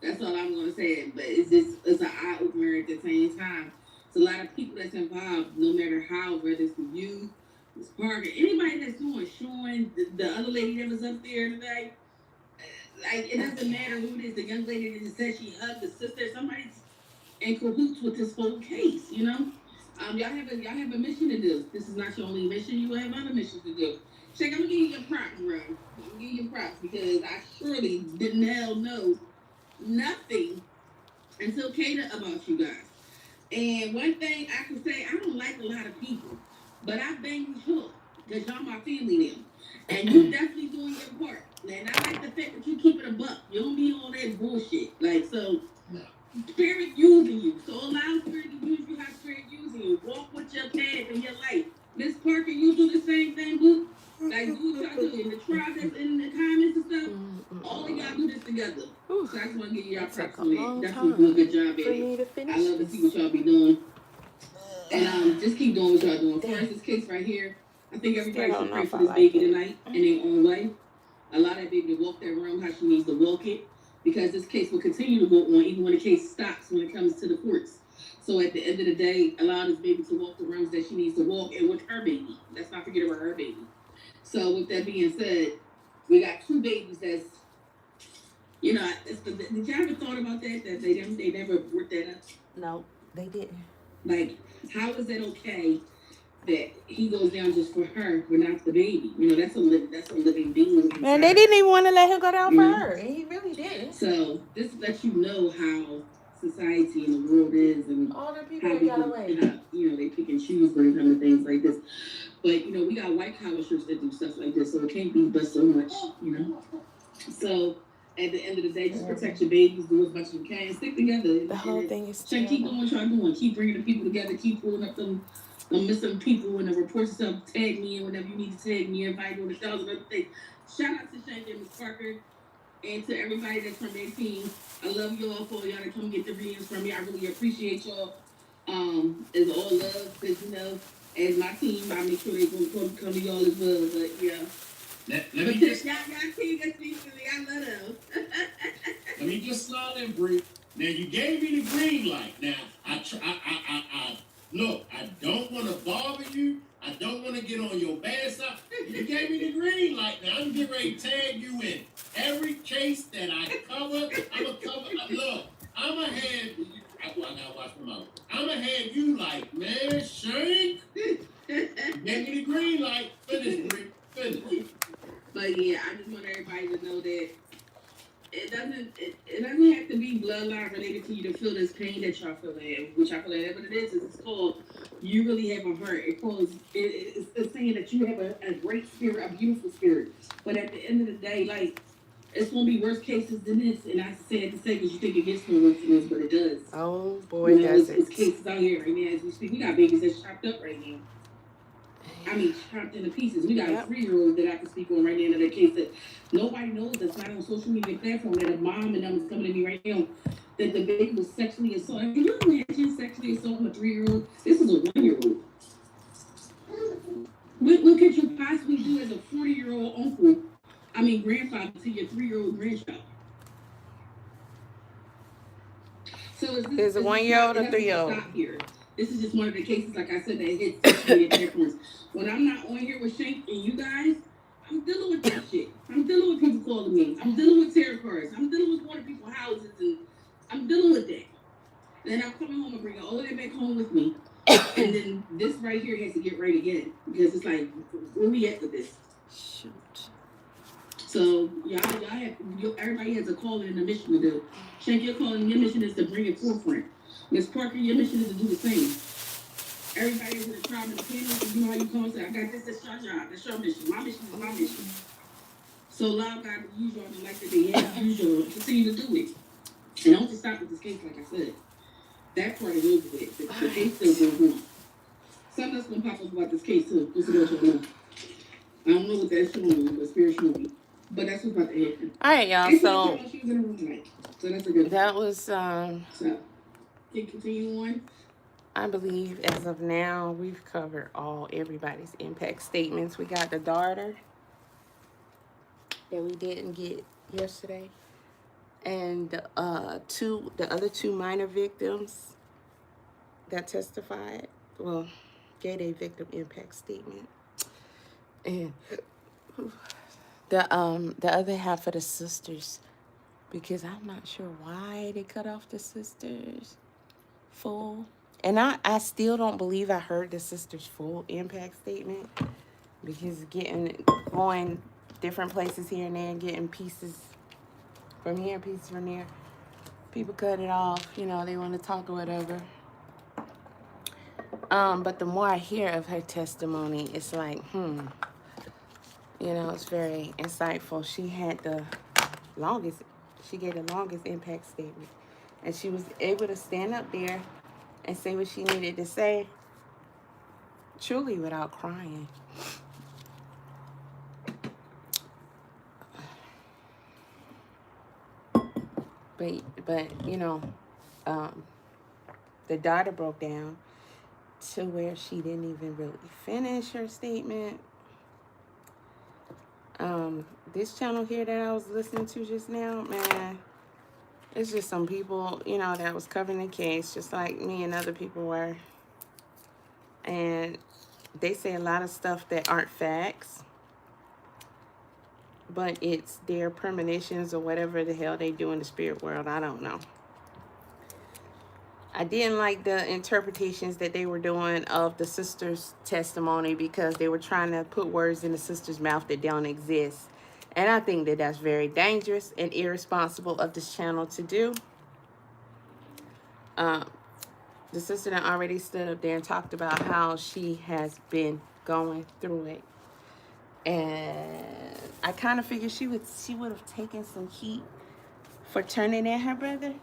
That's all I'm gonna say. But it's an eye opener at the same time. It's a lot of people that's involved, no matter how, whether it's you, it's Parker, anybody that's doing Sean, the other lady that was up there today. Like, it doesn't matter who it is. The young lady that just said she hugged the sister. Somebody's in cahoots with this whole case, Y'all have a mission to do. This is not your only mission. You will have other missions to do. Check, I'm gonna give you your props, bro. I'm gonna give you your props because I surely didn't know nothing until Kata about you guys. And one thing I can say, I don't like a lot of people, but I banged Hook. Because y'all my family now. And you definitely doing your part. And I like the fact that you keep it a buck. You don't be all that bullshit. Like, so, Spirit using you. So allow Spirit to use you how Spirit using you. Walk with your path in your life. Miss Parker, you do the same thing, boo. Like, do what y'all do. In the tribe that's in the comments and stuff, all of y'all do this together. So I just want to give y'all props on that. Definitely do a good job at it. I love to see what y'all be doing. And just keep doing what y'all doing. For instance, this case right here, I think everybody should pray for this baby tonight in their own way. Allow that baby to walk that room how she needs to walk it, because this case will continue to go on even when the case stops when it comes to the courts. So at the end of the day, allow this baby to walk the rooms that she needs to walk, and with her baby. Let's not forget about her baby. So with that being said, we got 2 babies that's, you know, did you ever thought about that they never brought that up? No, they didn't. Like, how is that okay that he goes down just for her, but not the baby? You know, that's a living being. Man, they didn't even want to let him go down for her. And he really didn't. So this lets you know how society and the world is, and all the people how got away. You know, they pick and choose when it comes to things like this. But you know, we got white collar shirts that do stuff like this, so it can't be but so much, you know. So at the end of the day, just protect your babies, do as much as you can, stick together. The whole thing is keep doing what y'all doing, keep bringing the people together, keep pulling up them missing people, and the reports and stuff. Tag me in whenever you need to tag me, invite me on the shows and other things. Shout out to Shank and Miss Parker, and to everybody that's from their team. I love y'all for y'all to come get the readings from me. I really appreciate y'all. It's all love, because you know, as my team, I make sure they gonna come to y'all as well. But yeah. Let me just, y'all team that speaks to me. I love them. let me just slide in, Bree. Now you gave me the green light. Now I look. I don't want to bother you. I don't want to get on your bad side. You gave me the green light. Now I'm getting ready to tag you in every case that I cover. I'ma cover. Look, I'ma have. I gotta watch my mouth. I'ma have you like, man, Shank. Gave me the green light. Finish, Bree. Finish. But yeah, I just want everybody to know that it doesn't have to be bloodline related to you to feel this pain that y'all feel in, which I feel like what it is it's called you really have a heart. It's saying that you have a great spirit, a beautiful spirit. But at the end of the day, like, it's gonna be worse cases than this, and I said to say because you think it gets no worse than this, but it does. Oh boy, does it. It's cases out here right now as we speak. We got babies that's chopped up right now. I mean, chopped into pieces. We got a 3-year-old that I can speak on right now in that case that nobody knows that's not on social media platform, that a mom and them is coming to me right now, that the baby was sexually assaulted. Can you imagine sexually assaulting a 3-year-old? This is a 1-year-old. What could you possibly do as a 40-year-old grandfather to your 3-year-old grandchild? So is a 1-year-old or 3-year-old? Stop here. This is just one of the cases, like I said, that hits social media platforms. When I'm not on here with Shank and you guys, I'm dealing with that shit. I'm dealing with people calling me. I'm dealing with tarot cards. I'm dealing with going to people's houses, and I'm dealing with that. Then I'm coming home and bringing all of that back home with me. And then this right here has to get right again, because it's like, where we at with this? Shoot. So everybody has a calling and a mission to do. Shank, your calling and your mission is to bring it forefront. Miss Parker, your mission is to do the same. Everybody is in the tribe and the panel, you know how you come and say, I got this, that's your job, that's your mission. My mission is my mission. So allow God to use y'all in the life that they have, use y'all, continue to do it. And don't just stop with this case, like I said. That part is over with. The case still goes on. Something that's going to pop up about this case, too. Just to let y'all know. I don't know what that's showing me, but Spirit's showing me. But that's what's about to happen. All right, y'all. So she was in the room tonight. So that's a good. That was So can you continue on? I believe as of now we've covered everybody's impact statements. We got the daughter that we didn't get yesterday, and the other two minor victims that testified. Well, gave a victim impact statement, and the other half of the sisters, because I'm not sure why they cut off the sisters full. And I still don't believe I heard the sisters full impact statement, because going different places here and there and getting pieces from here, pieces from there. People cut it off, they want to talk or whatever. But the more I hear of her testimony, it's like, it's very insightful. She had she gave the longest impact statement. And she was able to stand up there and say what she needed to say, truly without crying. But the daughter broke down to where she didn't even really finish her statement. This channel here that I was listening to just now, man, it's just some people, that was covering the case, just like me and other people were. And they say a lot of stuff that aren't facts, but it's their premonitions or whatever the hell they do in the spirit world. I don't know. I didn't like the interpretations that they were doing of the sister's testimony because they were trying to put words in the sister's mouth that don't exist. And I think that that's very dangerous and irresponsible of this channel to do. The sister that already stood up there and talked about how she has been going through it. And I kind of figured she would have taken some heat for turning in her brother.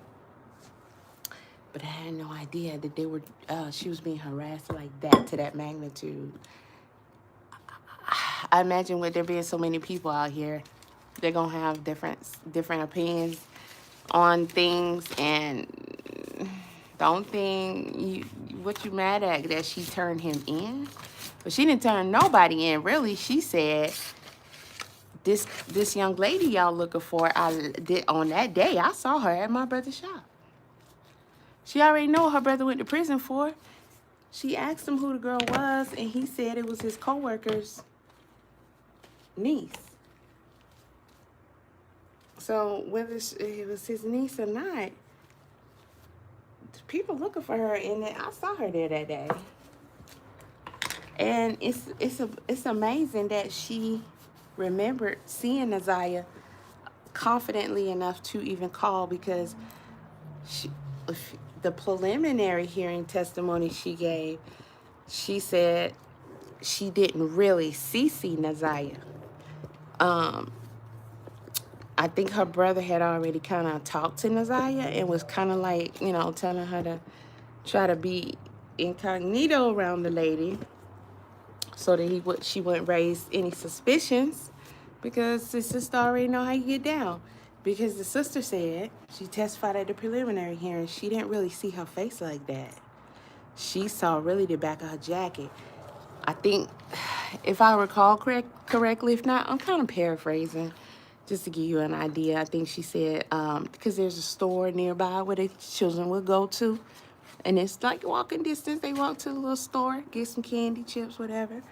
But I had no idea that she was being harassed like that, to that magnitude. I imagine with there being so many people out here, they're going to have different opinions on things. And don't think what you mad at that she turned him in. But she didn't turn nobody in, really. She said, this young lady y'all looking for, on that day, I saw her at my brother's shop. She already know what her brother went to prison for. She asked him who the girl was, and he said it was his co-worker's niece. So whether it was his niece or not, people looking for her, and I saw her there that day. And it's amazing that she remembered seeing Naziah confidently enough to even call, because the preliminary hearing testimony she gave, she said she didn't really see Naziah. I think her brother had already kind of talked to Naziah and was kind of like, telling her to try to be incognito around the lady so that she wouldn't raise any suspicions, because the sister already know how you get down. Because the sister said, she testified at the preliminary hearing, she didn't really see her face like that. She saw really the back of her jacket. I think, if I recall correctly, if not, I'm kind of paraphrasing, just to give you an idea. I think she said, because there's a store nearby where the children would go to, and it's like walking distance. They walk to the little store, get some candy, chips, whatever.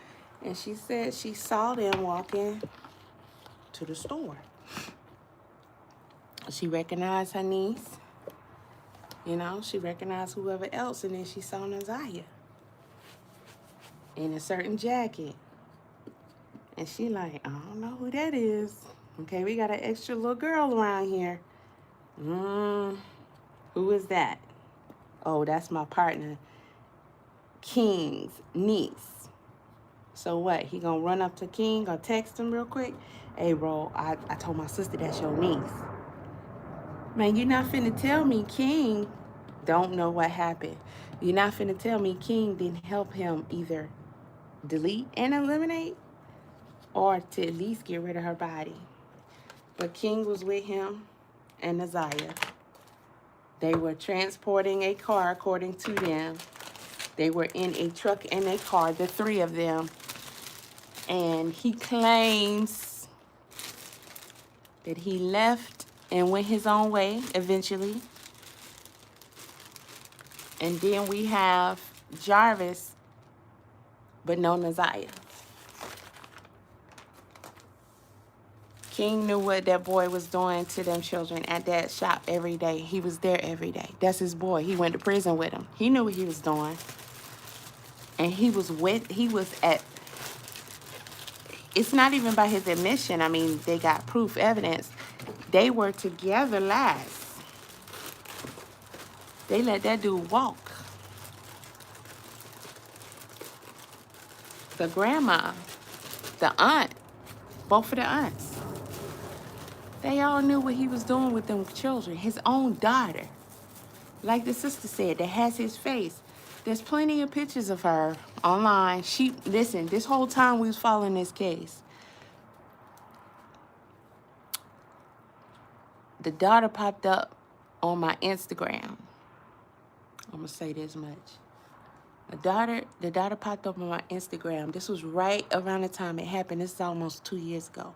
And she said she saw them walking to the store. She recognized her niece. She recognized whoever else, and then she saw Naziah in a certain jacket. And she like, I don't know who that is. Okay, we got an extra little girl around here. Who is that? Oh, that's my partner, King's niece. So what? He gonna run up to King or text him real quick? Hey, bro, I told my sister that's your niece. Man, you're not finna tell me King don't know what happened. You're not finna tell me King didn't help him either delete and eliminate, or to at least get rid of her body. But King was with him and Naziah. They were transporting a car, according to them. They were in a truck and a car, the three of them. And he claims that he left and went his own way eventually. And then we have Jarvis, but no Naziah. King knew what that boy was doing to them children at that shop every day. He was there every day. That's his boy. He went to prison with him. He knew what he was doing. And it's not even by his admission. I mean, they got proof, evidence. They were together last. They let that dude walk. the grandma, the aunt, both of the aunts. They all knew what he was doing with them children. His own daughter. Like the sister said, that has his face. There's plenty of pictures of her online. Listen, this whole time we was following this case, the daughter popped up on my Instagram. I'm gonna say this much. The daughter popped up on my Instagram. This was right around the time it happened. This is almost 2 years ago.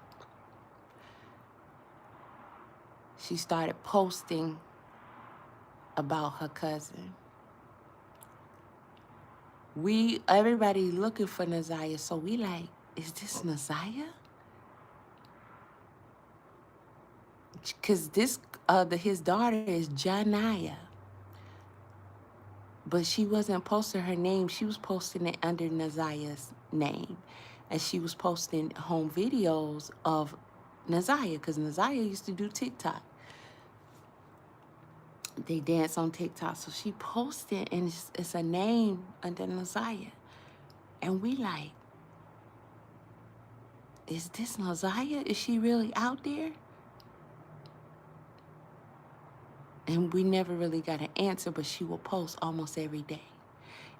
She started posting about her cousin. Everybody looking for Naziah, so we like, is this Naziah? Because his daughter is Janiyah. But she wasn't posting her name. She was posting it under Naziah's name. And she was posting home videos of Naziah, because Naziah used to do TikTok. They dance on TikTok. So she posted, and it's a name under Naziah. And we like, is this Naziah? Is she really out there? And we never really got an answer, but she will post almost every day.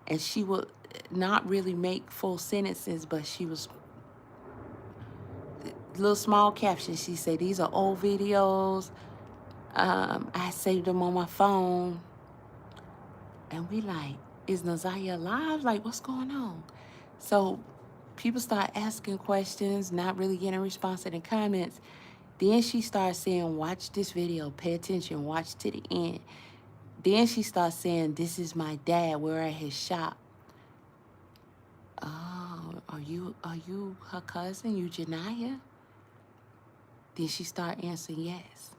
And she would not really make full sentences, but she was little small captions. She said, these are old videos. I saved them on my phone. And we like, is Naziah alive? Like, what's going on? So people start asking questions, not really getting a response in the comments. Then she starts saying, watch this video, pay attention, watch to the end. Then she starts saying, this is my dad, we're at his shop. Oh, are you her cousin? You Janiyah? Then she start answering yes.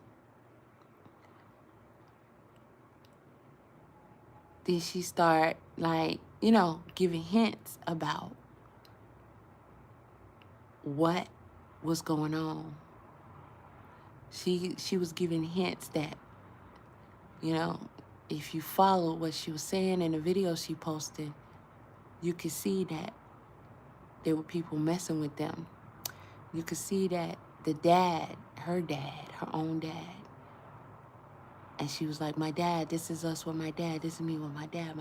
Then she start like, giving hints about what was going on. She was giving hints that, if you follow what she was saying in the video she posted, you could see that there were people messing with them. You could see that the dad, her own dad. And she was like, my dad, this is us with my dad. This is me with my dad.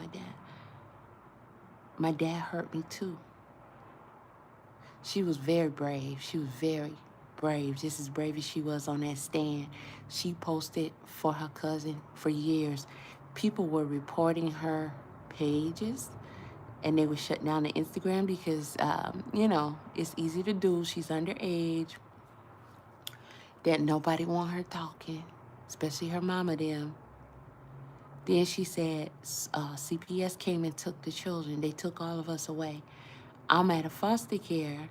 My dad hurt me too. She was very brave. She was very brave, just as brave as she was on that stand. She posted for her cousin for years. People were reporting her pages, and they would shut down the Instagram because, it's easy to do. She's underage. That nobody want her talking, especially her mama them. Then she said, CPS came and took the children. They took all of us away. I'm at a foster care.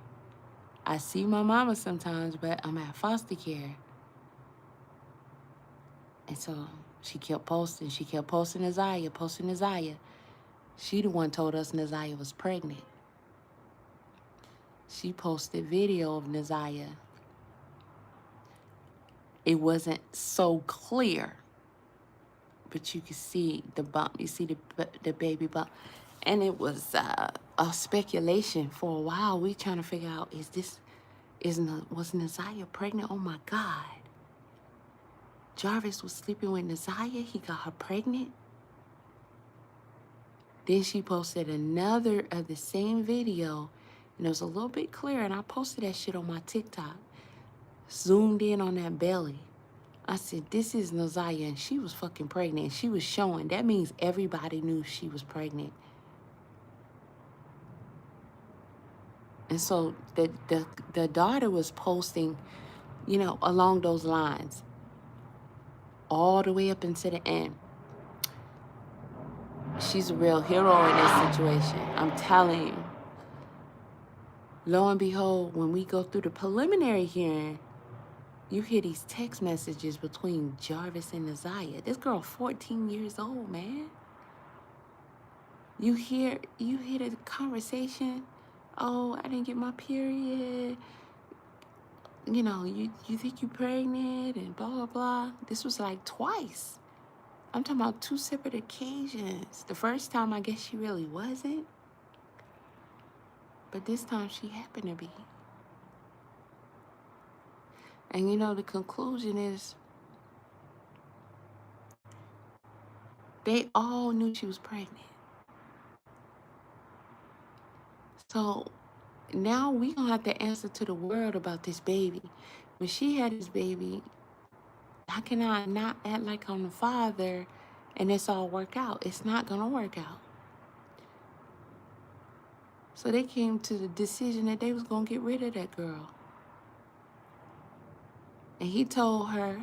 I see my mama sometimes, but I'm at foster care. And so she kept posting. She kept posting Naziah. She the one told us Naziah was pregnant. She posted video of Naziah. It wasn't so clear, but you could see the bump. You see the baby bump. And it was a speculation for a while. We trying to figure out, was Naziah pregnant? Oh my God. Jarvis was sleeping with Naziah. He got her pregnant. Then she posted another of the same video, and it was a little bit clearer, and I posted that shit on my TikTok. Zoomed in on that belly. I said, this is Naziah, and she was fucking pregnant. She was showing. That means everybody knew she was pregnant. And so the daughter was posting, along those lines, all the way up into the end. She's a real hero in this situation. I'm telling you. Lo and behold, when we go through the preliminary hearing, you hear these text messages between Jarvis and Naziah. This girl 14 years old, man. You hear the conversation. Oh, I didn't get my period. You think you're pregnant and blah, blah, blah. This was like twice. I'm talking about 2 separate occasions. The first time, I guess she really wasn't. But this time she happened to be. And you know, the conclusion is they all knew she was pregnant. So now we gonna have to answer to the world about this baby. When she had this baby, how can I not act like I'm the father and it's all work out? It's not gonna work out. So they came to the decision that they was gonna get rid of that girl. And he told her,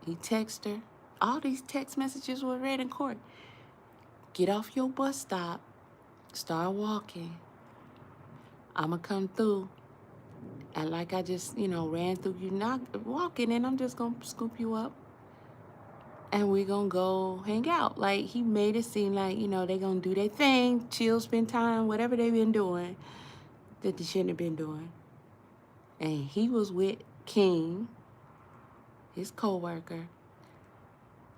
he texted her, all these text messages were read in court. Get off your bus stop, start walking. I'ma come through. And like I just, ran through you, not walking, and I'm just gonna scoop you up. And we're gonna go hang out. Like, he made it seem like, they gonna do their thing, chill, spend time, whatever they been doing that they shouldn't have been doing. And he was with King, his co-worker.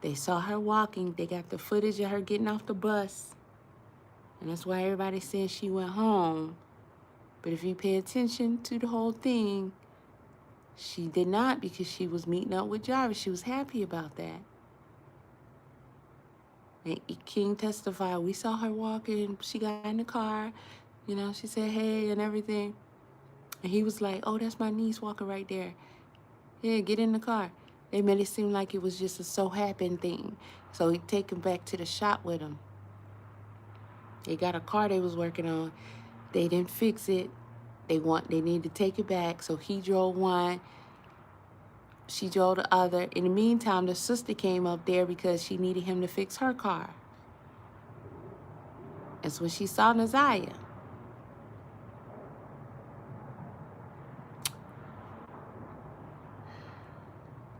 They saw her walking. They got the footage of her getting off the bus. And that's why everybody says she went home. But if you pay attention to the whole thing, she did not, because she was meeting up with Jarvis. She was happy about that. And King testified, we saw her walking. She got in the car. She said, hey, and everything. And he was like, oh, that's my niece walking right there. Yeah, get in the car. They made it seem like it was just a so happened thing. So he take him back to the shop with him. They got a car they was working on. They didn't fix it. They need to take it back. So he drove one. She drove the other. In the meantime, the sister came up there because she needed him to fix her car. That's when she saw Naziah.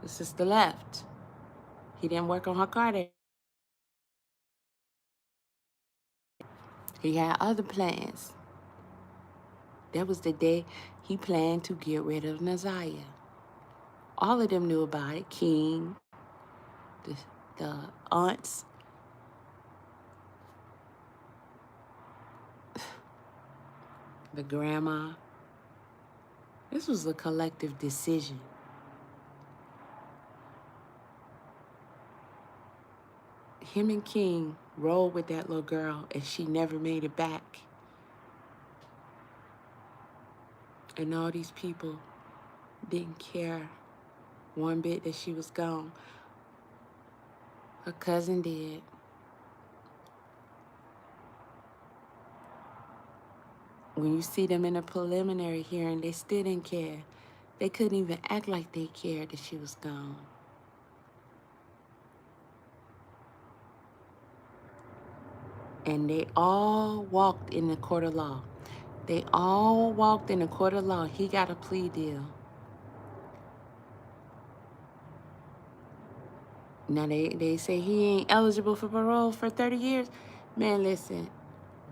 The sister left. He didn't work on her car there. He had other plans. That was the day he planned to get rid of Naziah. All of them knew about it. King, the aunts, the grandma. This was a collective decision. Him and King rolled with that little girl, and she never made it back. And all these people didn't care one bit that she was gone. Her cousin did. When you see them in a preliminary hearing, they still didn't care. They couldn't even act like they cared that she was gone. And they all walked in the court of law. They all walked in the court of law. He got a plea deal. Now they say he ain't eligible for parole for 30 years. Man, listen.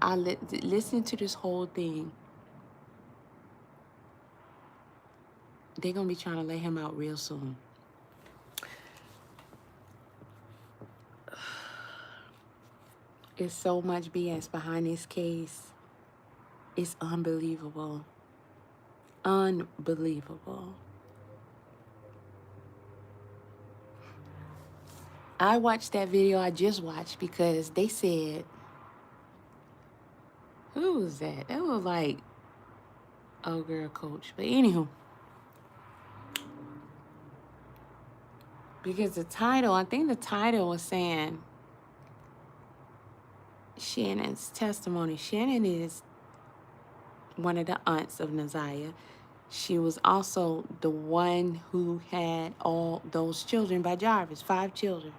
Listen to this whole thing. They're going to be trying to let him out real soon. It's so much BS behind this case. It's unbelievable. Unbelievable. I watched that video I just watched because they said, who was that? That was like, oh girl, coach. But anywho, because the title, I think the title was saying Shannon's testimony. Shannon is one of the aunts of Naziah. She was also the one who had all those children by Jarvis, 5 children,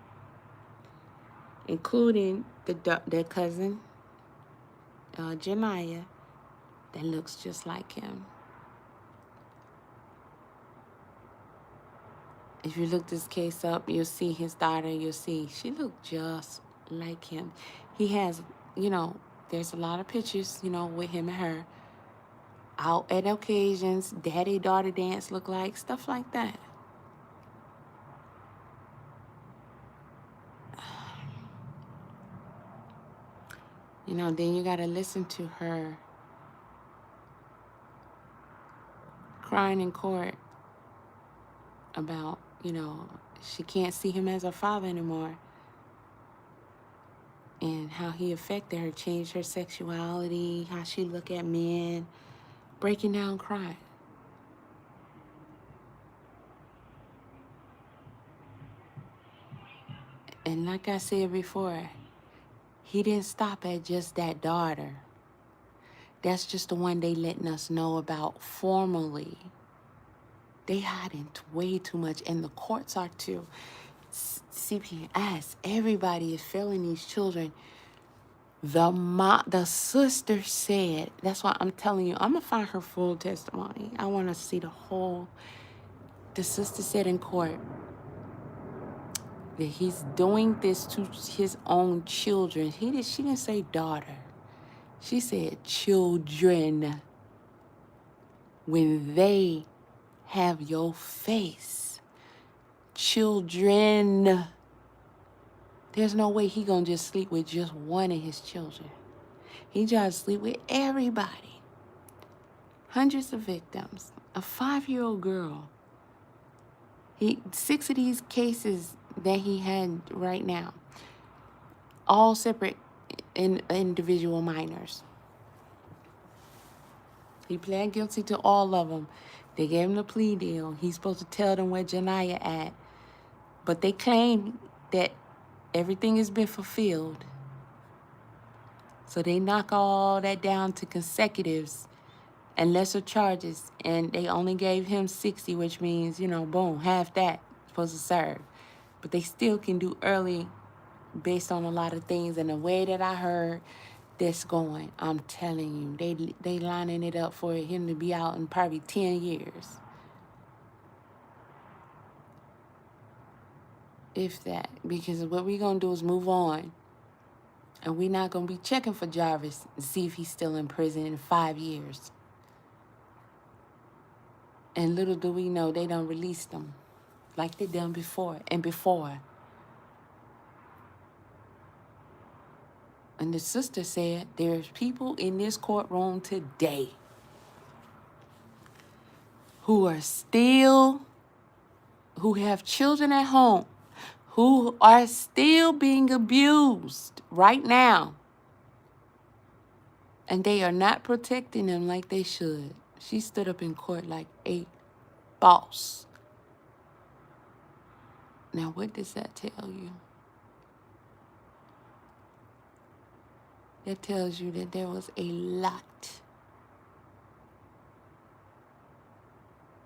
including their cousin, Janiah, that looks just like him. If you look this case up, you'll see his daughter. You'll see she looked just like him. He has, there's a lot of pictures, with him and her. Out at occasions, daddy-daughter dance look like, stuff like that. Then you got to listen to her crying in court about, she can't see him as her father anymore, and how he affected her, changed her sexuality, how she look at men, breaking down crying. And like I said before, he didn't stop at just that daughter. That's just the one they letting us know about formally. They hiding way too much, and the courts are too. CPS, everybody is failing these children. The sister said, that's why I'm telling you, I'm gonna find her full testimony. I want to see the whole. The sister said in court that he's doing this to his own children. She didn't say daughter. She said children. When they have your face. Children. There's no way he gonna just sleep with just one of his children. He tried to sleep with everybody. Hundreds of victims. A 5-year-old girl. 6 of these cases that he had right now, all separate individual minors. He pled guilty to all of them. They gave him the plea deal. He's supposed to tell them where Janiyah at. But they claim that everything has been fulfilled. So they knock all that down to consecutives and lesser charges. And they only gave him 60, which means, boom, half that supposed to serve. But they still can do early based on a lot of things. And the way that I heard this going, I'm telling you, they lining it up for him to be out in probably 10 years. If that. Because what we're going to do is move on. And we're not going to be checking for Jarvis and see if he's still in prison in 5 years. And little do we know, they done released him like they done before and before. And the sister said, there's people in this courtroom today who have children at home, who are still being abused right now. And they are not protecting them like they should. She stood up in court like a boss. Now, what does that tell you? That tells you that there was a lot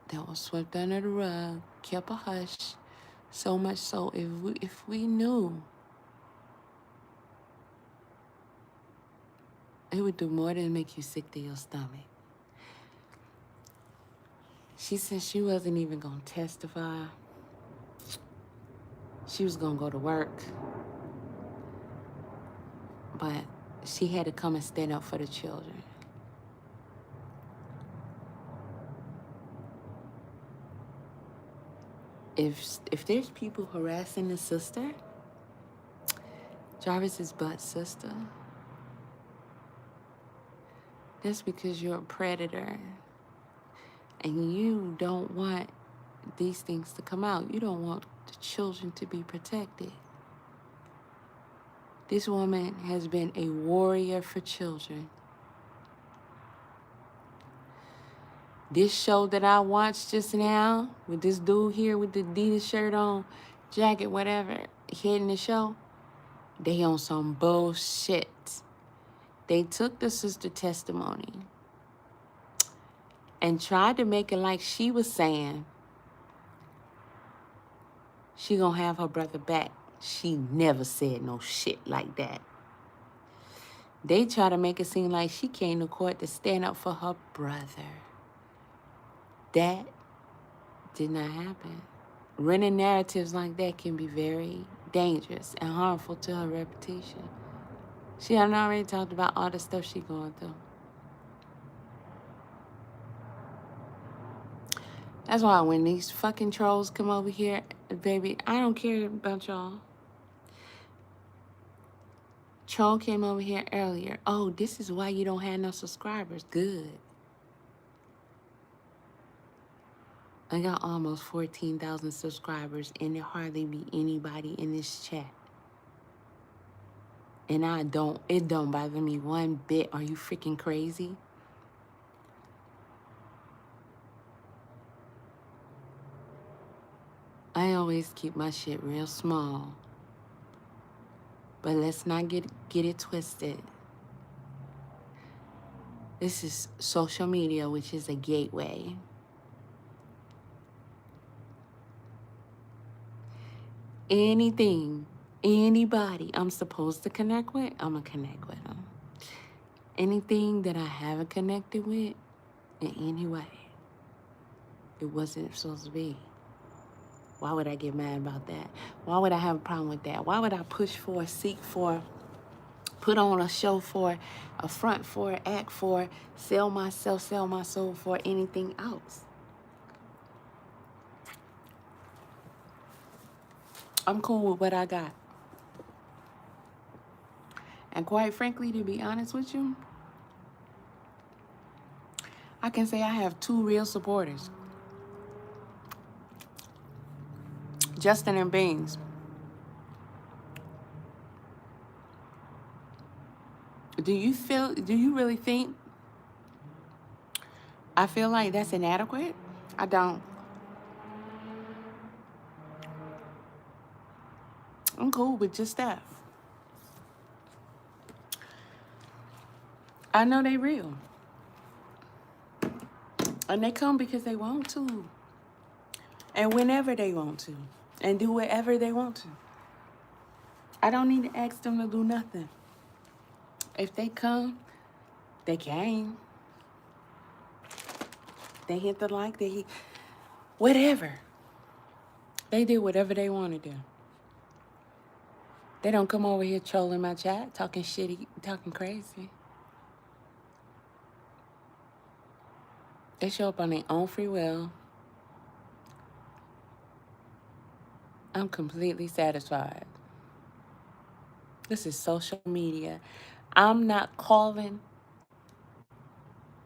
that was swept under the rug, kept a hush. So much so, if we knew, it would do more than make you sick to your stomach. She said she wasn't even going to testify. She was going to go to work. But she had to come and stand up for the children. If there's people harassing the sister, Jarvis's butt sister, that's because you're a predator. And you don't want these things to come out. You don't want the children to be protected. This woman has been a warrior for children. This show that I watched just now, with this dude here with the Adidas shirt on, jacket, whatever, heading the show, they on some bullshit. They took the sister testimony and tried to make it like she was saying she gonna have her brother back. She never said no shit like that. They try to make it seem like she came to court to stand up for her brother. That did not happen. Running narratives like that can be very dangerous and harmful to her reputation. She had already talked about all the stuff she going through. That's why when these fucking trolls come over here, baby, I don't care about y'all. Troll came over here earlier. Oh, this is why you don't have no subscribers. Good. I got almost 14,000 subscribers, and there hardly be anybody in this chat. And it don't bother me one bit. Are you freaking crazy? I always keep my shit real small. But let's not get it twisted. This is social media, which is a gateway. Anything, anybody I'm supposed to connect with, I'm going to connect with them. Anything that I haven't connected with in any way, it wasn't supposed to be. Why would I get mad about that? Why would I have a problem with that? Why would I push for, seek for, put on a show for, a front for, act for, sell myself, sell my soul for anything else? I'm cool with what I got. And quite frankly, to be honest with you, I can say I have 2 real supporters. Justin and Beans. Do you really think I feel like that's inadequate? I don't. I'm cool with just that. I know they real. And they come because they want to. And whenever they want to. And do whatever they want to. I don't need to ask them to do nothing. If they come, they came. They hit the like, they hit whatever. They did whatever they want to do. They don't come over here trolling my chat, talking shitty, talking crazy. They show up on their own free will. I'm completely satisfied. This is social media. I'm not calling.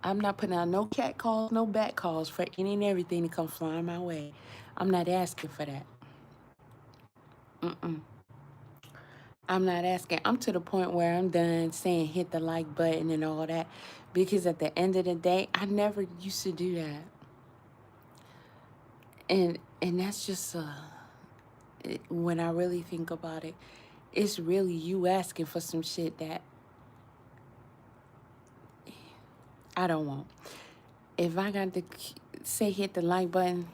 I'm not putting out no cat calls, no bat calls for any and everything to come flying my way. I'm not asking for that. I'm not asking. I'm to the point where I'm done saying hit the like button and all that. Because at the end of the day, I never used to do that. And that's just, when I really think about it, it's really you asking for some shit that I don't want. If I got to say hit the like button,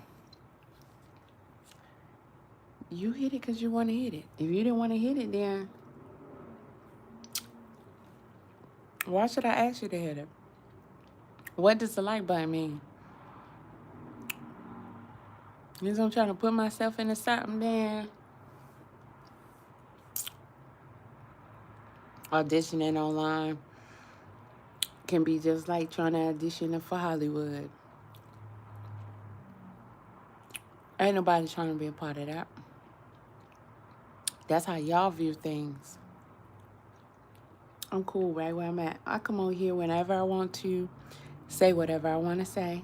you hit it because you want to hit it. If you didn't want to hit it, then why should I ask you to hit it? What does the like button mean? Because I'm trying to put myself into something, then auditioning online can be just like trying to audition for Hollywood. Ain't nobody trying to be a part of that. That's how y'all view things. I'm cool right where I'm at. I come on here whenever I want to, say whatever I want to say.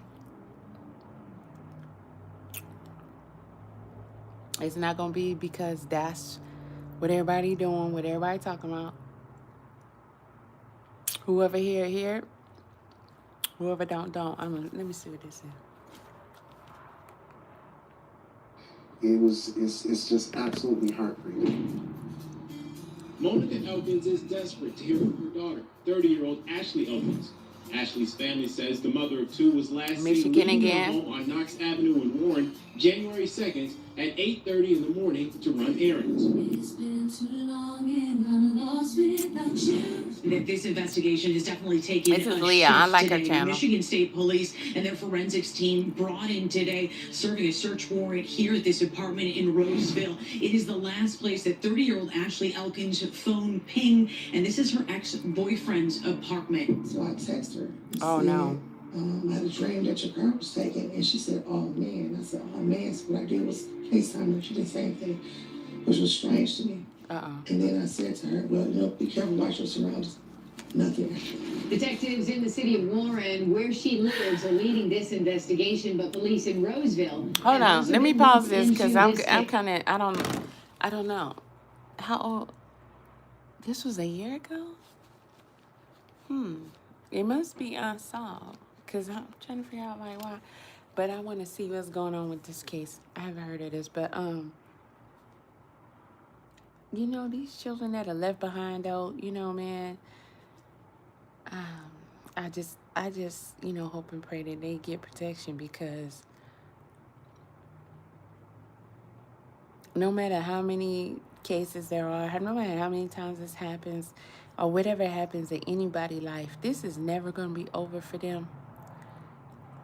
It's not going to be because that's what everybody doing, what everybody talking about. Whoever here. Whoever don't. Let me see what this is. It's just absolutely heartbreaking. Monica Elkins is desperate to hear from her daughter, 30-year-old Ashley Elkins. Ashley's family says the mother of 2 was last seen leaving her home on Knox Avenue in Warren, January 2nd at 8:30 in the morning to run errands. It's been too long and I'm lost without you. That this investigation is definitely taking This is Leah. I like her today. channel. Michigan State Police and their forensics team brought in today, serving a search warrant here at this apartment in Roseville. It is the last place that 30-year-old Ashley Elkins' phone pinged, and this is her ex-boyfriend's apartment. So I text her. Oh, no. I had a dream that your car was taken, and she said, "Oh man." I said, "Oh man." So what I did was FaceTime her. She didn't say anything, which was strange to me. And then I said to her, "Well, be careful, watch your surroundings." Nothing. Detectives in the city of Warren, where she lives, are leading this investigation, but police in Roseville. Hold on, let me pause this because I'm kind of I don't know how old. This was a year ago. It must be unsolved because I'm trying to figure out like why. But I want to see what's going on with this case. I haven't heard of this, but you know, these children that are left behind though, you know, man. I just, you know, hope and pray that they get protection because no matter how many cases there are, no matter how many times this happens or whatever happens in anybody's life, this is never going to be over for them,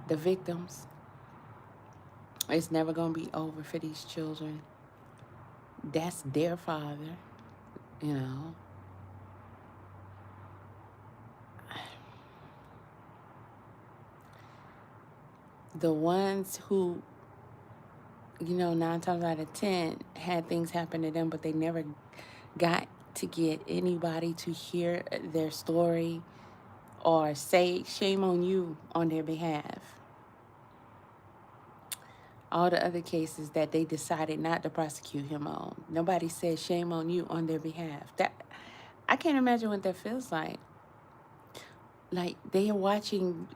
the victims. It's never going to be over for these children. That's their father, you know. The ones who, you know, 9 times out of 10 had things happen to them, but they never got to get anybody to hear their story or say shame on you on their behalf. All the other cases that they decided not to prosecute him on, nobody said shame on you on their behalf. That I can't imagine what that feels like. Like they are watching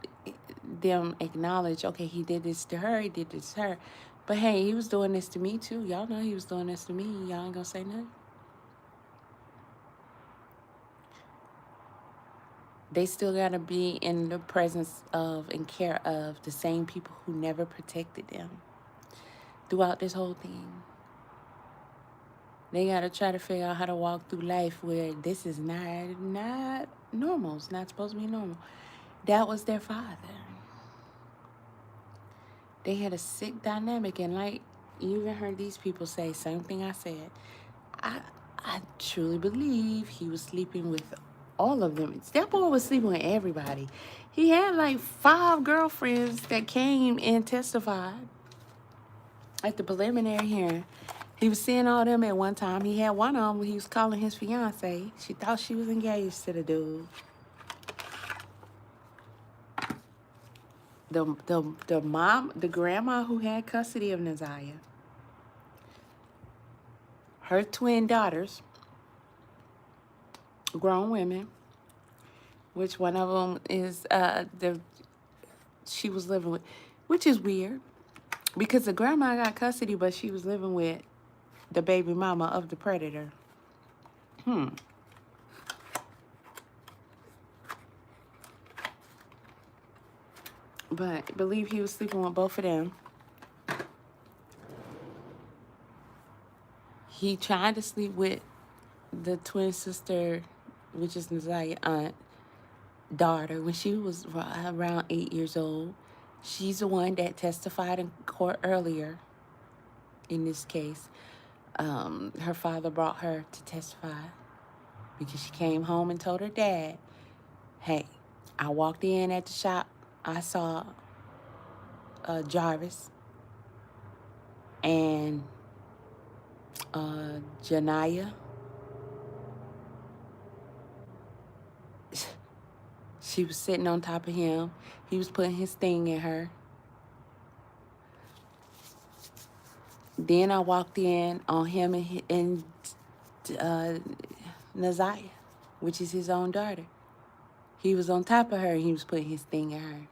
them acknowledge, okay, he did this to her, he did this to her. But hey, he was doing this to me too. Y'all know he was doing this to me. Y'all ain't gonna say nothing. They still gotta be in the presence of and care of the same people who never protected them throughout this whole thing. They gotta try to figure out how to walk through life where this is not normal. It's not supposed to be normal. That was their father. They had a sick dynamic, and like you even heard these people say, same thing I said. I truly believe he was sleeping with all of them. That boy was sleeping with everybody. He had like 5 girlfriends that came and testified at the preliminary hearing. He was seeing all them at one time. He had one of them when he was calling his fiance. She thought she was engaged to the dude. The mom, the grandma who had custody of Naziah, her twin daughters, grown women, which one of them is she was living with, which is weird because the grandma got custody, but she was living with the baby mama of the predator. But I believe he was sleeping with both of them. He tried to sleep with the twin sister, which is Naziah's aunt, daughter, when she was around 8 years old. She's the one that testified in court earlier in this case. Her father brought her to testify because she came home and told her dad, hey, I walked in at the shop. I saw Jarvis and Janiyah. She was sitting on top of him. He was putting his thing in her. Then I walked in on him and Naziah, which is his own daughter. He was on top of her and he was putting his thing in her.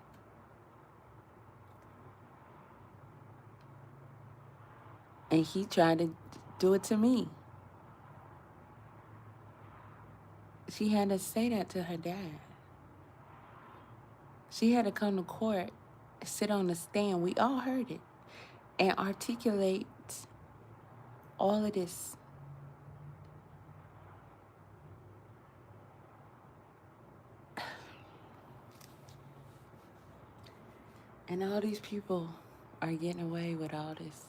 And he tried to do it to me. She had to say that to her dad. She had to come to court, sit on the stand. We all heard it. And articulate all of this. And all these people are getting away with all this.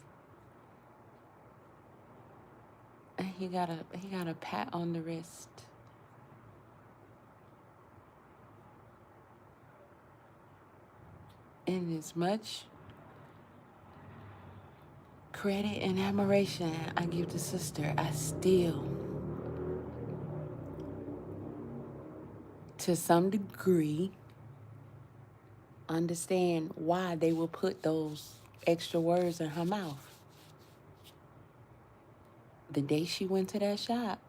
And he got a pat on the wrist. And as much credit and admiration I give the sister, I still, to some degree, understand why they will put those extra words in her mouth. The day she went to that shop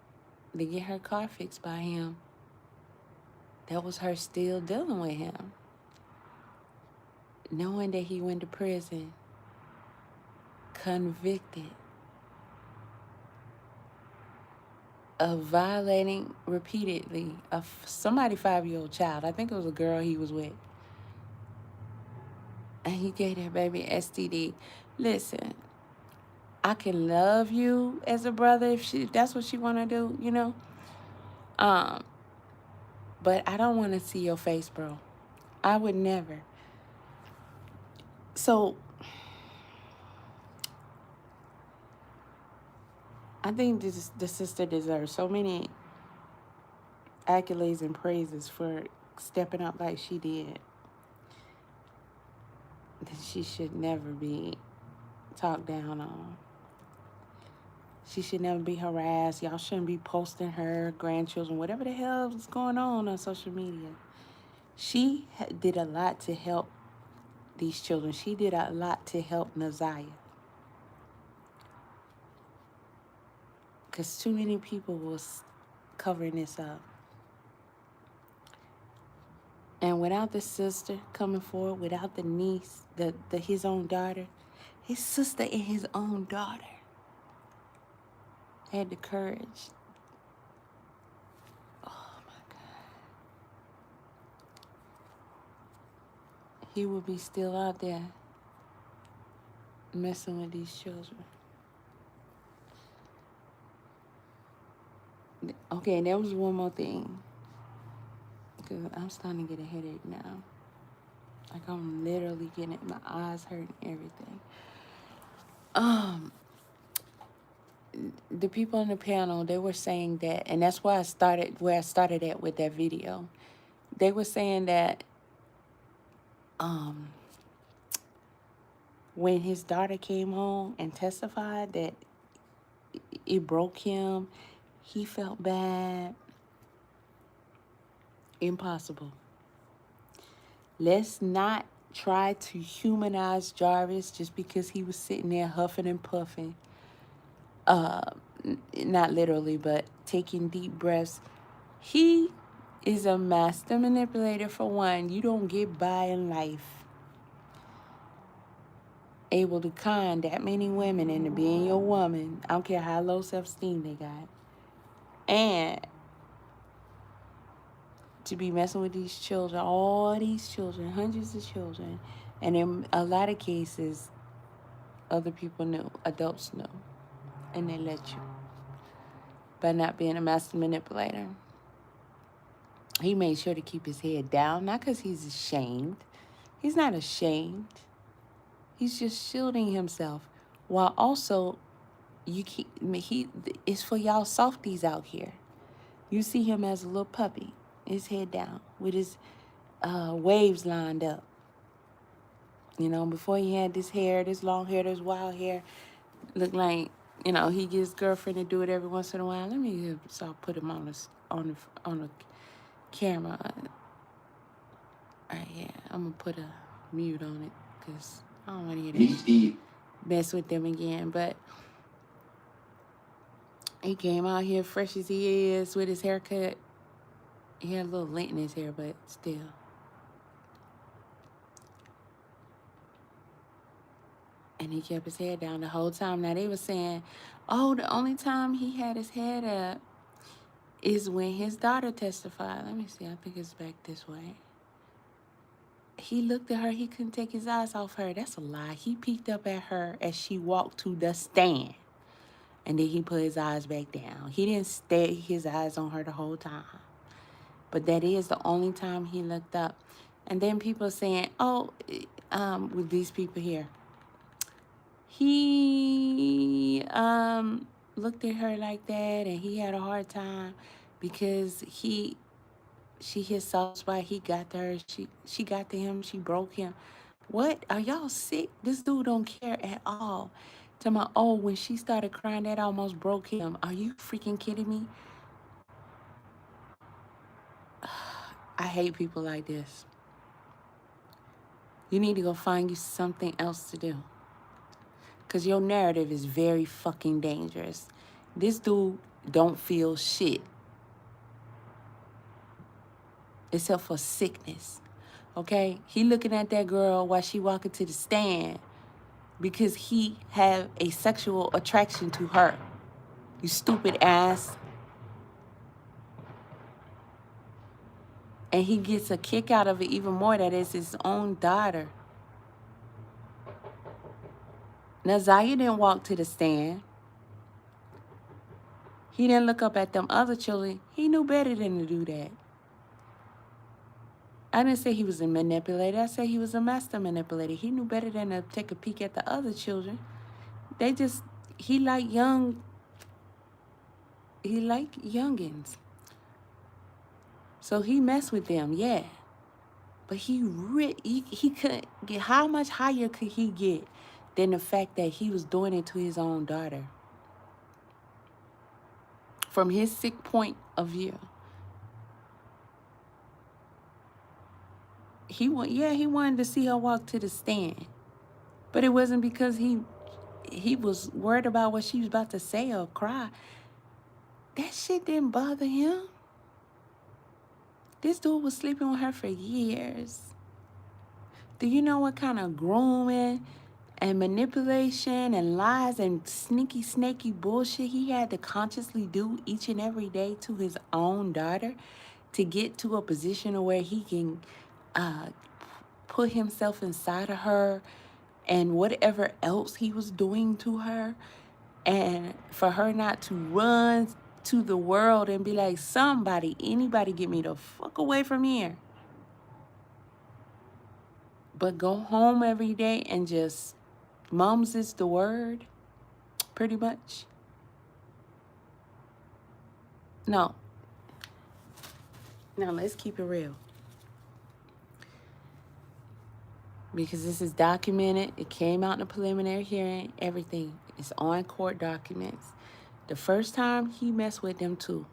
to get her car fixed by him, that was her still dealing with him. Knowing that he went to prison, convicted of violating repeatedly somebody's 5-year-old child. I think it was a girl he was with. And he gave that baby STD. Listen, I can love you as a brother if that's what she want to do, you know. But I don't want to see your face, bro. I would never. So I think the sister deserves so many accolades and praises for stepping up like she did. That she should never be talked down on. She should never be harassed. Y'all shouldn't be posting her grandchildren, whatever the hell is going on social media. She did a lot to help these children. She did a lot to help Naziah. Because too many people was covering this up. And without the sister coming forward, without the niece, his own daughter, his sister and his own daughter had the courage. Oh my God. He would be still out there messing with these children. Okay, and there was one more thing. Because I'm starting to get a headache now. Like I'm literally getting it, my eyes hurting, everything. The people on the panel, they were saying that, and that's why I started at with that video. They were saying that when his daughter came home and testified that it broke him, he felt bad. Impossible. Let's not try to humanize Jarvis just because he was sitting there huffing and puffing. Not literally, but taking deep breaths. He is a master manipulator for one. You don't get by in life able to con that many women into being your woman. I don't care how low self-esteem they got. And to be messing with these children, all these children, hundreds of children. And in a lot of cases, other people knew, adults knew. And they let you. By not being a master manipulator. He made sure to keep his head down, not because he's ashamed. He's not ashamed. He's just shielding himself. While also, it's for y'all softies out here. You see him as a little puppy, his head down, with his waves lined up. You know, before he had this hair, this long hair, this wild hair, looked like, you know, he gets girlfriend to do it every once in a while. Let me put him on the camera. All right, yeah, I'm gonna put a mute on it because I don't want to hear that mess with them again. But he came out here fresh as he is with his haircut. He had a little lint in his hair, but still. And he kept his head down the whole time. Now, they were saying, oh, the only time he had his head up is when his daughter testified. Let me see. I think it's back this way. He looked at her. He couldn't take his eyes off her. That's a lie. He peeked up at her as she walked to the stand. And then he put his eyes back down. He didn't stay his eyes on her the whole time. But that is the only time he looked up. And then people saying, oh, with these people here. He looked at her like that, and he had a hard time because she hit soft spot. He got to her. She got to him. She broke him. What? Are y'all sick? This dude don't care at all. To my, oh, when she started crying, that almost broke him. Are you freaking kidding me? I hate people like this. You need to go find you something else to do. Because your narrative is very fucking dangerous. This dude don't feel shit. Except for sickness. Okay? He looking at that girl while she walking to the stand because he have a sexual attraction to her. You stupid ass. And he gets a kick out of it even more that it's his own daughter. Now, Zaya didn't walk to the stand. He didn't look up at them other children. He knew better than to do that. I didn't say he was a manipulator. I said he was a master manipulator. He knew better than to take a peek at the other children. He liked youngins. So he messed with them, yeah. But he couldn't get, how much higher could he get than the fact that he was doing it to his own daughter? From his sick point of view. He wanted to see her walk to the stand. But it wasn't because he was worried about what she was about to say or cry. That shit didn't bother him. This dude was sleeping with her for years. Do you know what kind of grooming and manipulation and lies and sneaky, snaky bullshit he had to consciously do each and every day to his own daughter to get to a position where he can put himself inside of her and whatever else he was doing to her, and for her not to run to the world and be like, anybody get me the fuck away from here. But go home every day and just, mums is the word, pretty much. No. Now, let's keep it real. Because this is documented. It came out in the preliminary hearing, everything. It's on court documents. The first time he messed with them too.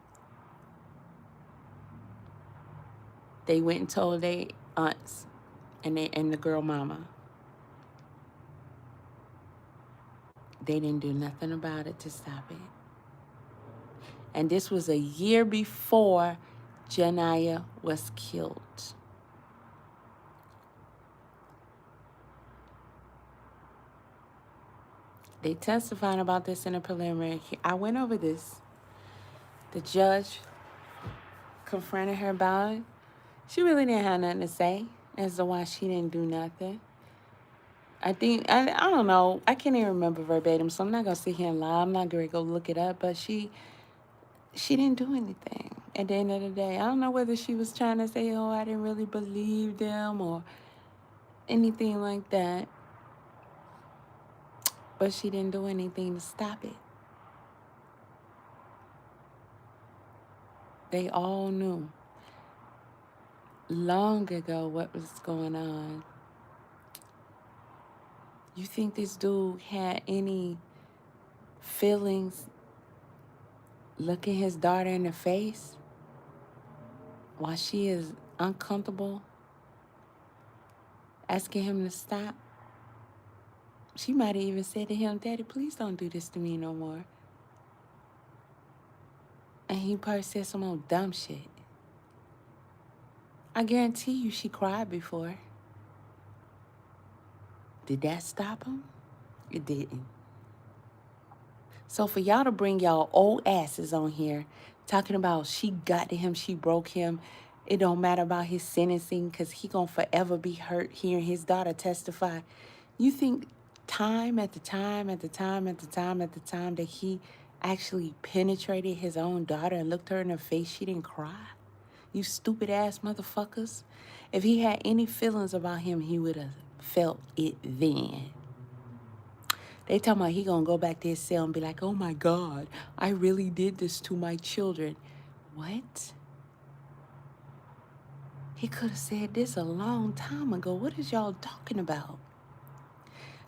They went and told their aunts and the girl mama. They didn't do nothing about it to stop it. And this was a year before Janiyah was killed. They testified about this in a preliminary. I went over this. The judge confronted her about it. She really didn't have nothing to say as to why she didn't do nothing. I don't know. I can't even remember verbatim, so I'm not going to sit here and lie. I'm not going to go look it up, but she didn't do anything at the end of the day. I don't know whether she was trying to say, oh, I didn't really believe them or anything like that. But she didn't do anything to stop it. They all knew long ago what was going on. You think this dude had any feelings looking his daughter in the face while she is uncomfortable, asking him to stop? She might have even said to him, Daddy, please don't do this to me no more. And he probably said some old dumb shit. I guarantee you she cried before. Did that stop him? It didn't. So for y'all to bring y'all old asses on here talking about she got to him, she broke him, it don't matter about his sentencing because he gonna forever be hurt hearing his daughter testify. You think time after time after time after time after time that he actually penetrated his own daughter and looked her in her face, she didn't cry? You stupid ass motherfuckers. If he had any feelings about him, he would have felt it then. They talking about he gonna go back to his cell and be like, oh my God, I really did this to my children. What? He could have said this a long time ago. What is y'all talking about?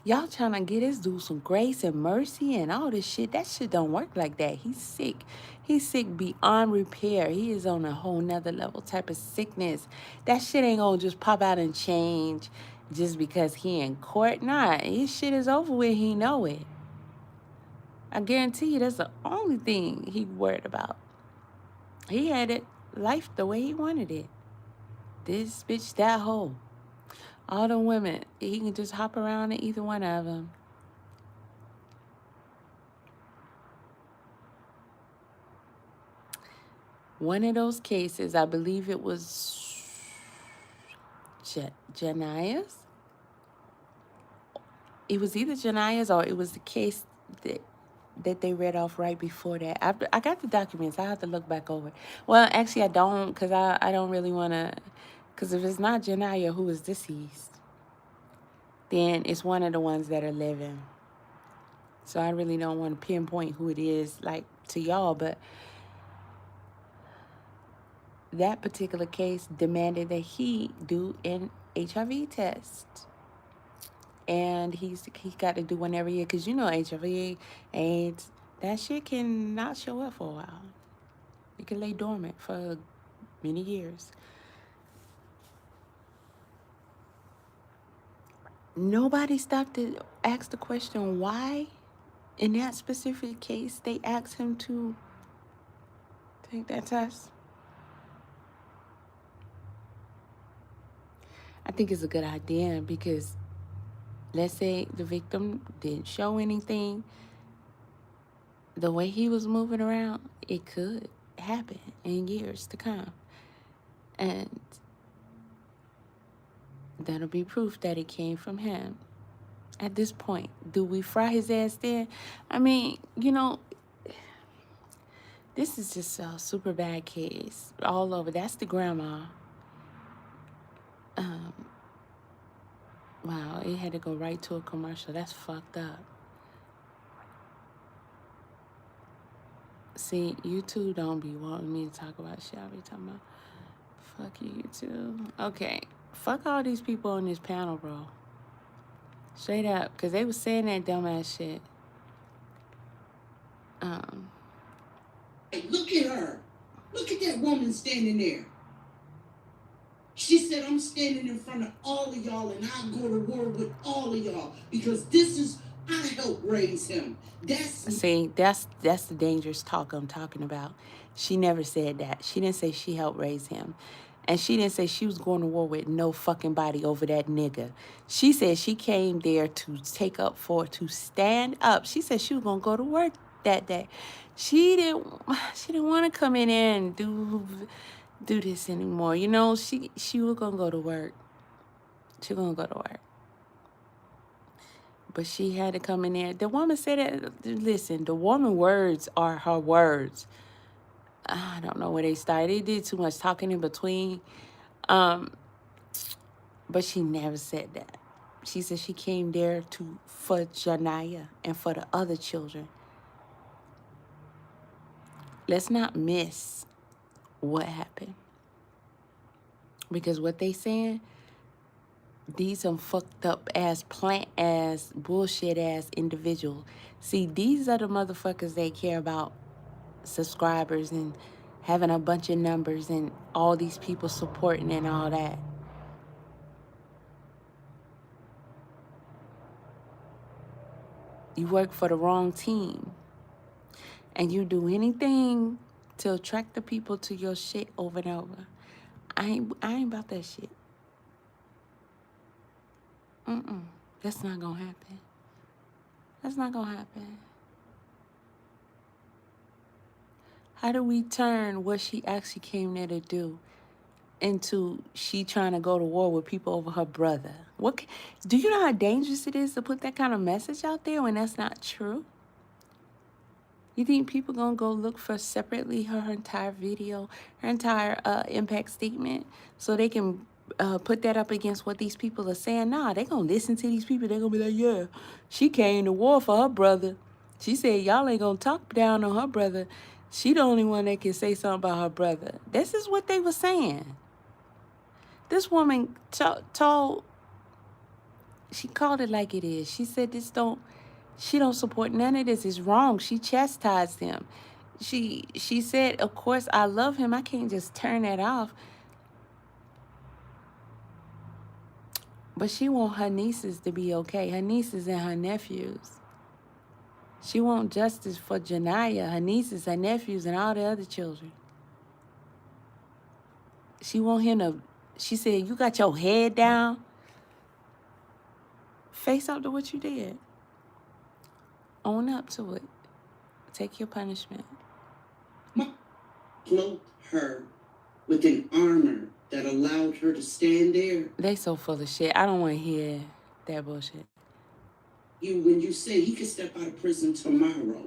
Y'all trying to get this dude some grace and mercy and all this shit. That shit don't work like that. He's sick. He's sick beyond repair. He is on a whole nother level type of sickness. That shit ain't gonna just pop out and change just because he in court. Nah, his shit is over with. He know it. I guarantee you that's the only thing he worried about. He had it life the way he wanted it. This bitch, that hoe. All the women, he can just hop around in either one of them. One of those cases, I believe it was Jania's. It was either Jania's or it was the case that they read off right before that. I got the documents. I have to look back over it. Well, actually, I don't, because I don't really want to, because if it's not Jania who is deceased, then it's one of the ones that are living. So I really don't want to pinpoint who it is, like, to y'all, but that particular case demanded that he do an HIV test. And he got to do one every year, because you know HIV, AIDS, that shit can not show up for a while. It can lay dormant for many years. Nobody stopped to ask the question why, in that specific case, they asked him to take that test. I think it's a good idea because let's say the victim didn't show anything. The way he was moving around, it could happen in years to come. And that'll be proof that it came from him. At this point, do we fry his ass then? I mean, you know, this is just a super bad case all over. That's the grandma. Wow, it had to go right to a commercial. That's fucked up. See, you two don't be wanting me to talk about shit. I be talking about, fuck you, you two. Okay, fuck all these people on this panel, bro. Straight up, because they was saying that dumbass shit. Hey, look at her. Look at that woman standing there. She said, I'm standing in front of all of y'all and I'll go to war with all of y'all because this is, I helped raise him. See, that's the dangerous talk I'm talking about. She never said that. She didn't say she helped raise him. And she didn't say she was going to war with no fucking body over that nigga. She said she came there to to stand up. She said she was going to go to work that day. She didn't want to come in there and do this anymore. You know, she was going to go to work. She going to go to work. But she had to come in there. The woman said that, listen, the woman words are her words. I don't know where they started. They did too much talking in between. But she never said that. She said she came there for Janaya and for the other children. Let's not miss what happened. Because what they saying, these some fucked up ass bullshit ass individuals. See, these are the motherfuckers they care about subscribers and having a bunch of numbers and all these people supporting and all that. You work for the wrong team and you do anything to attract the people to your shit over and over. I ain't about that shit. That's not gonna happen. That's not gonna happen. How do we turn what she actually came there to do into she trying to go to war with people over her brother? Do you know how dangerous it is to put that kind of message out there when that's not true? You think people gonna go look for separately her entire video, her entire impact statement, so they can put that up against what these people are saying? Nah, they gonna listen to these people. They gonna be like, yeah, she came to war for her brother. She said y'all ain't gonna talk down on her brother. She the only one that can say something about her brother. This is what they were saying. This woman told She called it like it is. She said she don't support none of this. It's wrong. She chastised him. She said, of course, I love him. I can't just turn that off. But she want her nieces to be okay. Her nieces and her nephews. She want justice for Janiyah, her nieces, her nephews, and all the other children. She want him to, she said, you got your head down. Face up to what you did. Own up to it. Take your punishment. Cloak her with an armor that allowed her to stand there. They so full of shit. I don't want to hear that bullshit. When you say he could step out of prison tomorrow.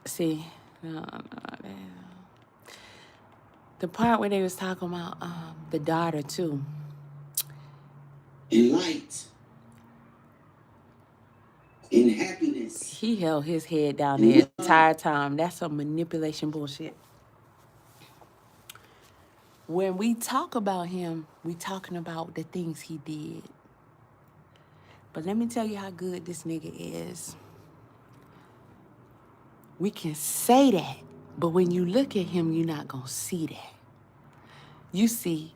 See, no. The part where they was talking about the daughter too. In light. In happiness. He held his head down the entire time. That's some manipulation bullshit. When we talk about him, we talking about the things he did. But let me tell you how good this nigga is. We can say that, but when you look at him, you're not gonna see that. You see,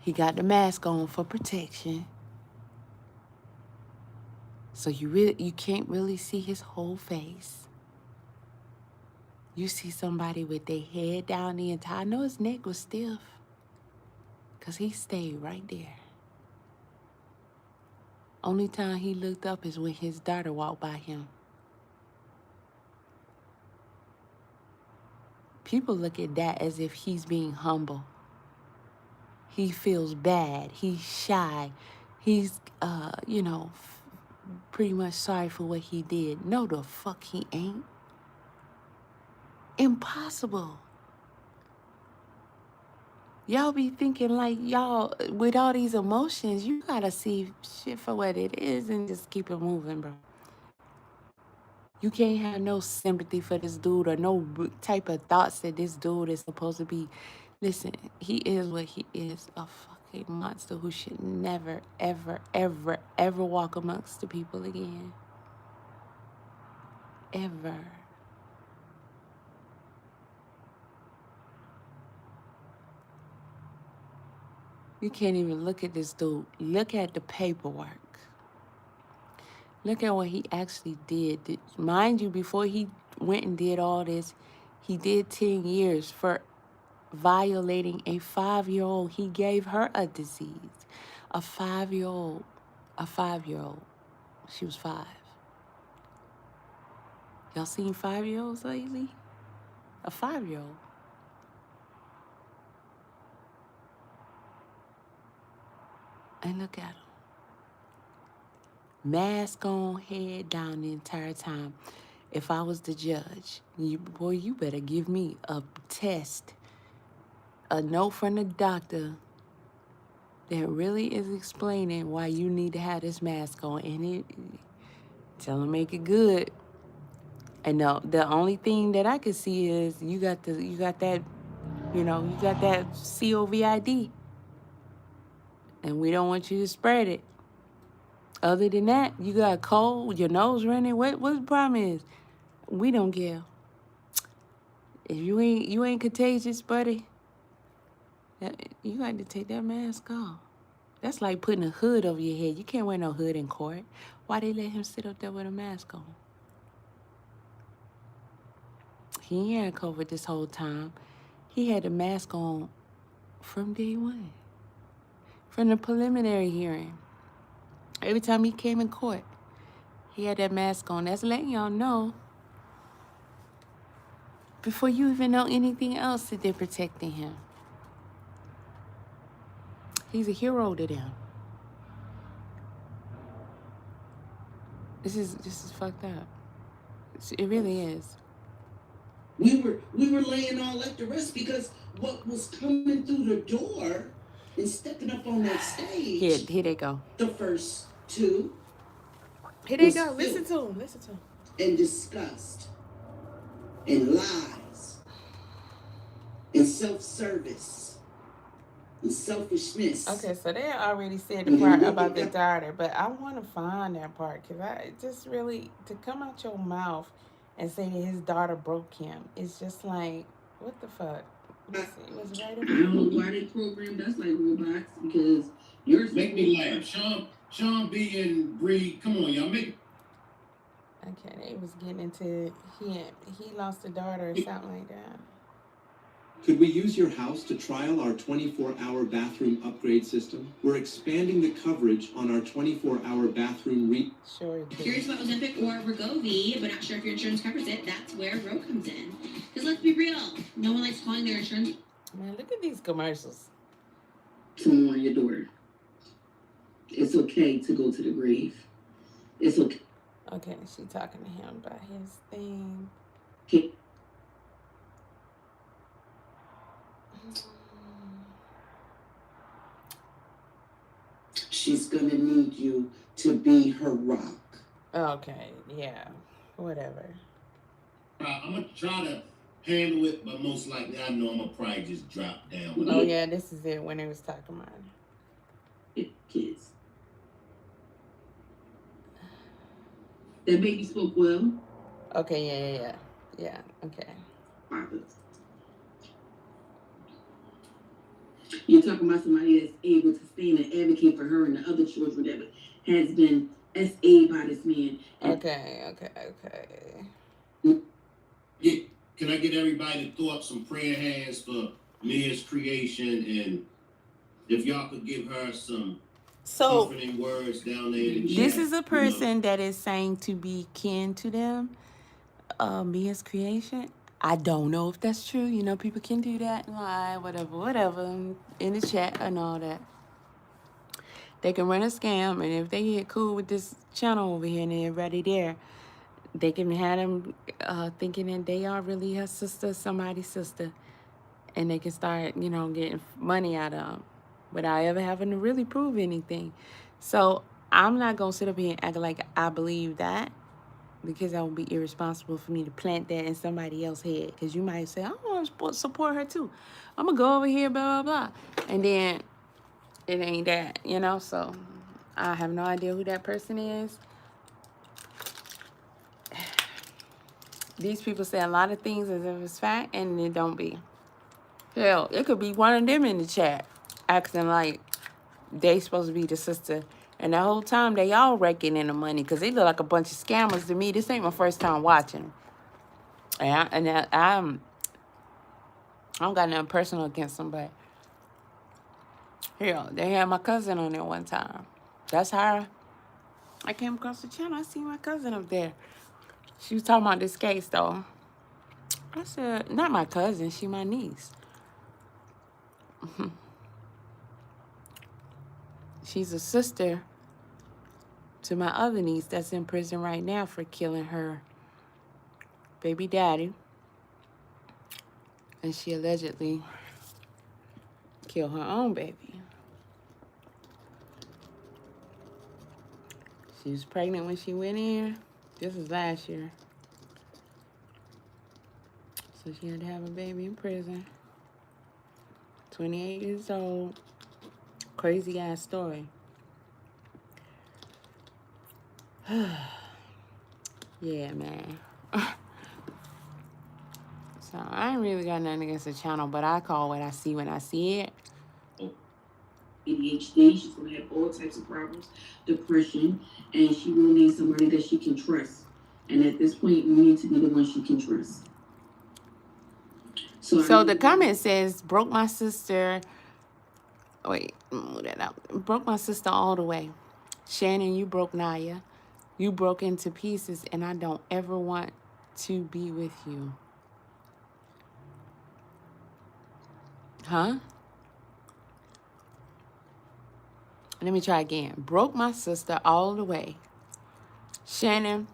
he got the mask on for protection. So you can't really see his whole face. You see somebody with their head down the entire, I know his neck was stiff, because he stayed right there. Only time he looked up is when his daughter walked by him. People look at that as if he's being humble. He feels bad. He's shy. He's, pretty much sorry for what he did. No, the fuck he ain't. Impossible. Y'all be thinking like y'all, with all these emotions, you gotta see shit for what it is and just keep it moving, bro. You can't have no sympathy for this dude or no type of thoughts that this dude is supposed to be. Listen, he is what he is, a fucking monster who should never, ever, ever, ever walk amongst the people again. Ever. You can't even look at this dude. Look at the paperwork. Look at what he actually did. Mind you, before he went and did all this, he did 10 years for violating a 5-year-old. He gave her a disease. A 5-year-old. She was 5. Y'all seen 5-year-olds lately? A 5-year-old. And look at him. Mask on, head down the entire time. If I was the judge, you better give me a test, a note from the doctor that really is explaining why you need to have this mask on, and tell them make it good. And the only thing that I could see is you got that COVID, and we don't want you to spread it. Other than that, you got a cold, your nose running. What the problem is? We don't care. If you ain't contagious, buddy, you got to take that mask off. That's like putting a hood over your head. You can't wear no hood in court. Why they let him sit up there with a mask on? He ain't had COVID this whole time. He had a mask on from day one. From the preliminary hearing. Every time he came in court, he had that mask on. That's letting y'all know, before you even know anything else, that they're protecting him. He's a hero to them. This is fucked up. It really is. We were laying all at the rest because what was coming through the door and stepping up on that stage. Here they go. The first two. Here they go. Listen to him. And disgust. And lies. And self-service. and selfishness. Okay, so they already said the part about the daughter, but I want to find that part because I just really, to come out your mouth and say that his daughter broke him, it's just like, what the fuck? Let's see, was it right I don't know why they programmed us like robots, because yours Make me laugh. Sean B and Bree, come on, y'all, make. Okay, they was getting into he lost a daughter or something like that. Could we use your house to trial our 24-hour bathroom upgrade system? We're expanding the coverage on our 24-hour bathroom Sure. Curious about Ozempic or Wegovy, but not sure if your insurance covers it? That's where Ro comes in. Because let's be real, no one likes calling their insurance. Man, look at these commercials. To mourn your daughter. It's okay to go to the grave. It's okay. Okay, she talking to him about his thing. Okay. She's gonna need you to be her rock. Okay, yeah, whatever. I'm gonna try to handle it, but most likely I know I'm gonna probably just drop down. Oh yeah, this is it when they was talking about it. Kids. That baby spoke well. Okay, yeah, okay. You're talking about somebody that's able to stand and advocate for her and the other children that has been SA'd by this man. Okay. Can I get everybody to throw up some prayer hands for Mia's creation, and if y'all could give her some comforting words down there in the chat. This is a person that is saying to be kin to them, Mia's creation. I don't know if that's true. You know, people can do that, lie, whatever, in the chat and all that. They can run a scam, and if they get cool with this channel over here and everybody there, they can have them thinking that they are really her sister, somebody's sister, and they can start, you know, getting money out of them without ever having to really prove anything. So I'm not going to sit up here and act like I believe that, because that would be irresponsible for me to plant that in somebody else's head. Because you might say, I want to support her too. I'm going to go over here, blah, blah, blah. And then it ain't that, you know? So I have no idea who that person is. These people say a lot of things as if it's fact, and it don't be. Hell, it could be one of them in the chat acting like they supposed to be the sister. And the whole time, they all raking in the money because they look like a bunch of scammers to me. This ain't my first time watching. And I don't got nothing personal against them, but hell, they had my cousin on there one time. That's how I came across the channel. I see my cousin up there. She was talking about this case, though. I said, not my cousin, she my niece. She's a sister to my other niece that's in prison right now for killing her baby daddy. And she allegedly killed her own baby. She was pregnant when she went in. This was last year. So she had to have a baby in prison. 28 years old. Crazy ass story. Yeah, man. So I ain't really got nothing against the channel, but I call what I see when I see it. ADHD, she's going to have all types of problems, depression, and she will need somebody that she can trust. And at this point, you need to be the one she can trust. So the comment says, broke my sister. Wait, move that out. Broke my sister all the way. Shannon, you broke Naya. You broke into pieces, and I don't ever want to be with you. Huh? Let me try again. Broke my sister all the way. Shannon.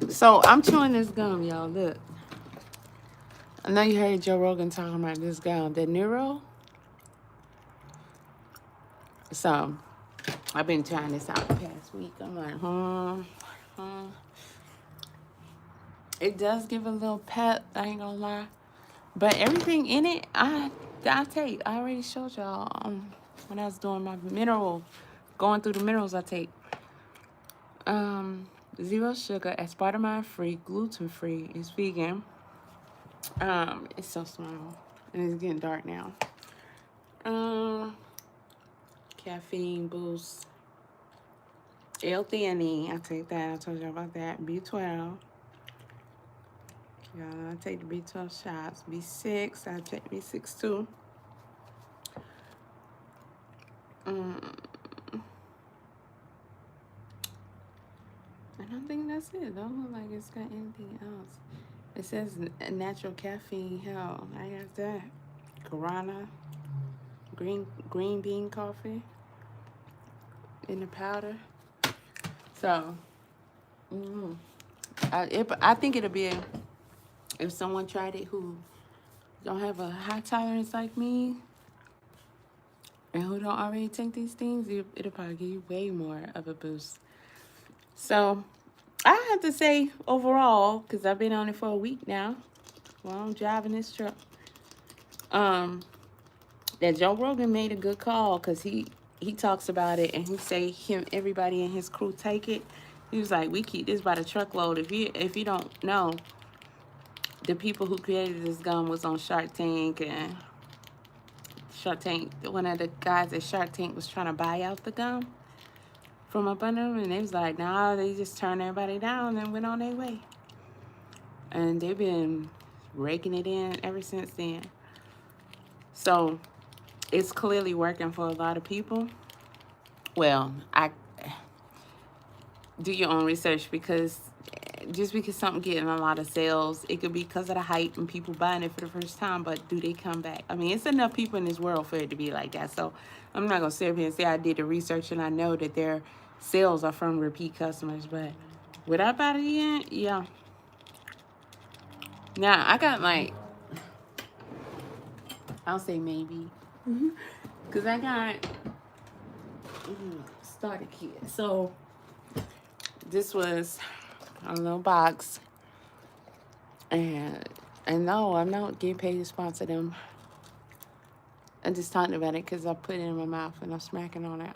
So I'm chewing this gum, y'all. Look. I know you heard Joe Rogan talking about this gum, the Neuro. So I've been trying this out the past week. I'm like, It does give a little pep, I ain't gonna lie. But everything in it, I already showed y'all when I was doing my going through the minerals I take. 0 sugar, aspartame free, gluten free, it's vegan. It's so small and it's getting dark now. Caffeine boost, L-theanine, I take that. I told you about that. B12. Yeah, I take the B12 shots. B6, I take B6 too. I don't think that's it. Don't look like it's got anything else. It says natural caffeine. Hell, I got that. Guarana, green bean coffee in the powder. So, I think it'll be if someone tried it who don't have a high tolerance like me and who don't already take these things, it'll probably give you way more of a boost. So, I have to say overall, because I've been on it for a week now while I'm driving this truck, that Joe Rogan made a good call, because he talks about it and he say everybody in his crew take it. He was like, we keep this by the truckload. If you don't know, the people who created this gum was on Shark Tank, and one of the guys at Shark Tank was trying to buy out the gum from up under them, and they was like, nah, they just turned everybody down and went on their way. And they've been raking it in ever since then. So it's clearly working for a lot of people. Well, I do your own research, because just because something getting a lot of sales, it could be because of the hype and people buying it for the first time, but do they come back? I mean, it's enough people in this world for it to be like that. So I'm not going to sit up here and say I did the research and I know that their sales are from repeat customers, but would I buy it again? Yeah. Now, I got like, I'll say maybe, because I got starter kit. So this was a little box, and no, I'm not getting paid to sponsor them. I'm just talking about it because I put it in my mouth and I'm smacking on it.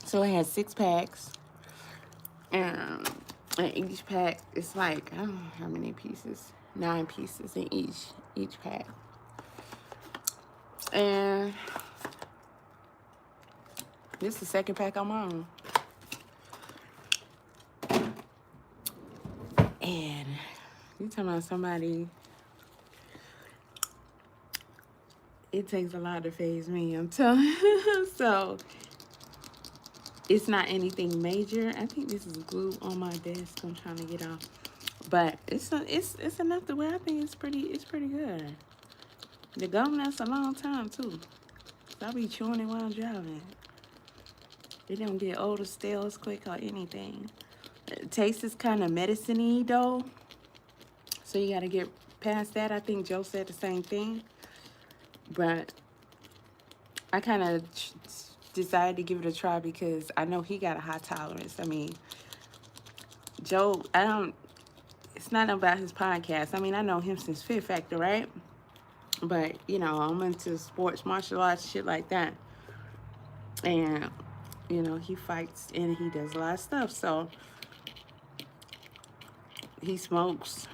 So it has 6 packs, and each pack is like, I don't know how many pieces, 9 pieces in each pack. And this is the second pack I'm on. And you talking about somebody, it takes a lot to faze me, I'm telling you. So it's not anything major. I think this is glue on my desk I'm trying to get off. But it's enough to where I think it's pretty good. The gum lasts a long time too. So I'll be chewing it while I'm driving. It don't get old or stale as quick or anything. The taste is kind of medicine-y though. So you gotta get past that. I think Joe said the same thing. But I kind of decided to give it a try because I know he got a high tolerance. I mean, Joe, it's not about his podcast. I mean, I know him since Fear Factor, right? But, you know, I'm into sports, martial arts, shit like that. And, you know, he fights and he does a lot of stuff. So he smokes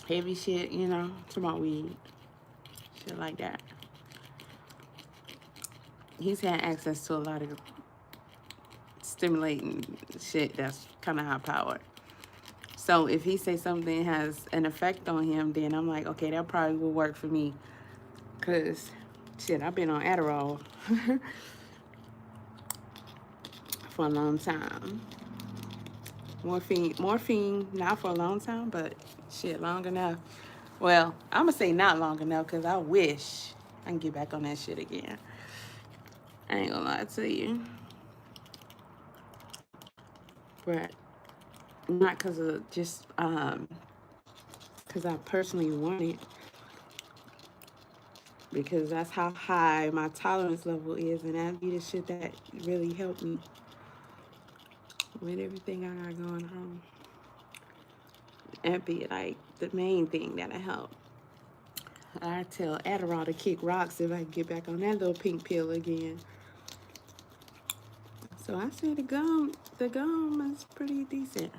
heavy shit, you know, smoke weed, shit like that. He's had access to a lot of stimulating shit that's kind of high powered. So if he say something has an effect on him, then I'm like, okay, that probably will work for me. Cause shit, I've been on Adderall for a long time. Morphine, not for a long time, but shit, long enough. Well, I'm gonna say not long enough, cause I wish I can get back on that shit again. I ain't gonna lie to you. But not cause of just cause I personally want it. Because that's how high my tolerance level is, and that'd be the shit that really helped me with everything I got going on. That'd be like the main thing that'll help. I tell Adderall to kick rocks if I get back on that little pink pill again. So I say the gum is pretty decent.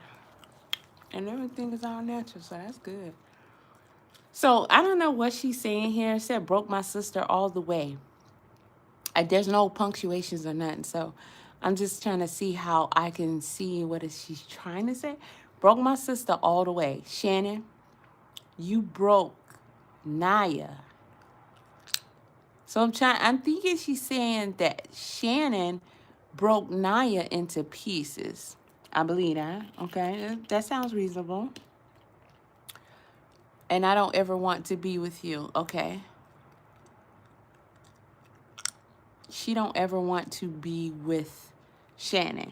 And everything is all natural, so that's good. So I don't know what she's saying here. It said broke my sister all the way. There's no punctuations or nothing, so I'm just trying to see how I can see what is she's trying to say. Broke my sister all the way. Shannon, you broke Naya. So I'm thinking she's saying that Shannon broke Naya into pieces. I believe that. Okay, that sounds reasonable. And I don't ever want to be with you. Okay. She don't ever want to be with Shannon.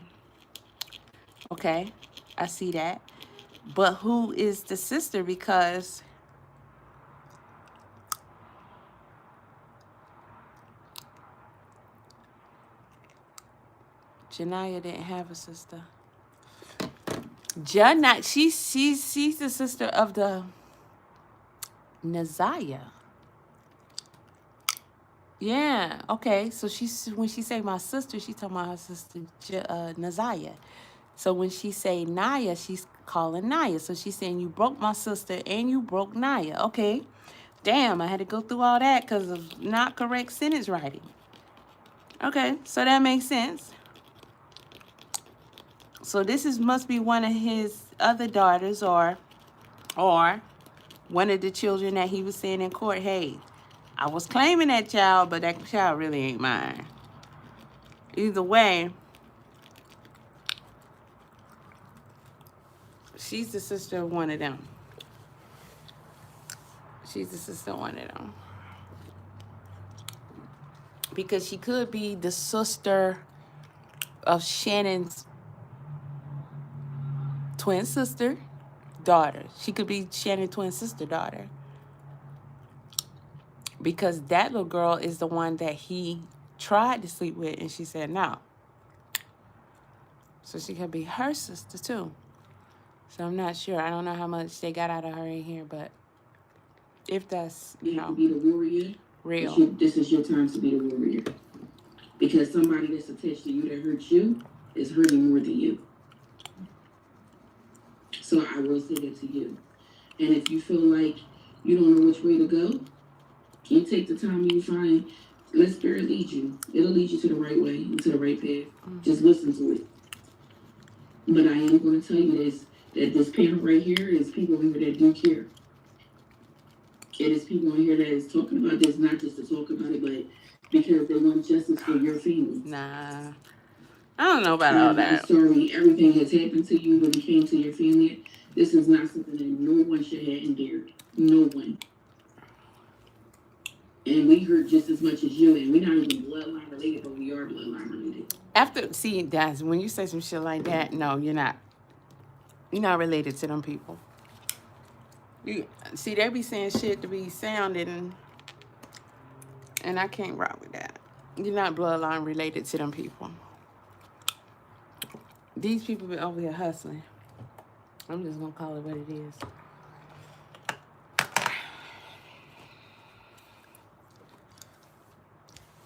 Okay, I see that. But who is the sister? Because Janaya didn't have a sister. Janaya, she's the sister of the Nazaya. Yeah, okay. So when she say my sister, she talking about her sister Nazaya. So when she say Naya, she's calling Naya. So she's saying you broke my sister and you broke Naya. Okay. Damn, I had to go through all that because of not correct sentence writing. Okay, so that makes sense. So this must be one of his other daughters or one of the children that he was saying in court, hey, I was claiming that child, but that child really ain't mine. Either way, she's the sister of one of them. She's the sister of one of them. Because she could be the sister of Shannon's twin sister, daughter. She could be Shannon's twin sister, daughter. Because that little girl is the one that he tried to sleep with, and she said no. So she could be her sister, too. So I'm not sure. I don't know how much they got out of her in here, but if that's, you have to be the warrior. Real. This is your time to be the warrior. Because somebody that's attached to you that hurts you is hurting more than you. So I will say that to you. And if you feel like you don't know which way to go, you take the time you find, let spirit lead you. It'll lead you to the right way and to the right path. Just listen to it. But I am going to tell you this, that this panel right here is people here that do care. It is people in here that is talking about this, not just to talk about it, but because they want justice for your family. Nah. I don't know about all that. I'm sorry, everything has happened to you when it came to your family. This is not something that no one should have endured. No one. And we hurt just as much as you, and we're not even bloodline related, but we are bloodline related. See, guys, when you say some shit like that, no, you're not. You're not related to them people. See, they be saying shit to be sounding, and I can't rock with that. You're not bloodline related to them people. These people be over here hustling. I'm just gonna call it what it is.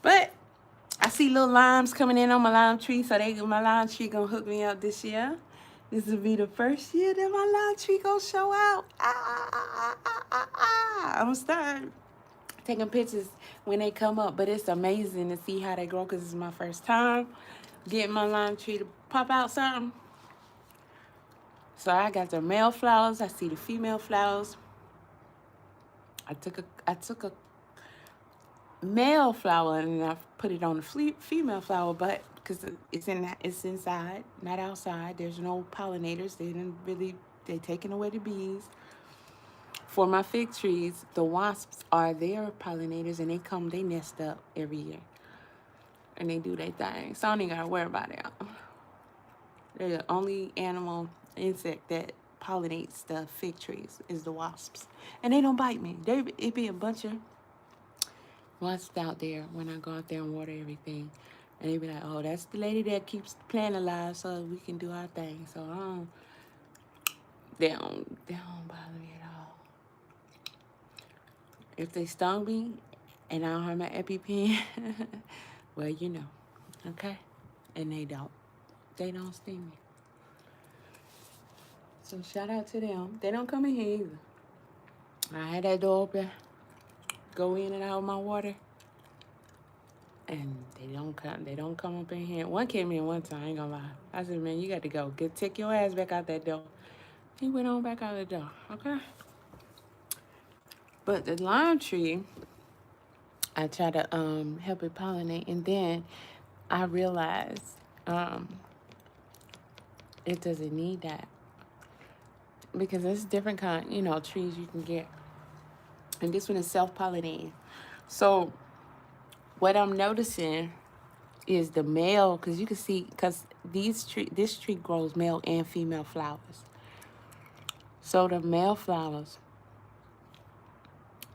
But I see little limes coming in on my lime tree, so my lime tree gonna hook me up this year. This will be the first year that my lime tree gonna show out. I'm gonna start taking pictures when they come up, but it's amazing to see how they grow because it's my first time getting my lime tree to pop out something. So I got the male flowers. I see the female flowers. I took a male flower and I put it on the female flower, but because it's inside, not outside. There's no pollinators. They taking away the bees. For my fig trees, the wasps are their pollinators, and they nest up every year, and they do their thing. So I don't even gotta worry about it. They're the only insect that pollinates the fig trees is the wasps, and they don't bite me. It be a bunch of wasps out there when I go out there and water everything, and they be like, "Oh, that's the lady that keeps the plant alive, so we can do our thing." So they don't bother me at all. If they stung me and I don't have my EpiPen, well, you know, okay? And they don't sting me. So shout out to them. They don't come in here either. I had that door open, go in and out of my water, and they don't come up in here. One came in one time, I ain't gonna lie. I said, man, you got to go. Take your ass back out that door. He went on back out the door, okay? But the lime tree, I try to help it pollinate, and then I realized it doesn't need that, because there's different kind, trees you can get, and this one is self-pollinating. So what I'm noticing is the male, because you can see, because this tree grows male and female flowers. So the male flowers,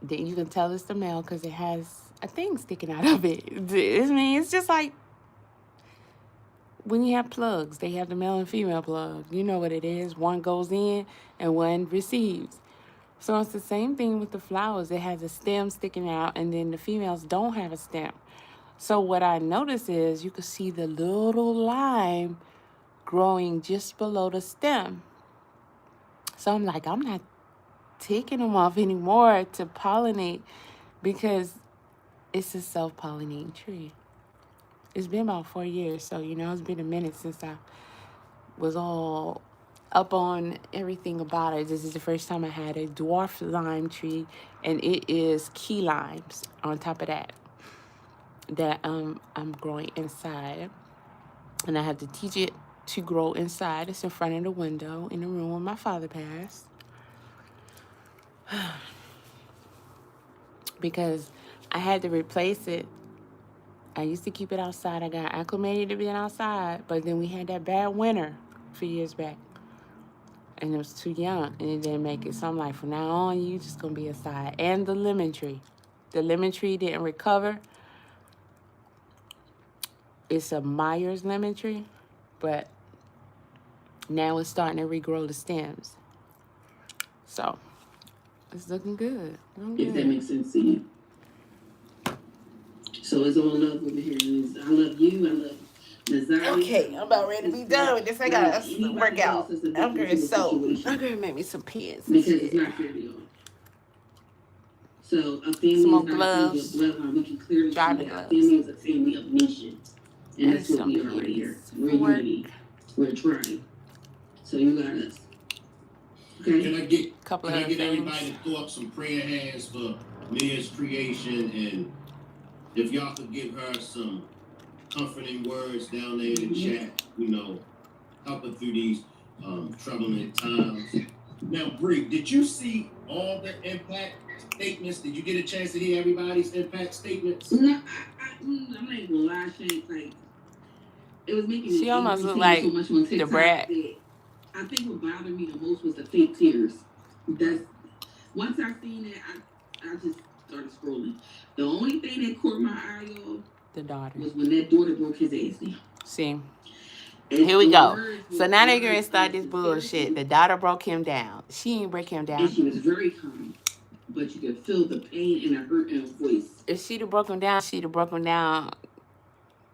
then you can tell it's the male because it has a thing sticking out of it. I mean, it's just like when you have plugs, they have the male and female plug. You know what it is. One goes in and one receives. So it's the same thing with the flowers. It has a stem sticking out, and then the females don't have a stem. So what I notice is you can see the little lime growing just below the stem. So I'm like, I'm not taking them off anymore to pollinate, because it's a self-pollinating tree. It's been about 4 years, so it's been a minute since I was all up on everything about it. This is the first time I had a dwarf lime tree, and it is key limes on top of that I'm growing inside, and I have to teach it to grow inside. It's in front of the window in the room where my father passed. Because I had to replace it. I used to keep it outside. I got acclimated to being outside, but then we had that bad winter a few years back, and it was too young, and it didn't make it. So I'm like, from now on, you just gonna be inside. And the lemon tree didn't recover. It's a Myers lemon tree, but now it's starting to regrow the stems. So it's looking good. If that makes sense to you. So it's all love over here. I love you. I love Nazari. Okay, I'm about ready to be done with this. I got to work out. I'm going to make me some pants. Because it's not fair to y'all. So a family is not a family of bloodline. We can clearly see that a family is a family of nation. And that's what we are right here. We're unity. We're trying. So you got us. Okay. Can I get everybody to throw up some prayer hands for Mia's creation, and if y'all could give her some comforting words down there in the chat, help her through these troubling times. Now, Bree, did you see all the impact statements? Did you get a chance to hear everybody's impact statements? No, I'm not even gonna lie, Shane. Like, it was making me. She almost looked like so much on TikTok. the brat. I think what bothered me the most was the fake tears. Once I seen that, I just started scrolling. The only thing that caught my eye, y'all, the daughter, was when that daughter broke his ass down. See, here we go. So now they're gonna start this bullshit. The daughter broke him down. She ain't break him down. And she was very calm, but you could feel the pain and the hurt in her voice. If she'd have broken down,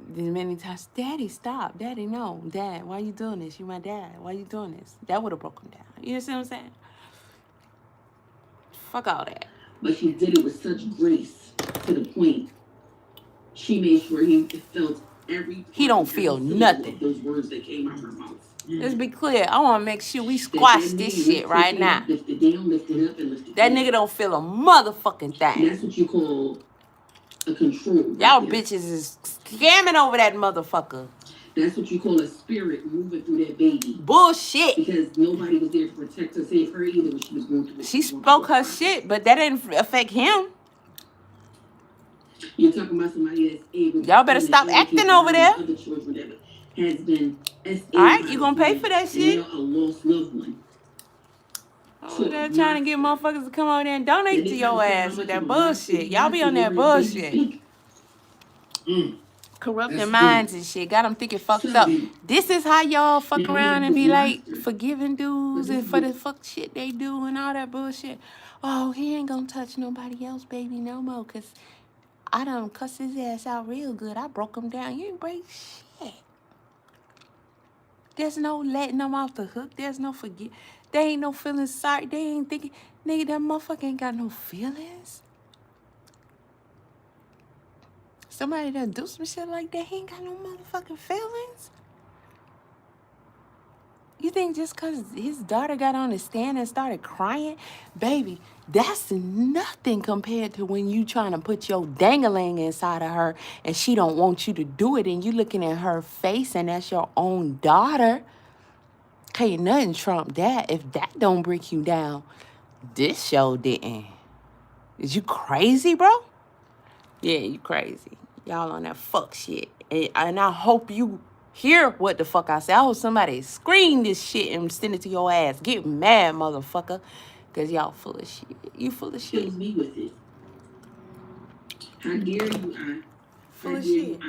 many times. Daddy, stop. Daddy, no. Dad, why you doing this? You my dad. Why you doing this? That would have broken down. You see what I'm saying? Fuck all that. But she did it with such grace, to the point she made sure he felt every. He don't feel nothing. Those words that came out of her mouth. Let's be clear. I want to make sure we squash this shit right now. Lift it down, lift it up, and lift it that nigga don't feel a motherfucking thing. That's what you call a control. Y'all bitches is scamming over that motherfucker. That's what you call a spirit moving through that baby. Bullshit. Because nobody was there to protect her, save her either when she was going through it. She spoke her shit, but that didn't affect him. You're talking about somebody that's able. Y'all better stop acting over there. Other children that has been. All right, you gonna pay for that shit? A lost loved one. So they're trying to get motherfuckers to come over there and donate to your ass with that bullshit. Y'all be on that bullshit. corrupting minds and shit. Got them thinking fucked up. This is how y'all fuck around and be like forgiving dudes and for the fuck shit they do and all that bullshit. Oh, he ain't gonna touch nobody else, baby, no more. Cause I done cuss his ass out real good. I broke him down. You ain't break shit. There's no letting them off the hook. There's no forget. They ain't no feelings sorry. They ain't thinking, nigga, that motherfucker ain't got no feelings. Somebody done do some shit like that, he ain't got no motherfucking feelings. You think just because his daughter got on the stand and started crying, baby, that's nothing compared to when you trying to put your dangling inside of her and she don't want you to do it and you looking at her face and that's your own daughter. Can't nothing trump that. If that don't break you down, this show didn't. Is you crazy, bro? Yeah, you crazy. Y'all on that fuck shit. And I hope you hear what the fuck I say. I hope somebody scream this shit and send it to your ass. Get mad, motherfucker. Because y'all full of shit. You full of shit. Kills me with it. How dare you, I? Full of shit.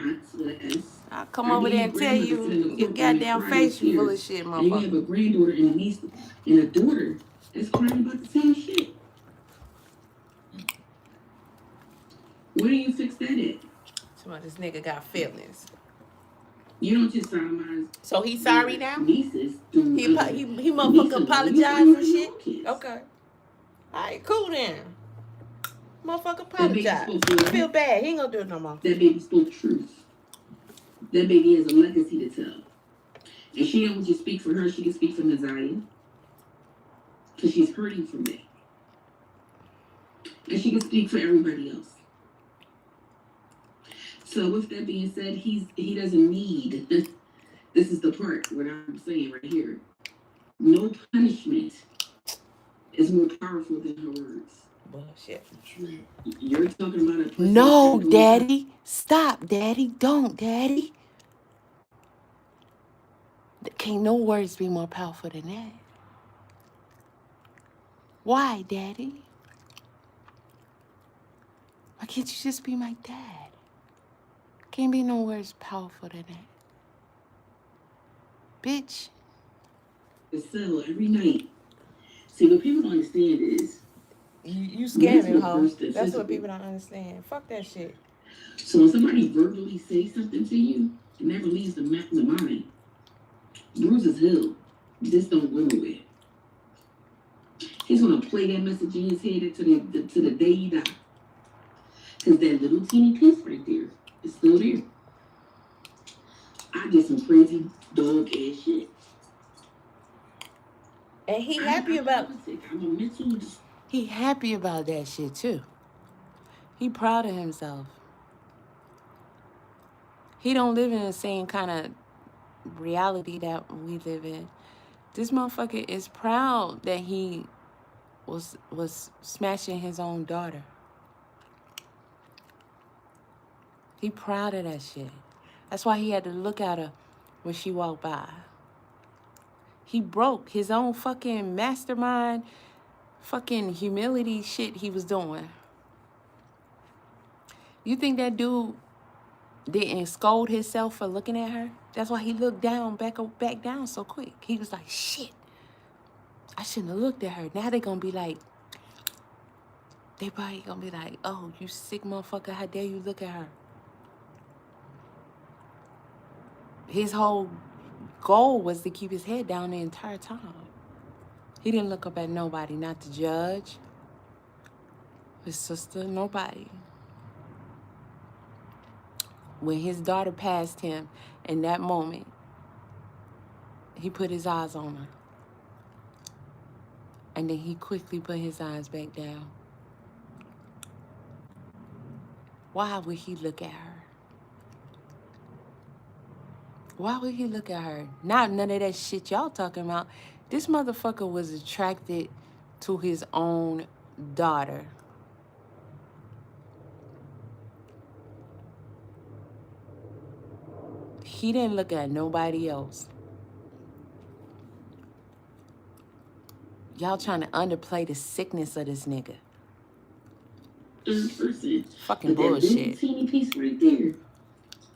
I'll come over there and tell you your goddamn face you full of shit, motherfucker. And you have a granddaughter and a niece and a daughter that's crying about the same shit. Where do you fix that at? So this nigga got feelings. You don't just sound so he's sorry now? Nieces he motherfucker apologized and shit? Okay. Alright, cool then. Motherfucker apologize. I feel bad. He ain't gonna do it no more. That baby spoke truth. That baby has a legacy to tell. And she don't just speak for her, she can speak for Nazaria. Because she's hurting from that. And she can speak for everybody else. So with that being said, he doesn't need, this is the part what I'm saying right here. No punishment is more powerful than her words. Bullshit. You're talking about a person. No, Daddy. Stop, Daddy. Don't, Daddy. Can't no words be more powerful than that. Why, Daddy? Why can't you just be my dad? Can't be no words powerful than that. Bitch. The cell every night. See, what people don't understand is you scamming, ho. That's what people don't understand. Fuck that shit. So when somebody verbally says something to you, it never leaves the mind. Bruises heal. This don't go nowhere. He's gonna play that message in his head to the day he dies. Cause that little teeny piece right there is still there. I did some crazy dog ass shit. And he happy about he happy about that shit too. He proud of himself. He don't live in the same kind of reality that we live in. This motherfucker is proud that he was smashing his own daughter. He proud of that shit. That's why he had to look at her when she walked by. He broke his own fucking mastermind, fucking humility shit he was doing. You think that dude didn't scold himself for looking at her? That's why he looked down, back down so quick. He was like, shit, I shouldn't have looked at her. Now they probably gonna be like, oh, you sick motherfucker, how dare you look at her? His whole goal was to keep his head down the entire time. He didn't look up at nobody, not the judge, his sister, nobody. When his daughter passed him, in that moment, he put his eyes on her. And then he quickly put his eyes back down. Why would he look at her? Why would he look at her? Not none of that shit y'all talking about. This motherfucker was attracted to his own daughter. He didn't look at nobody else. Y'all trying to underplay the sickness of this nigga. Person. Fucking bullshit. That teeny piece right there.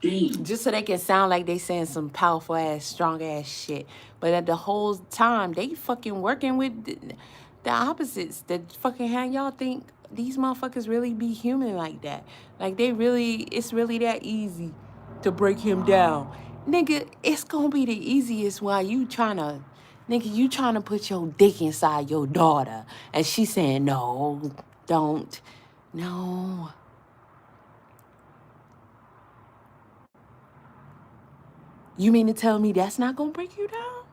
Just so they can sound like they saying some powerful ass, strong ass shit. But at the whole time, they fucking working with the opposites. That fucking how y'all think these motherfuckers really be human like that? Like they really, it's really that easy to break him down. Nigga, it's gonna be the easiest while you tryna, nigga, you tryna put your dick inside your daughter. And she saying, no, don't, no. You mean to tell me that's not gonna break you down?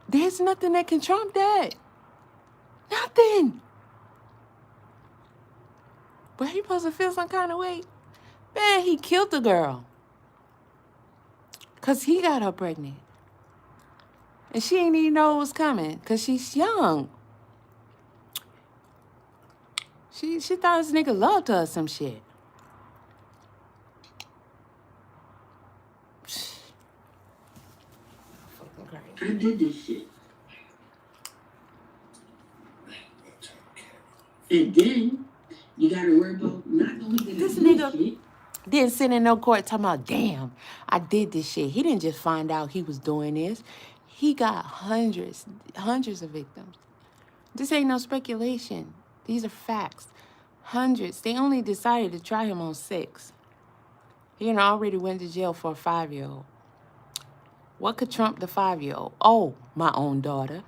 There's nothing that can trump that. Nothing. But he supposed to feel some kind of way. Man, he killed the girl. Because he got her pregnant. And she didn't even know it was coming. Because she's young. She thought this nigga loved her or some shit. I did this shit. And then you gotta worry about not only did This I do nigga shit, didn't sit in no court talking about, damn, I did this shit. He didn't just find out he was doing this. He got hundreds of victims. This ain't no speculation. These are facts. Hundreds. They only decided to try him on 6. He already went to jail for a 5-year-old. What could trump the 5-year-old? Oh, my own daughter.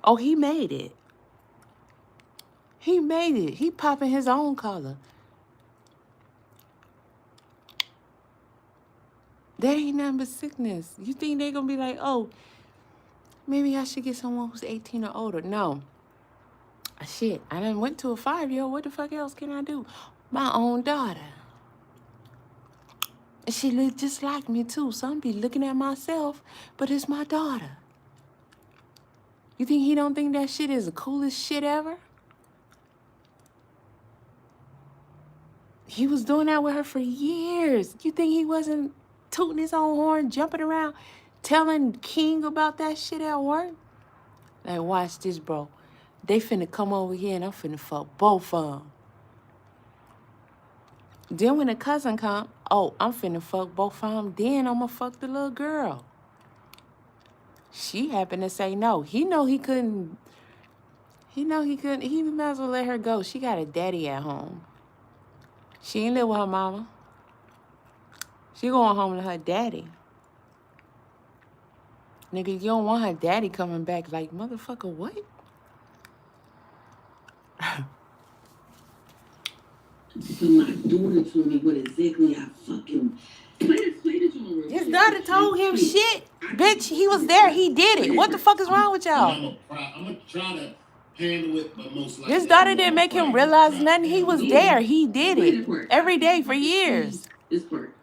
Oh, he made it. He made it. He popping his own collar. That ain't nothing but sickness. You think they gonna be like, oh, maybe I should get someone who's 18 or older? No. Shit, I done went to a 5-year-old. What the fuck else can I do? My own daughter. And she look just like me too. So I'm be looking at myself, but it's my daughter. You think he don't think that shit is the coolest shit ever? He was doing that with her for years. You think he wasn't tooting his own horn, jumping around, telling King about that shit at work? Like, watch this, bro. They finna come over here and I'm finna fuck both of them. Then when the cousin come, oh, I'm finna fuck both of them. Then I'm gonna fuck the little girl. She happened to say no. He know he couldn't. He might as well let her go. She got a daddy at home. She ain't live with her mama. She going home to her daddy. Nigga, you don't want her daddy coming back like, motherfucker, what? so my daughter told me what exactly I fucking His daughter told him shit. Bitch, he was there. He did it. What the fuck is wrong with y'all? I'm gonna try to handle it, but most likely His daughter didn't make him realize nothing. He was there. He did it every day for years. This part.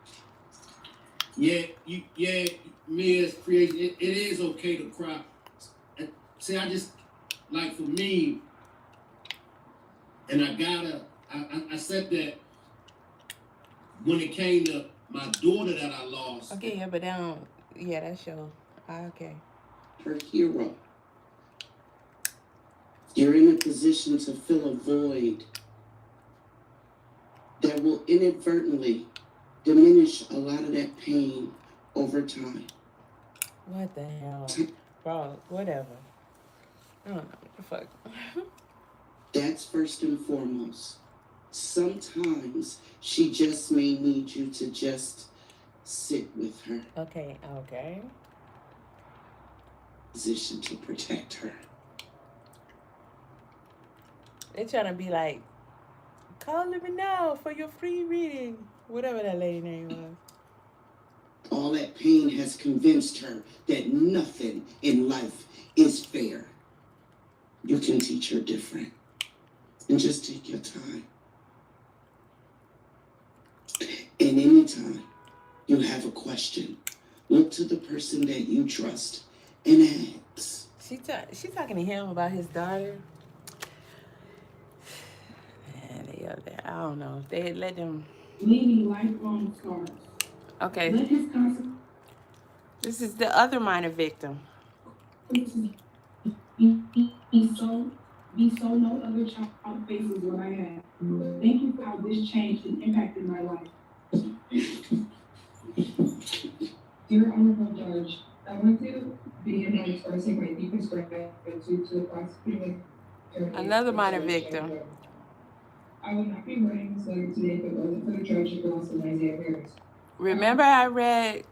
Yeah, Mia's creation. It is okay to cry. See, I just like for me, and I said that when it came to my daughter that I lost. Okay, yeah, but yeah, that's your, okay. Her hero. You're in a position to fill a void that will inadvertently diminish a lot of that pain over time. What the hell? Bro, whatever. I don't know. What the fuck? That's first and foremost. Sometimes she just may need you to just sit with her. Okay. Position to protect her. They trying to be like, call me now for your free reading. Whatever that lady name was. All that pain has convinced her that nothing in life is fair. You can teach her different. And just take your time. And anytime you have a question, look to the person that you trust and ask. She talking to him about his daughter. I don't know. If they had let them... Leaving lifelong scars. Okay. Let his consequences This is the other minor victim. be so be so no other child faces what I had. Thank you for how this changed and impacted my life. Dear Honorable Judge, I want to begin by expressing my deepest gratitude to the prosecuting attorney. Another minor victim. I would not be writing this letter today if it wasn't for the tragic loss of Isaiah Harris. Remember I read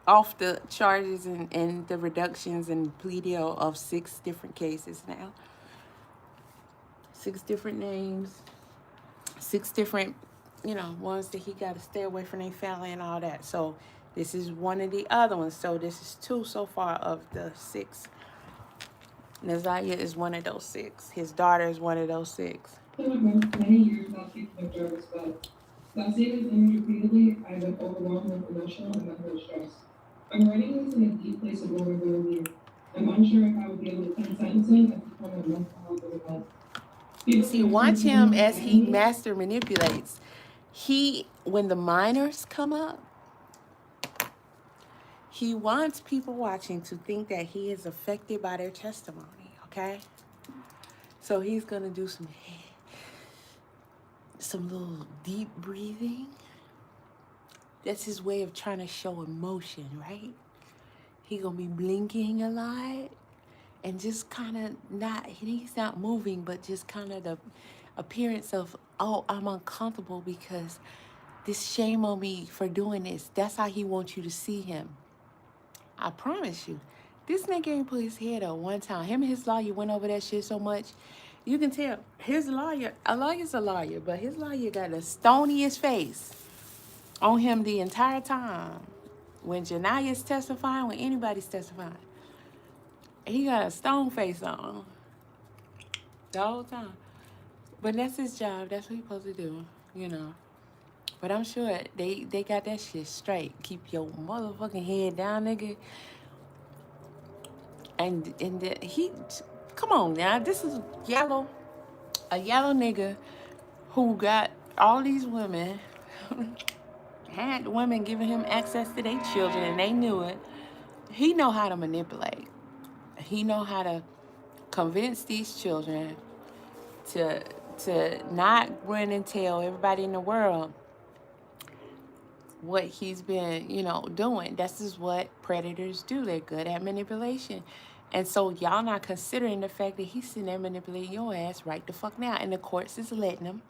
off the charges and the reductions and plea deal of 6 different cases now. 6 different names. 6 different, ones that he got to stay away from their family and all that. So this is one of the other ones. So this is 2 so far of the 6. Naziah is one of those 6. His daughter is one of those 6. Many years not speaking of Jarvis, but while seeing his image repeatedly, I've been overwhelmed with emotional and mental stress. I'm writing this in a deep place of vulnerability. I'm unsure if I would be able to attend sentencing at the point of mental health of the month. See, watch him as he master manipulates. When the minors come up, he wants people watching to think that he is affected by their testimony, okay? So he's going to do some little deep breathing. That's his way of trying to show emotion, right? He going to be blinking a lot and just kind of he's not moving, but just kind of the appearance of, oh, I'm uncomfortable because this shame on me for doing this. That's how he wants you to see him. I promise you, this nigga ain't put his head up one time. Him and his lawyer went over that shit so much. You can tell his lawyer, a lawyer's a lawyer, but his lawyer got the stoniest face on him the entire time. When Janiah's testifying, when anybody's testifying, he got a stone face on the whole time. But that's his job. That's what he's supposed to do, But I'm sure they got that shit straight. Keep your motherfucking head down, nigga. And he, come on now. This is a yellow nigga who got all these women, had the women giving him access to their children, and they knew it. He know how to manipulate. He know how to convince these children to not run and tell everybody in the world what he's been, doing. This is what predators do. They're good at manipulation. And so y'all not considering the fact that he's sitting there manipulating your ass right the fuck now. And the courts is letting him.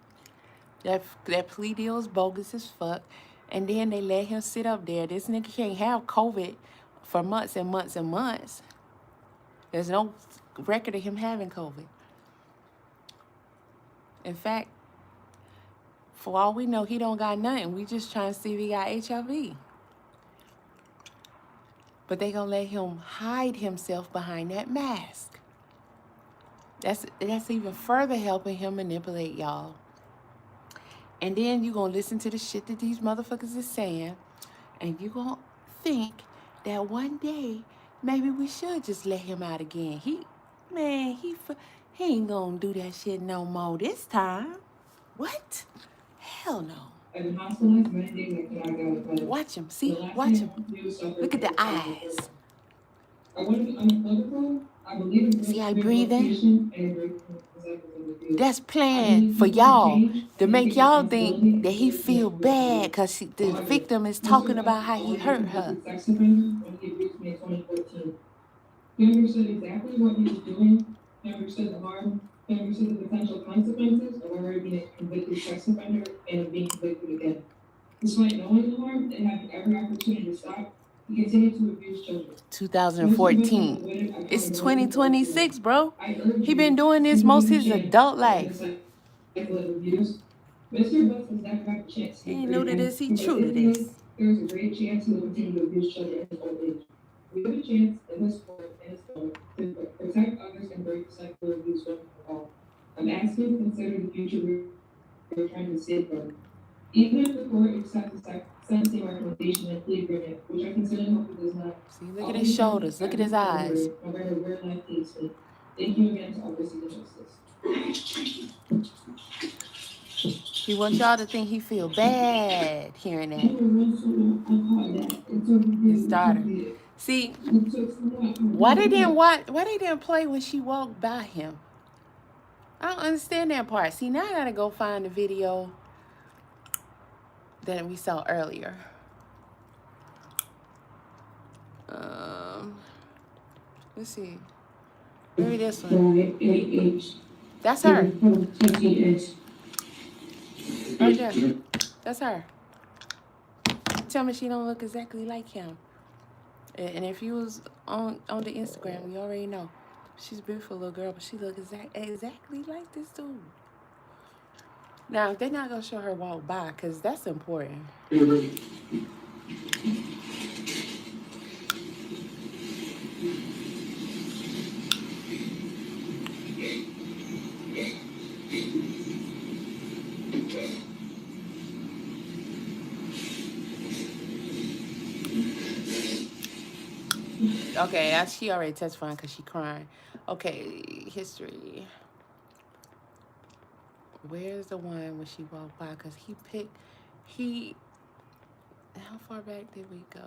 That plea deal is bogus as fuck. And then they let him sit up there. This nigga can't have COVID for months and months and months. There's no record of him having COVID. In fact, for all we know, he don't got nothing. We just trying to see if he got HIV. But they gonna let him hide himself behind that mask. That's even further helping him manipulate y'all. And then you gonna listen to the shit that these motherfuckers is saying, and you gonna think that one day maybe we should just let him out again. He ain't gonna do that shit no more this time. What? Hell no. Watch him. See? Watch him. Look at the eyes. See how he breathing? That's planned for y'all to make y'all think that he feel bad because the victim is talking about how he hurt her. He understood exactly what he was doing. He understood the harm. He understood the potential consequences of already being a convicted sex offender and of being convicted again. Despite knowing the harm and having every opportunity to stop, he continued to abuse children. 2014. It's 2026, bro. He been doing this most of his adult life. Mr. Butts has never had a chance. He ain't new to this. He true to this. There's a great chance he will continue to abuse children in his old age. We have a chance in this court and its film to protect others and break the cycle of abuse once and for all. I'm asking you to consider the future we're trying to safeguard. Even if the court accepts the sentencing recommendation and plea agreement, which I sincerely hope it does not. See, look at his shoulders. Look at his eyes. No matter where life takes me. Thank you again to all this justice. He wants y'all to think he feel bad hearing that. His daughter. See, why they didn't play when she walked by him? I don't understand that part. See, now I gotta go find the video that we saw earlier. Let's see. Maybe this one. That's her. Right there. That's her. Tell me she don't look exactly like him. And if you was on the Instagram, we already know. She's a beautiful little girl, but she look exactly like this dude. Now, they're not going to show her walk by, because that's important. Okay, she already testified because she crying. Okay, history. Where's the one when she walked by? Because how far back did we go?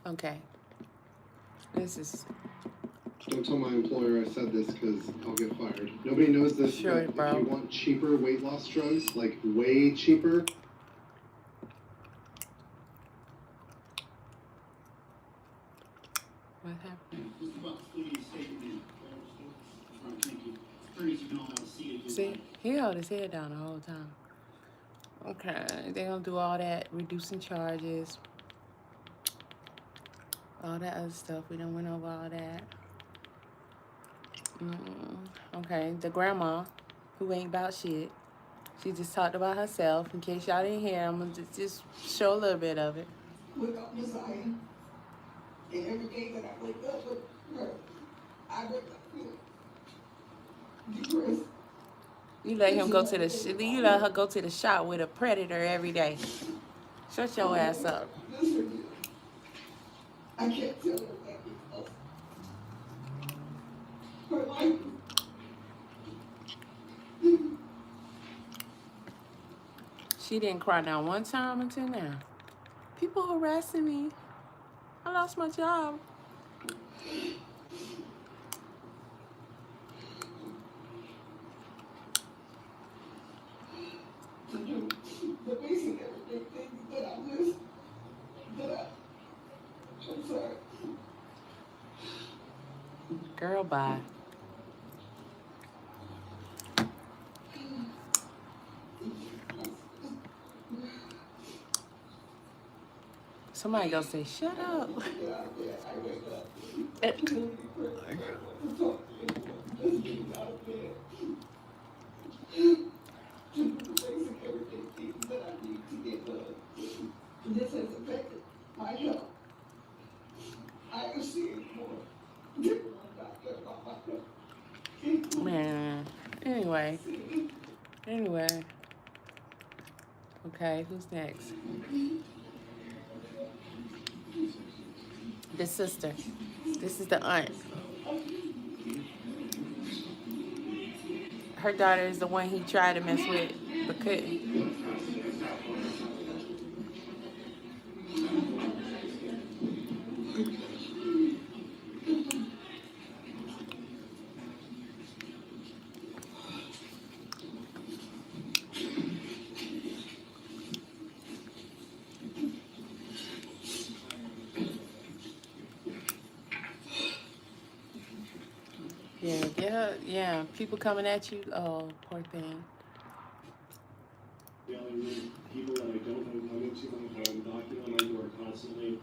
Okay. This is... Don't tell my employer I said this because I'll get fired. Nobody knows this, sure, but bro. If you want cheaper weight loss drugs, like way cheaper. What happened? See, he held his head down the whole time. Okay, they're gonna do all that, reducing charges, all that other stuff. We done went over all that. Okay, the grandma, who ain't about shit, she just talked about herself. In case y'all didn't hear, I'm gonna just show a little bit of it. Without Messiah, and every day that I wake up with her, I wake up feeling depressed. You let him go to the you let her go to the shop with a predator every day. Shut your ass up. I can't tell her that because her life. She didn't cry now one time until now. People harassing me. I lost my job. To do the basic everyday things that I miss, I'm sorry. Girl, bye. Somebody go say, shut up. This has affected my health. I am seeing more. Man. Anyway. Okay, who's next? The sister. This is the aunt. Her daughter is the one he tried to mess with, but couldn't. Yeah, get her. Yeah, people coming at you. Oh, poor thing. People that I don't know come into my home, knocking on my door constantly.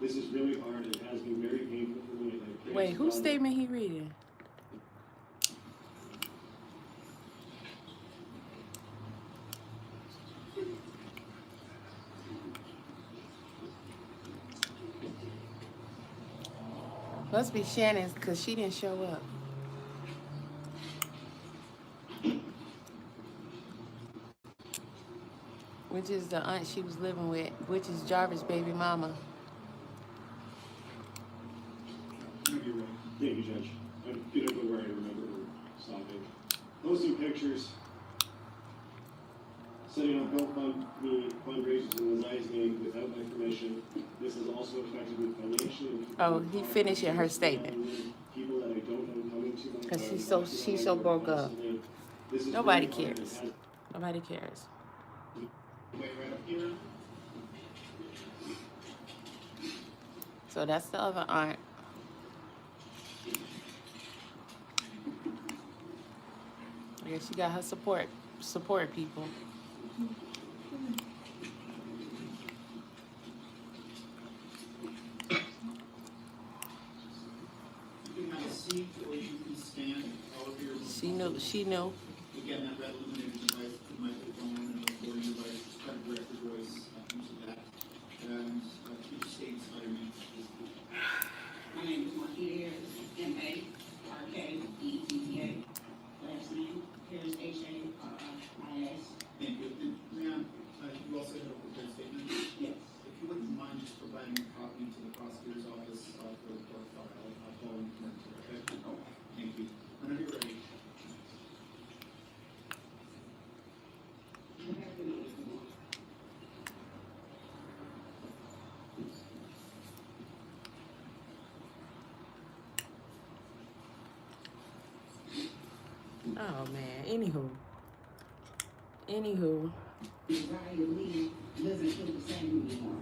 This is really hard. It has been very painful for me. Wait, whose statement he reading? Must be Shannon's because she didn't show up. Which is the aunt she was living with, which is Jarvis' baby mama. You're right. Thank you, Judge. I'm gonna go where I remember her stopping. Posting pictures. Setting up GoFundMe fundraisers in the Nice name without my permission. This has also affected me financially. Oh, he finishing her statement. People that I don't know coming to my Because she's so broke up. Nobody cares. Nobody cares. Right up here. So that's the other aunt. I guess she got her support people. You can have a seat or you can stand. She knew. Again, that red illuminated device, the microphone and the recording device, just try to direct your voice into that. And keep the statements by your name. My name is Marquita Harris, M-A-R-K-E-T-T-A. Last name, Harris, H-A-R-R-I-S. Thank you. And ma'am, you also have a prepared statement? Yes. If you wouldn't mind just providing a copy to the prosecutor's office for the court file, I'll follow you from there, okay? Thank you. Whenever you're ready. Oh man. Anywho. Desire to leave doesn't feel the same anymore.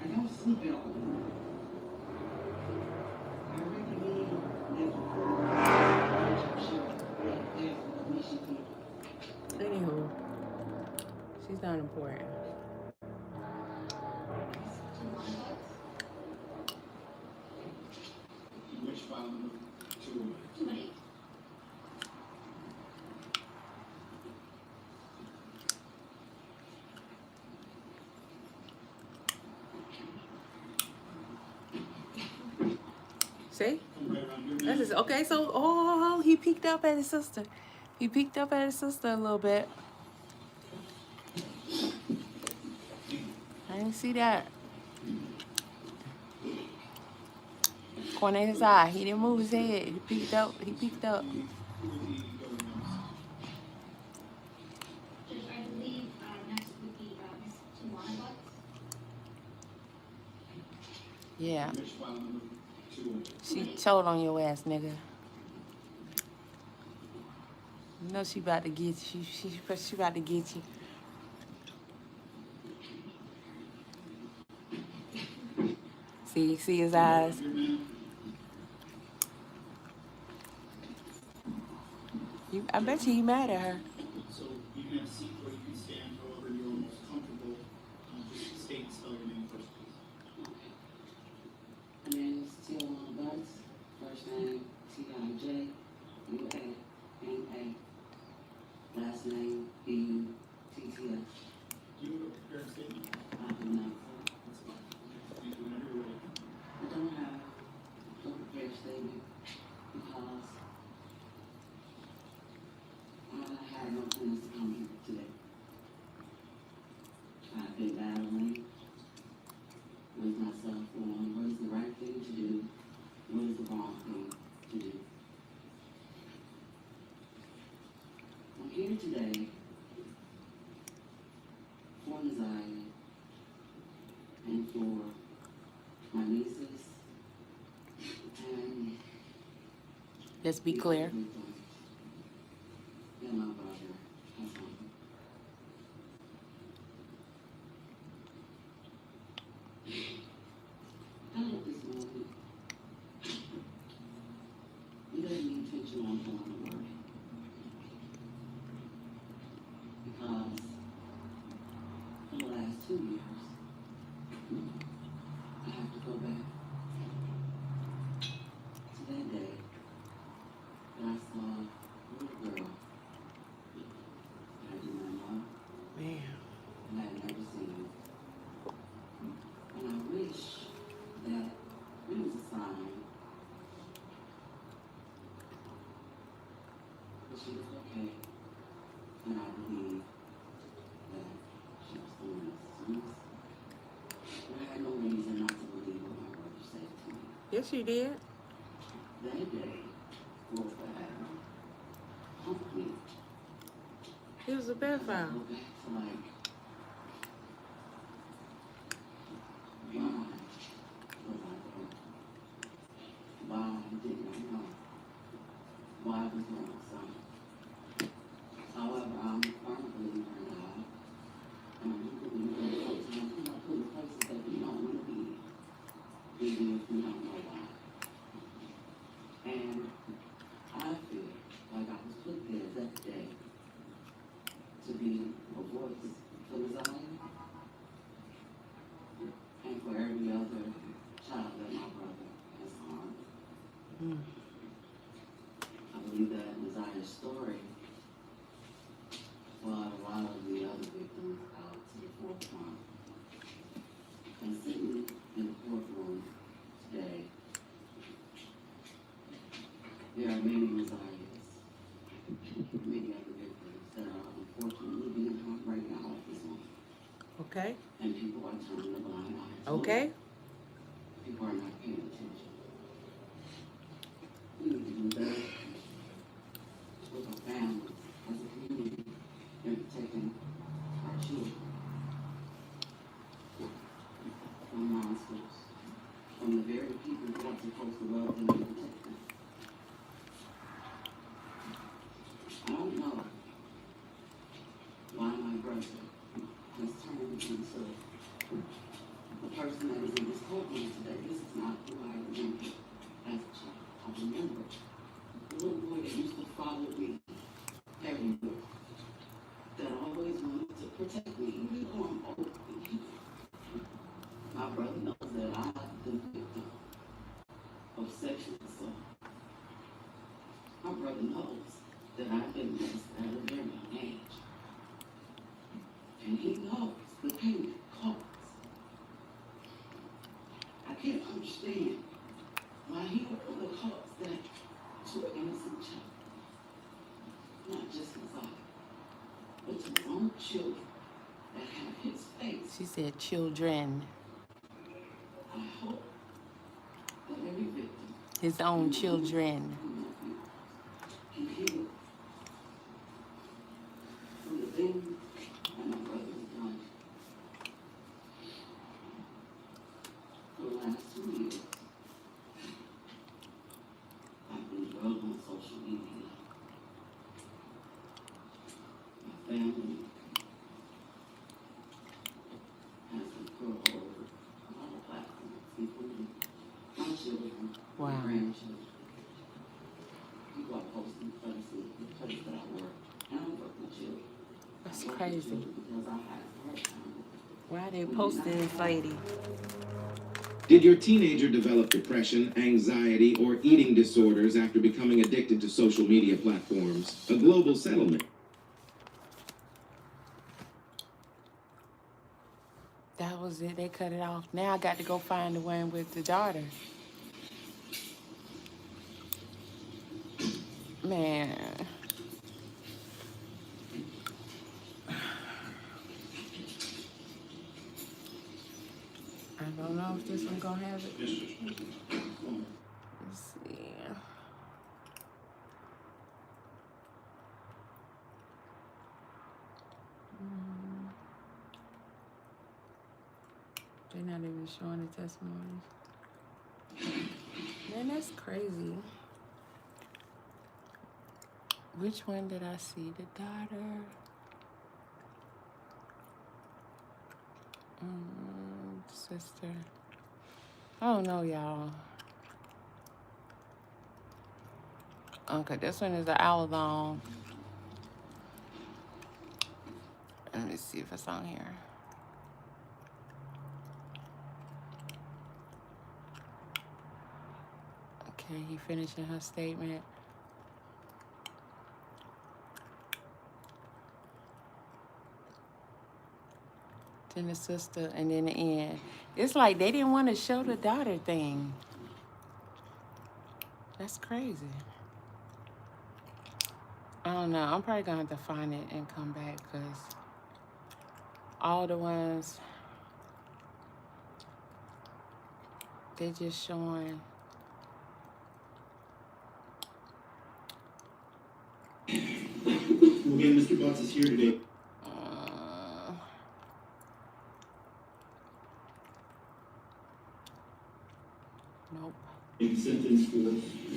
I don't sleep at all. I recommend that Anywho. She's not important. Which file number? 208. See? That's just, okay, so, he peeked up at his sister. He peeked up at his sister a little bit. I didn't see that. Corner of his eye. He didn't move his head. He peeked up. Judge, I believe next would be Miss Tawana. Yeah. She told on your ass, nigga. You know she about to get you. She about to get you. See his eyes. I bet you he mad at her. So you can have a seat or you can stand, however you're most comfortable. Just state and spell your name first, please. My name is Tawana Butts. First name T-I-J-U-A-N-A. Last name B-U-T-T-S. Do you have a prepared statement? I do not. That's fine. Thank you. Whenever you're ready. I don't have a prepared statement because I had no plans to come here today. I've been battling with myself on what is the right thing to do, what is the wrong thing to do. I'm here today for anxiety and for my nieces and Let's be clear. yeah, my brother has something. I hope this moment you gave me attention on going to work. Because for the last 2 years, I have to go back to that day that I saw a little girl that I did not know. Man. And I had never seen. And I wish that it was a sign that she was okay. And I believe that she was doing this. But I had no reason not to believe what my brother said to me. Yes, you did. That day was what happened. Humped me. He was a pedophile. Go back to like, why was I there? Why didn't I know? Why was there no sign? However, I'm a firm believer in God. And I'm a believer in sometimes we are put in places that we don't want to be, even if we don't know why. And I feel like I was put there that day to be a voice for the Zion and for every other child that my brother has harmed. I believe that Messiah's story brought a lot of the other victims out to the forefront. And sitting in the courtroom today, there are many Messiahs, many other victims that are unfortunately being harmed right now at this moment. Okay. And people are turning a blind eye to Okay. it. People are not paying attention. We need to do better with our families as a community in protecting our children from monsters, from the very people who are supposed to love them and protect them. I don't know why my brother has turned into the person that is in this courtroom today. This is not who I remember as a child. I remember the little boy that used to follow me everywhere, that always wanted to protect me, even though I'm old. My brother knows that I've been victim of sexual assault. My brother knows that I've been molested at a very young age. And he knows the pain it caused. I can't understand why he would put a cause that to an innocent child. Not just his eye, but to his own children that have his face. She said children. I hope that every victim, His own children. can heal from the things that my brother has done. For the last 2 years, I've been drugged on social media. My family has been put over a lot of platforms, including my children, my Wow. grandchildren. People are posting places, the place that I work, and I work with children. That's I work with crazy. children because I have a hard time with it. Why are they posting this lady? Did your teenager develop depression, anxiety, or eating disorders after becoming addicted to social media platforms? A global settlement. That was it. They cut it off. Now I got to go find the one with the daughter. Man. I don't know if this one gonna have it. Let's see. They're not even showing the testimonies. Man, that's crazy. Which one did I see? The daughter. Sister. I don't know, y'all. Okay, this one is an hour long. Let me see if it's on here. Okay, he finishing her statement. Then the sister, and then the end. It's like they didn't want to show the daughter thing. That's crazy. I don't know. I'm probably going to have to find it and come back because all the ones, they just showing. We'll get Mr. Butts is here today. Nope. In sentence for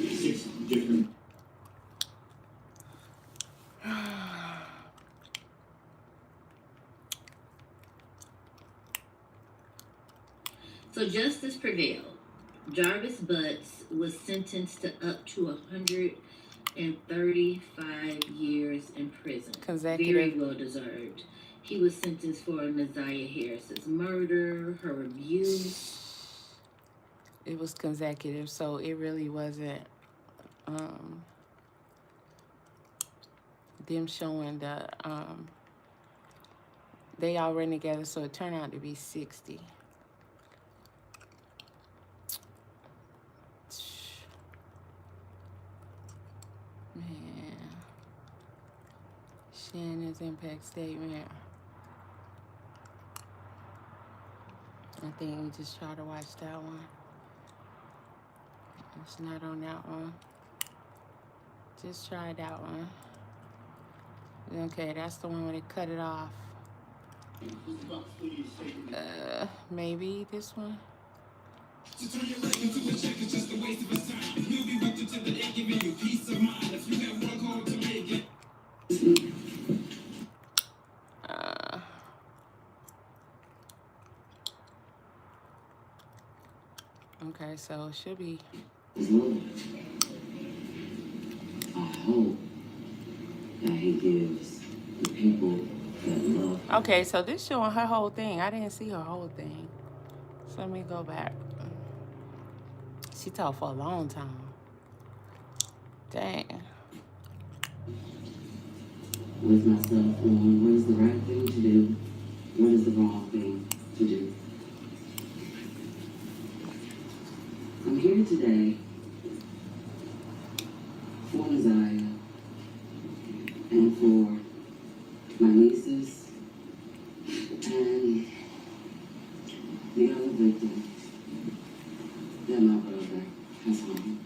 6 different. So justice prevailed. Jarvis Butts was sentenced to up to 135 years in prison. Consecutive. Very well deserved. He was sentenced for Naziah Harris's murder, her abuse. It was consecutive, so it really wasn't them showing the they all ran together, so it turned out to be 60. Man, Shannon's impact statement. I think we just try to watch that one. It's not on that one. Just try that one. Okay, that's the one where they cut it off. Maybe this one. To turn your life into a check is just a waste of his time. He'll be with you till the end, giving you peace of mind. If you have one call to make it. Okay, so it should be. I hope that he gives the people that love. Okay, so this showing her whole thing. I didn't see her whole thing. So let me go back. She talked for a long time. Dang. With myself on what is the right thing to do, what is the wrong thing to do. I'm here today for Naziah and for my nieces and the other victims that my brother has harmed.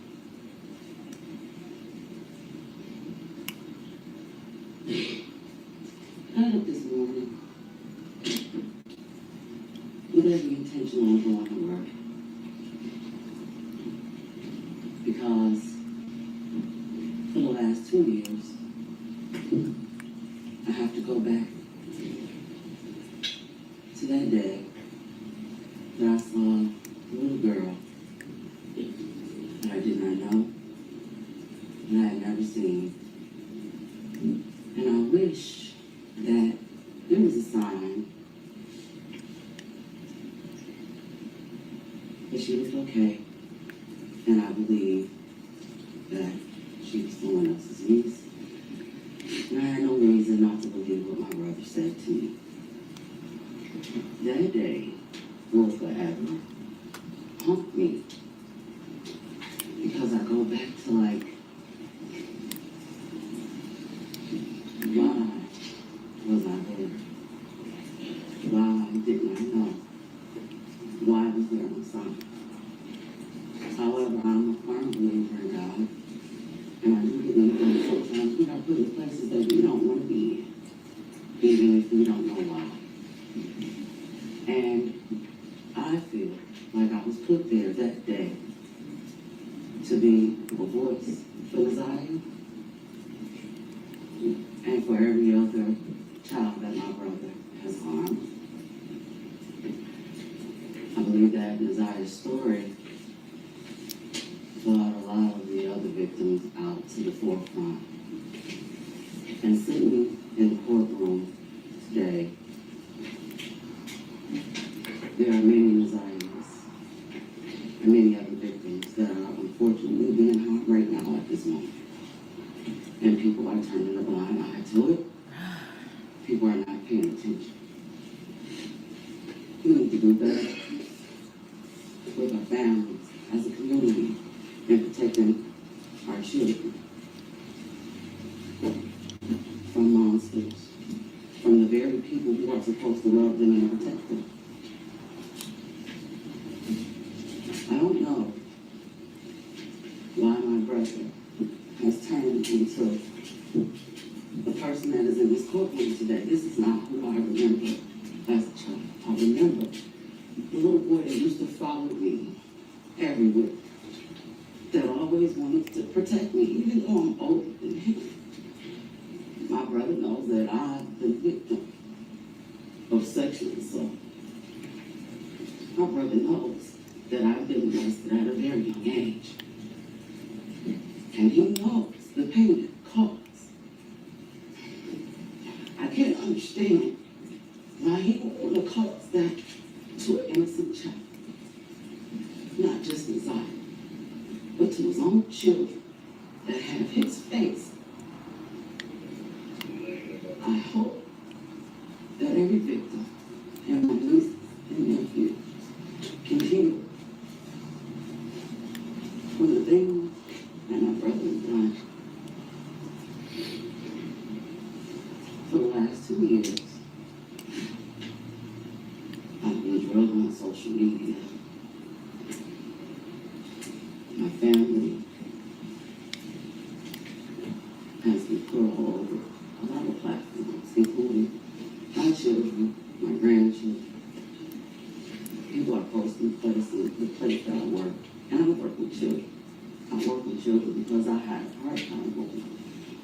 I got up this morning with every intention of going to work. Because for the last 2 years, I have to go back to that day that I saw a little girl that I did not know and I had never seen. And I wish that there was a sign that she was okay. And I believe that she was someone else's niece. And I had no reason not to believe what my brother said to me. That day will forever haunt me. Because I go back to like, why was I there? Why didn't I know? Why was there no sign? However, I'm a firm believer in God, and I do believe that sometimes we are put in places that we don't want to be in, even if we don't know why. And I feel like I was put there that day to be a voice for Naziah and for every other child that my brother has harmed. I believe that Naziah's story brought a lot of the other victims out to the forefront. And sitting in the courtroom today, there are many Naziahs and many other victims that are unfortunately being harmed right now at this moment. And people are turning a blind eye to it. People are not paying attention. We need to do better with our families as a community and protecting our children from monsters, from the very people who are supposed to love them and protect them. I don't know why my brother has turned into the person that is in this courtroom today. This is not who I remember as a child. I remember the little boy that used to follow me everywhere, that always wanted to protect me, even though I'm older than him. My brother knows that I've been a victim of sexual assault. My brother knows that I've been molested at a very young age. And he knows the pain it caused. I can't understand why he would want to cause that to an innocent child. Not just his eye, but to his own children that have his face. I hope that every victim and my nieces and nephews can heal from the things that my brother has done. For the last 2 years, I've been drugged on social media. My family has been put all over a lot of platforms, including my children, my grandchildren. People are posting places, the place that I work, and I work with children. I work with children because I had a hard time going.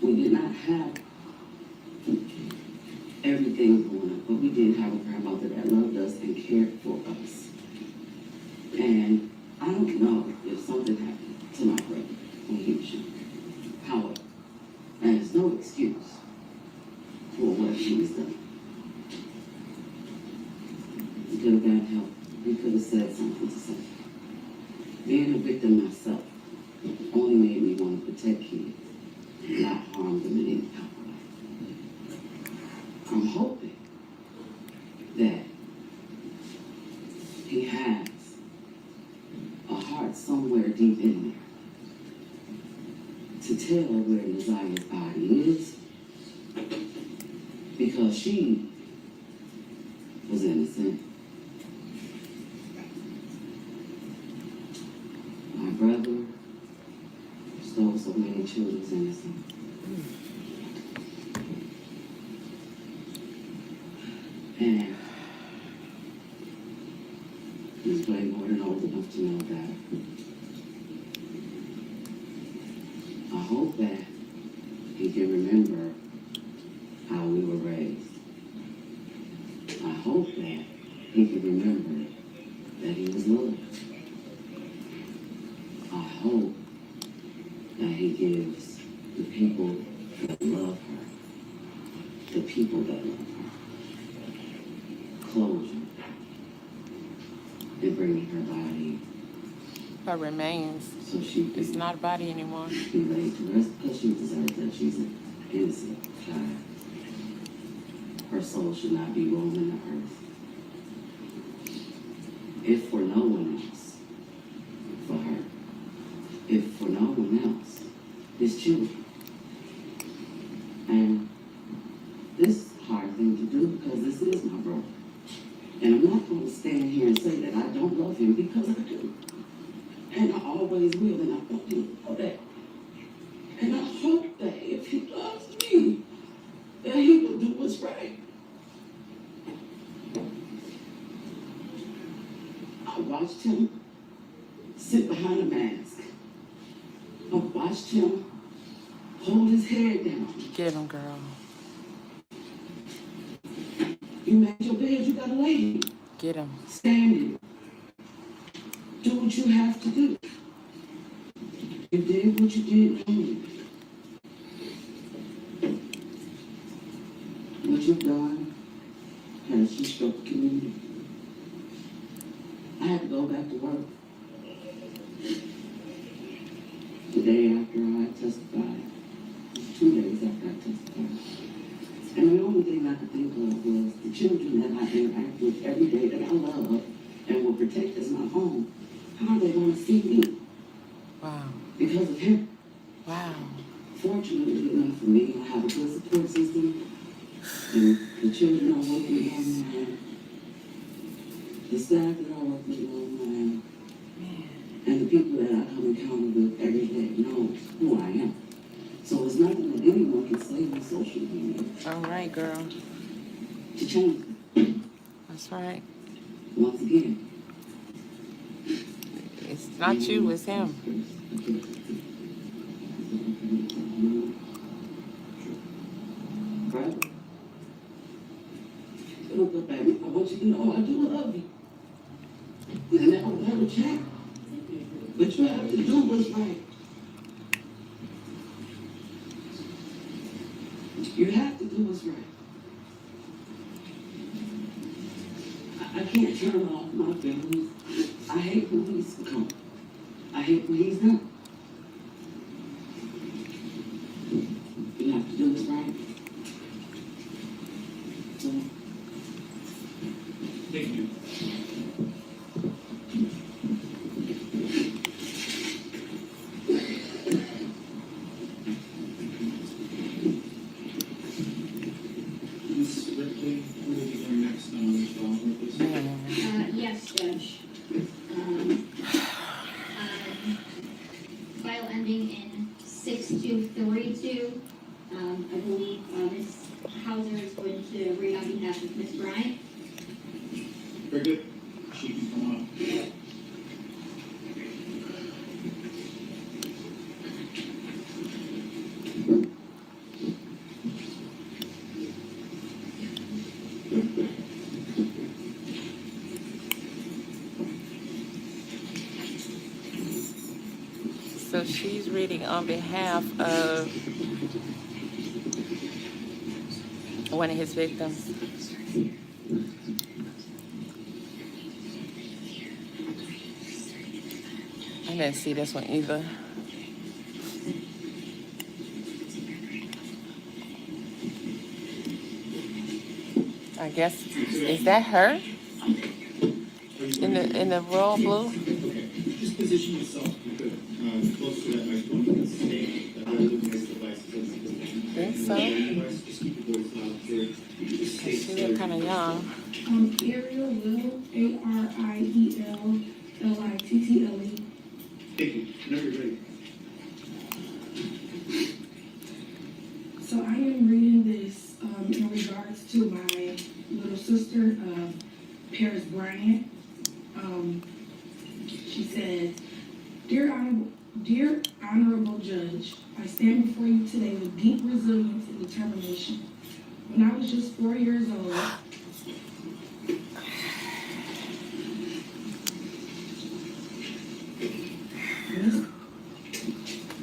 We did not have everything going on, but we did have a grandmother that loved us and cared for us. And I don't know if something happened to my brother when he was young. However, that is no excuse for what he has done. He could have got help. He could have said something to say. Being a victim myself only made me want to protect kids, not harm them in any kind of way. I'm hoping that he has a heart somewhere deep in there to tell where Nazia's body is, because she was innocent. My brother stole so many children's innocence. And he's way more than old enough to know that. I hope that he can remember how we were raised. I hope that he can remember that he was loved. I hope that he gives the people that love her, the people that love her, closure in bringing her body. Her remains. So she it's not a body anymore. Be laid to rest because she deserves that. She's an innocent child. Her soul should not be roaming the earth. If for no one else, for her. If for no one else, his children. And this is a hard thing to do because this is my brother. And I'm not going to stand here and say that I don't love him, because I do. And I always will, and I want him to know that. And I hope that if he loves me, that he will do what's right. I watched him sit behind a mask. I watched him hold his head down. Get him, girl. You made your bed, you gotta lay. Get him. Stand in it. Do what you have to do. You did what you did wrong. What you've done has just struck the community. I had to go back to work. The day after I testified, 2 days after I testified. And the only thing I could think of was the children that I interact with every day that I love and will protect as my home. How are they going to see me? Wow. Because of him. Wow. Fortunately enough for me, I have a good support system. And the children are working on my the staff that are working on my and the people that I come encounter with every day knows who I am. So it's nothing that anyone can say to social media All right, girl. to change them. That's right. Once again, It's not you, it's him. right? So look, baby, I want you to know I do love you. And I will never change. But you have to do what's right. You have to do what's right. I can't turn off my feelings. I hate who he's become. I hate what he's done. You have to do what's right. Thank you. Ms. Ripley, who will be going next on this phone, please? Yes, Judge. File ending in 6242. I believe Ms. Hauser is going to read on behalf of Ms. Bryant. Very good. She can come up. So she's reading on behalf of one of his victims. I didn't see this one either. I guess, is that her? In the royal blue? Okay, just position yourself. You could close to that microphone. Stay. That way the voice device doesn't. Think so. Just keep your voice loud, clear. Just stay She look kind of young. Ariel Little, Ariel Little. Thank you. Whenever you're ready. So I am reading this in regards to my little sister, Paris Bryant. She says, Dear Honorable Judge, I stand before you today with deep resilience and determination. When I was just 4 years old,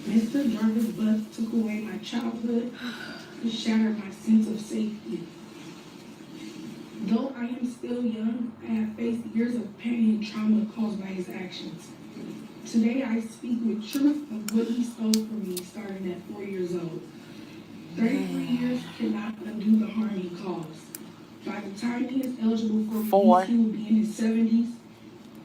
Mr. Jarvis Butts took away my childhood and shattered my sense of safety. Though I am still young, I have faced years of pain and trauma caused by his actions. Today I speak with truth of what he stole from me starting at 4 years old. 33 years cannot undo the harm he caused. By the time he is eligible for release, he will be in his 70s.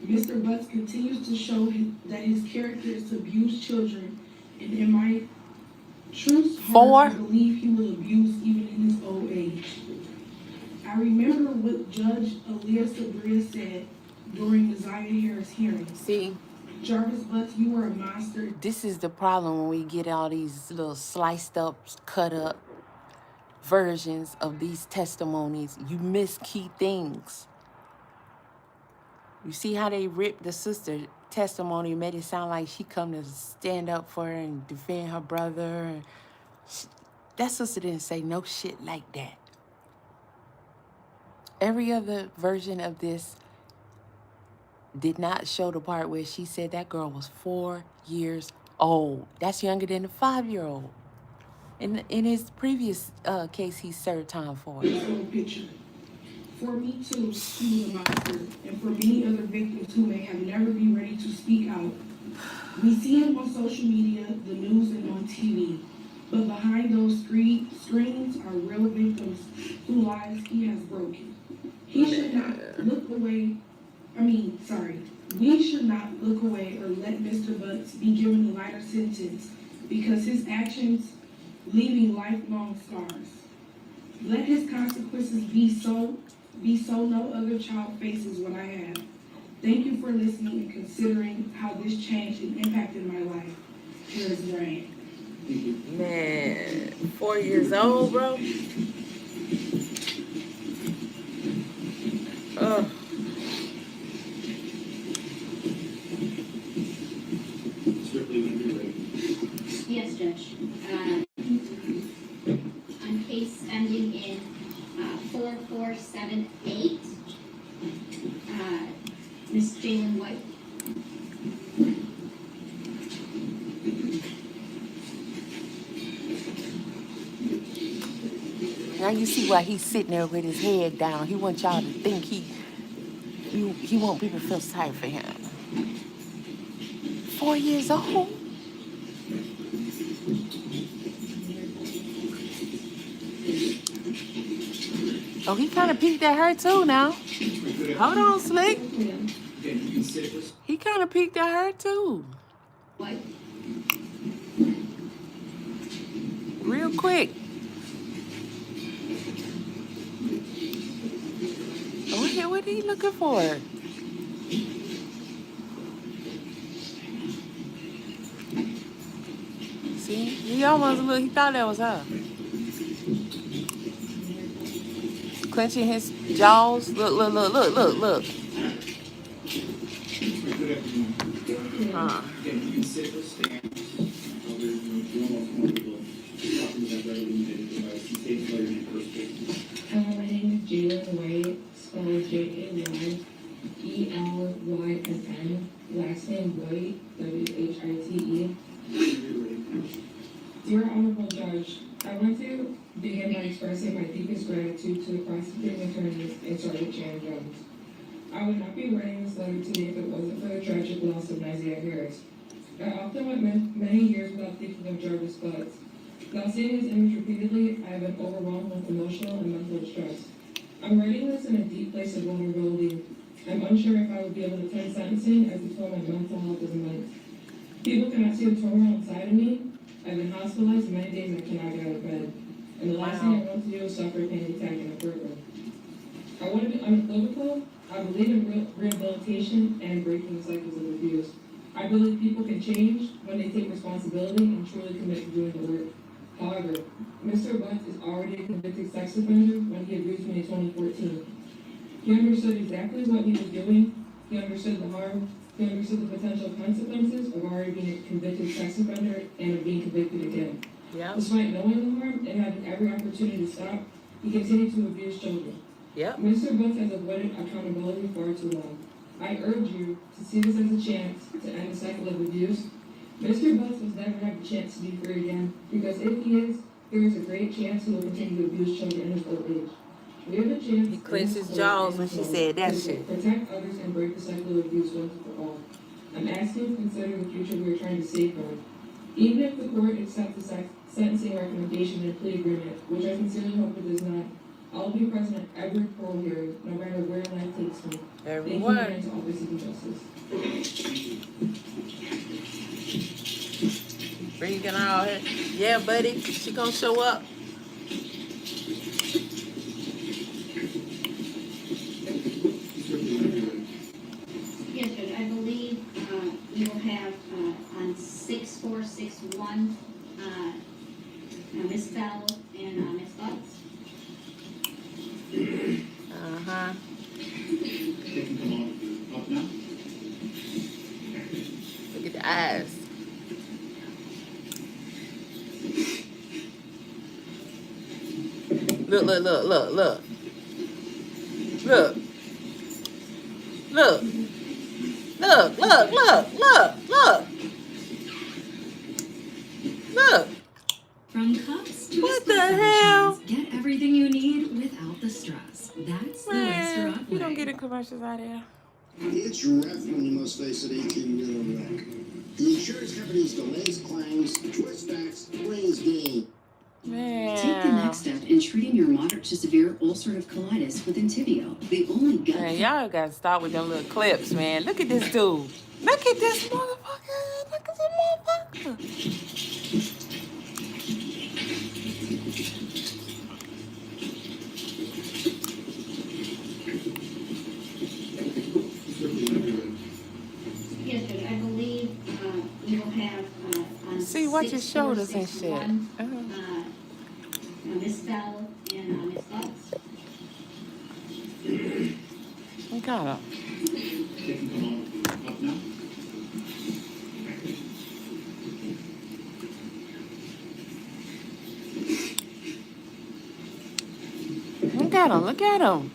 Mr. Butts continues to show that his character is to abuse children, and in my truest heart, I believe he will abuse even in his old age. I remember what Judge Aaliyah Sabria said during the Zaya Harris hearing. See, Jarvis Butts, you were a monster. This is the problem when we get all these little sliced up, cut up versions of these testimonies. You miss key things. You see how they ripped the sister testimony, made it sound like she come to stand up for her and defend her brother. That sister didn't say no shit like that. Every other version of this did not show the part where she said that girl was 4 years old. That's younger than a 5-year-old. In his previous case, he served time for it. Picture. For me too, he was a monster, and for many other victims who may have never been ready to speak out. We see him on social media, the news, and on TV. But behind those screens are real victims whose lives he has broken. We should not look away or let Mr. Butts be given a lighter sentence because his actions leaving lifelong scars. Let his consequences be so no other child faces what I have. Thank you for listening and considering how this changed and impacted my life. Paris Bryant. Man, 4 years old, bro. Ugh. Yes, Judge. On case ending in 4478, Miss Jalen White. Now you see why he's sitting there with his head down. He wants y'all to think he want people to feel sorry for him. 4 years old. Oh, he kind of peeked at her too now. Hold on, Slick. He kind of peeked at her too. What? Real quick. Oh, what are you looking for? See, he almost looked, he thought that was her. Clenching his jaws. Look, look, look, look, look, look. Huh. My name is Jalen White, spelled Jaylen, last name White, White. Dear Honorable Judge, I want to begin by expressing my deepest gratitude to the prosecuting attorneys and Sergeant Chan Jones. I would not be writing this letter today if it wasn't for the tragic loss of Isaiah Harris. I often went many years without thinking of Jarvis Butts. Now seeing his image repeatedly, I have been overwhelmed with emotional and mental distress. I'm writing this in a deep place of vulnerability. I'm unsure if I would be able to attend sentencing as it's when my mental health is immense. People cannot see the turmoil inside of me. I've been hospitalized many days I cannot get out of bed. And the last thing I want to do is suffer a panic attack in a courtroom. I want to be unequivocal. I believe in rehabilitation and breaking cycles of abuse. I believe people can change when they take responsibility and truly commit to doing the work. However, Mr. Butts is already a convicted sex offender when he abused me in 2014. He understood exactly what he was doing. He understood the harm. He understood the potential consequences of already being a convicted sex offender and of being convicted again. Yep. Despite knowing the harm and having every opportunity to stop, he continued to abuse children. Yep. Mr. Butts has avoided accountability far too long. I urge you to see this as a chance to end the cycle of abuse. Mr. Butts will never have the chance to be free again, because if he is, there is a great chance he will continue to abuse children in his old age. We have a chance. He clenched his jaws when she said that shit. Protect others and break the cycle of abuse once and for all. I'm asking you to consider the future we are trying to safeguard. Even if the court accepts the sentencing recommendation and plea agreement, which I sincerely hope it does not, I'll be present at every parole hearing, no matter where life takes me. Everyone. Thank you again to all seeking justice. Freaking out here. Yeah, buddy. She gonna show up. Yes, Judge. I believe we will have on 6461 Miss Bell and Miss Butts. Uh-huh. They can come up now. Look at the eyes. Look, look, look, look, look. Look. Look. Look, look, look, look, look. Look. From cups to What the espresso hell? machines, get everything you need without the stress. That's the restaurant You way. don't get the commercials out there. It's rough when you must face an 18-wheeler wreck. The insurance company's delays claims, twistbacks, plays game. Take the next step in treating your moderate to severe ulcerative colitis with Entyvio, the only gut. Man, y'all gotta stop with them little clips, man. Look at this dude. Look at this motherfucker. Look at this motherfucker. Yes, Judge. I believe we will have on See, watch his shoulders and shit. 6461 Miss Bell and Miss Fox. What kind of? They can come on up now. Look at him. Look at him.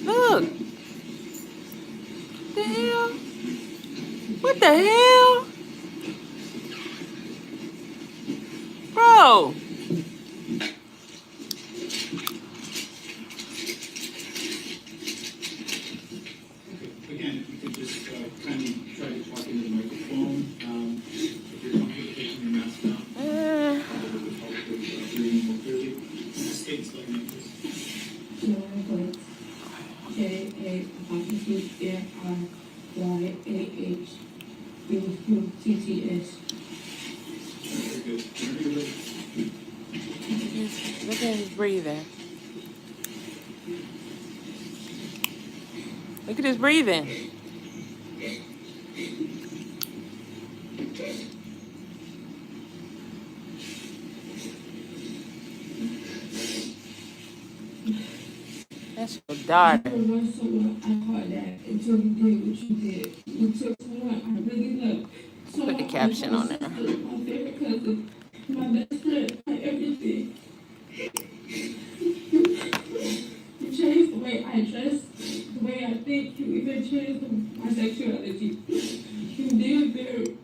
Look. The hell? What the hell? Bro. Again, if you could just kindly try to talk into the microphone. If you're comfortable taking your mask down, breathing more clearly. State and spell your name, please. J-A-AakashaPri. Very good. Whenever you're ready. Look at his breathing. Look at his breathing. That's your daughter. I caught that until you did what you did. Until someone I really love. Put the caption on there. My favorite cousin, my best friend, my everything. You changed the way I dress, the way I think. You even changed my sexuality. You did very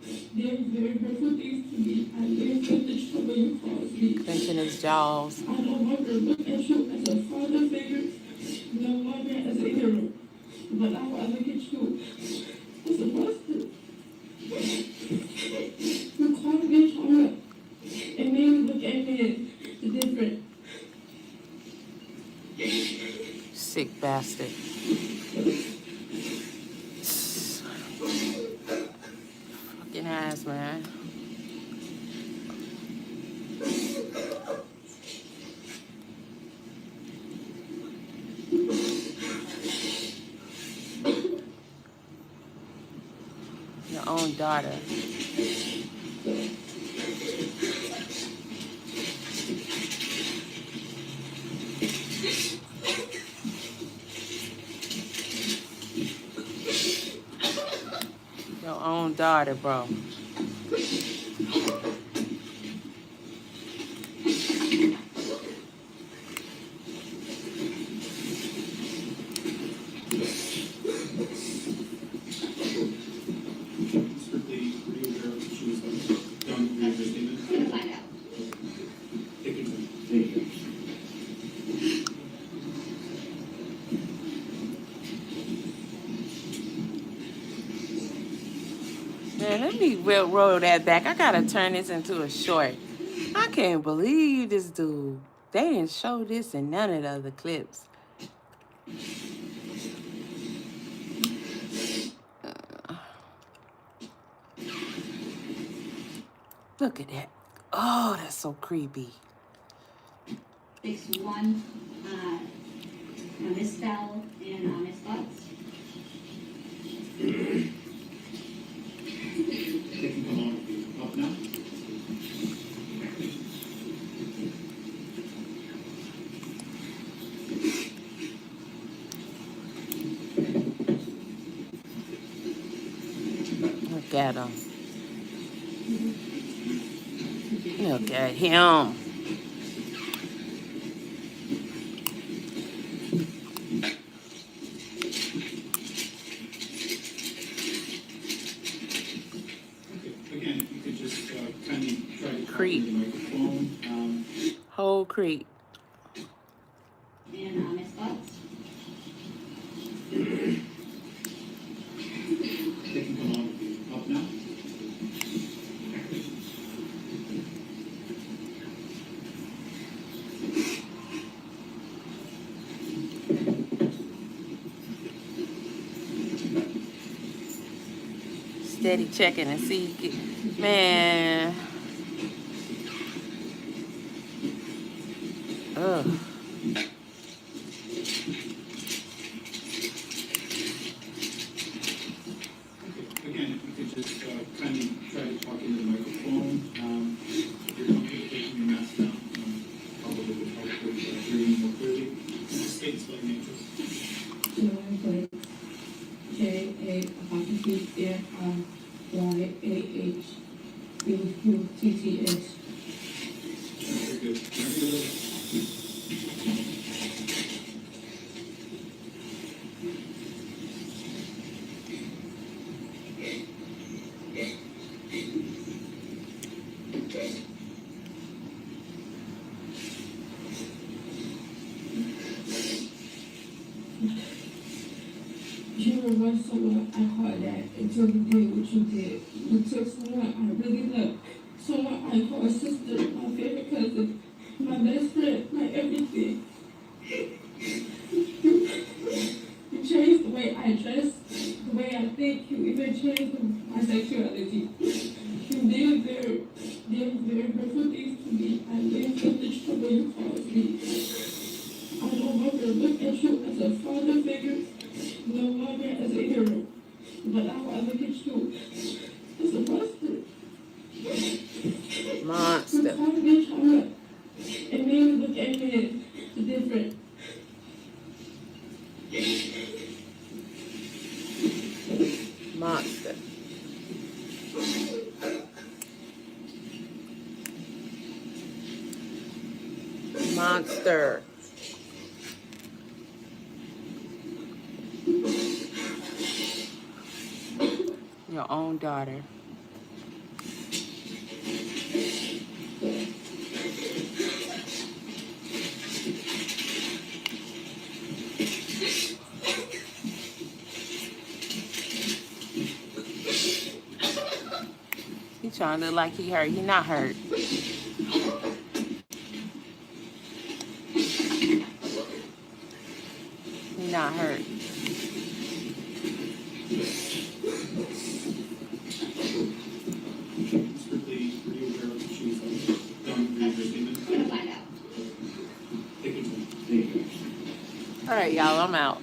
hurtful things to me. I lived with the trouble you caused me. Clenching his jaws. I no longer look at you as a father figure, no longer as a hero. But now I look at you as a monster. You called me child and made me look at me different. Sick bastard. Fucking ass, man. Your own daughter. Your own daughter, bro. Strictly, were you aware of she was done with your statement? I'm gonna find out. Take your time. Thank you. Man, let me roll that back. I gotta turn this into a short. I can't believe this dude. They didn't show this in none of the other clips. Look at that. Oh, that's so creepy. 61, Miss Bell and Miss Fox. They can come on up now. Look at him. Look at him. Again, if you could just kindly try to talk Creep. into the microphone. Whole creep. And Miss Fox. They can come on up now. Steady checking and see. Man. Ugh. Again, if you could just kindly try to talk into the microphone. If you're comfortable taking your mask down. It was through TTS. Very good. Very good. You were once someone I called that until you did what you did. You took someone I really loved, someone I call a sister, my favorite cousin, my best friend, my everything. You changed the way I dress, the way I think. You even changed my sexuality. You did very hurtful things to me. I lived in the trouble you caused me. I no longer look at you as a father figure, no longer as a hero, but now I look at you as a monster. Monster. You're trying to be a child, and men look at men different. Monster. Monster. Your own daughter. He trying to look like he hurt. He not hurt. He not hurt. Strictly, were you aware of she was done for your statement? I'm gonna find out. Take your time. All right, y'all, I'm out.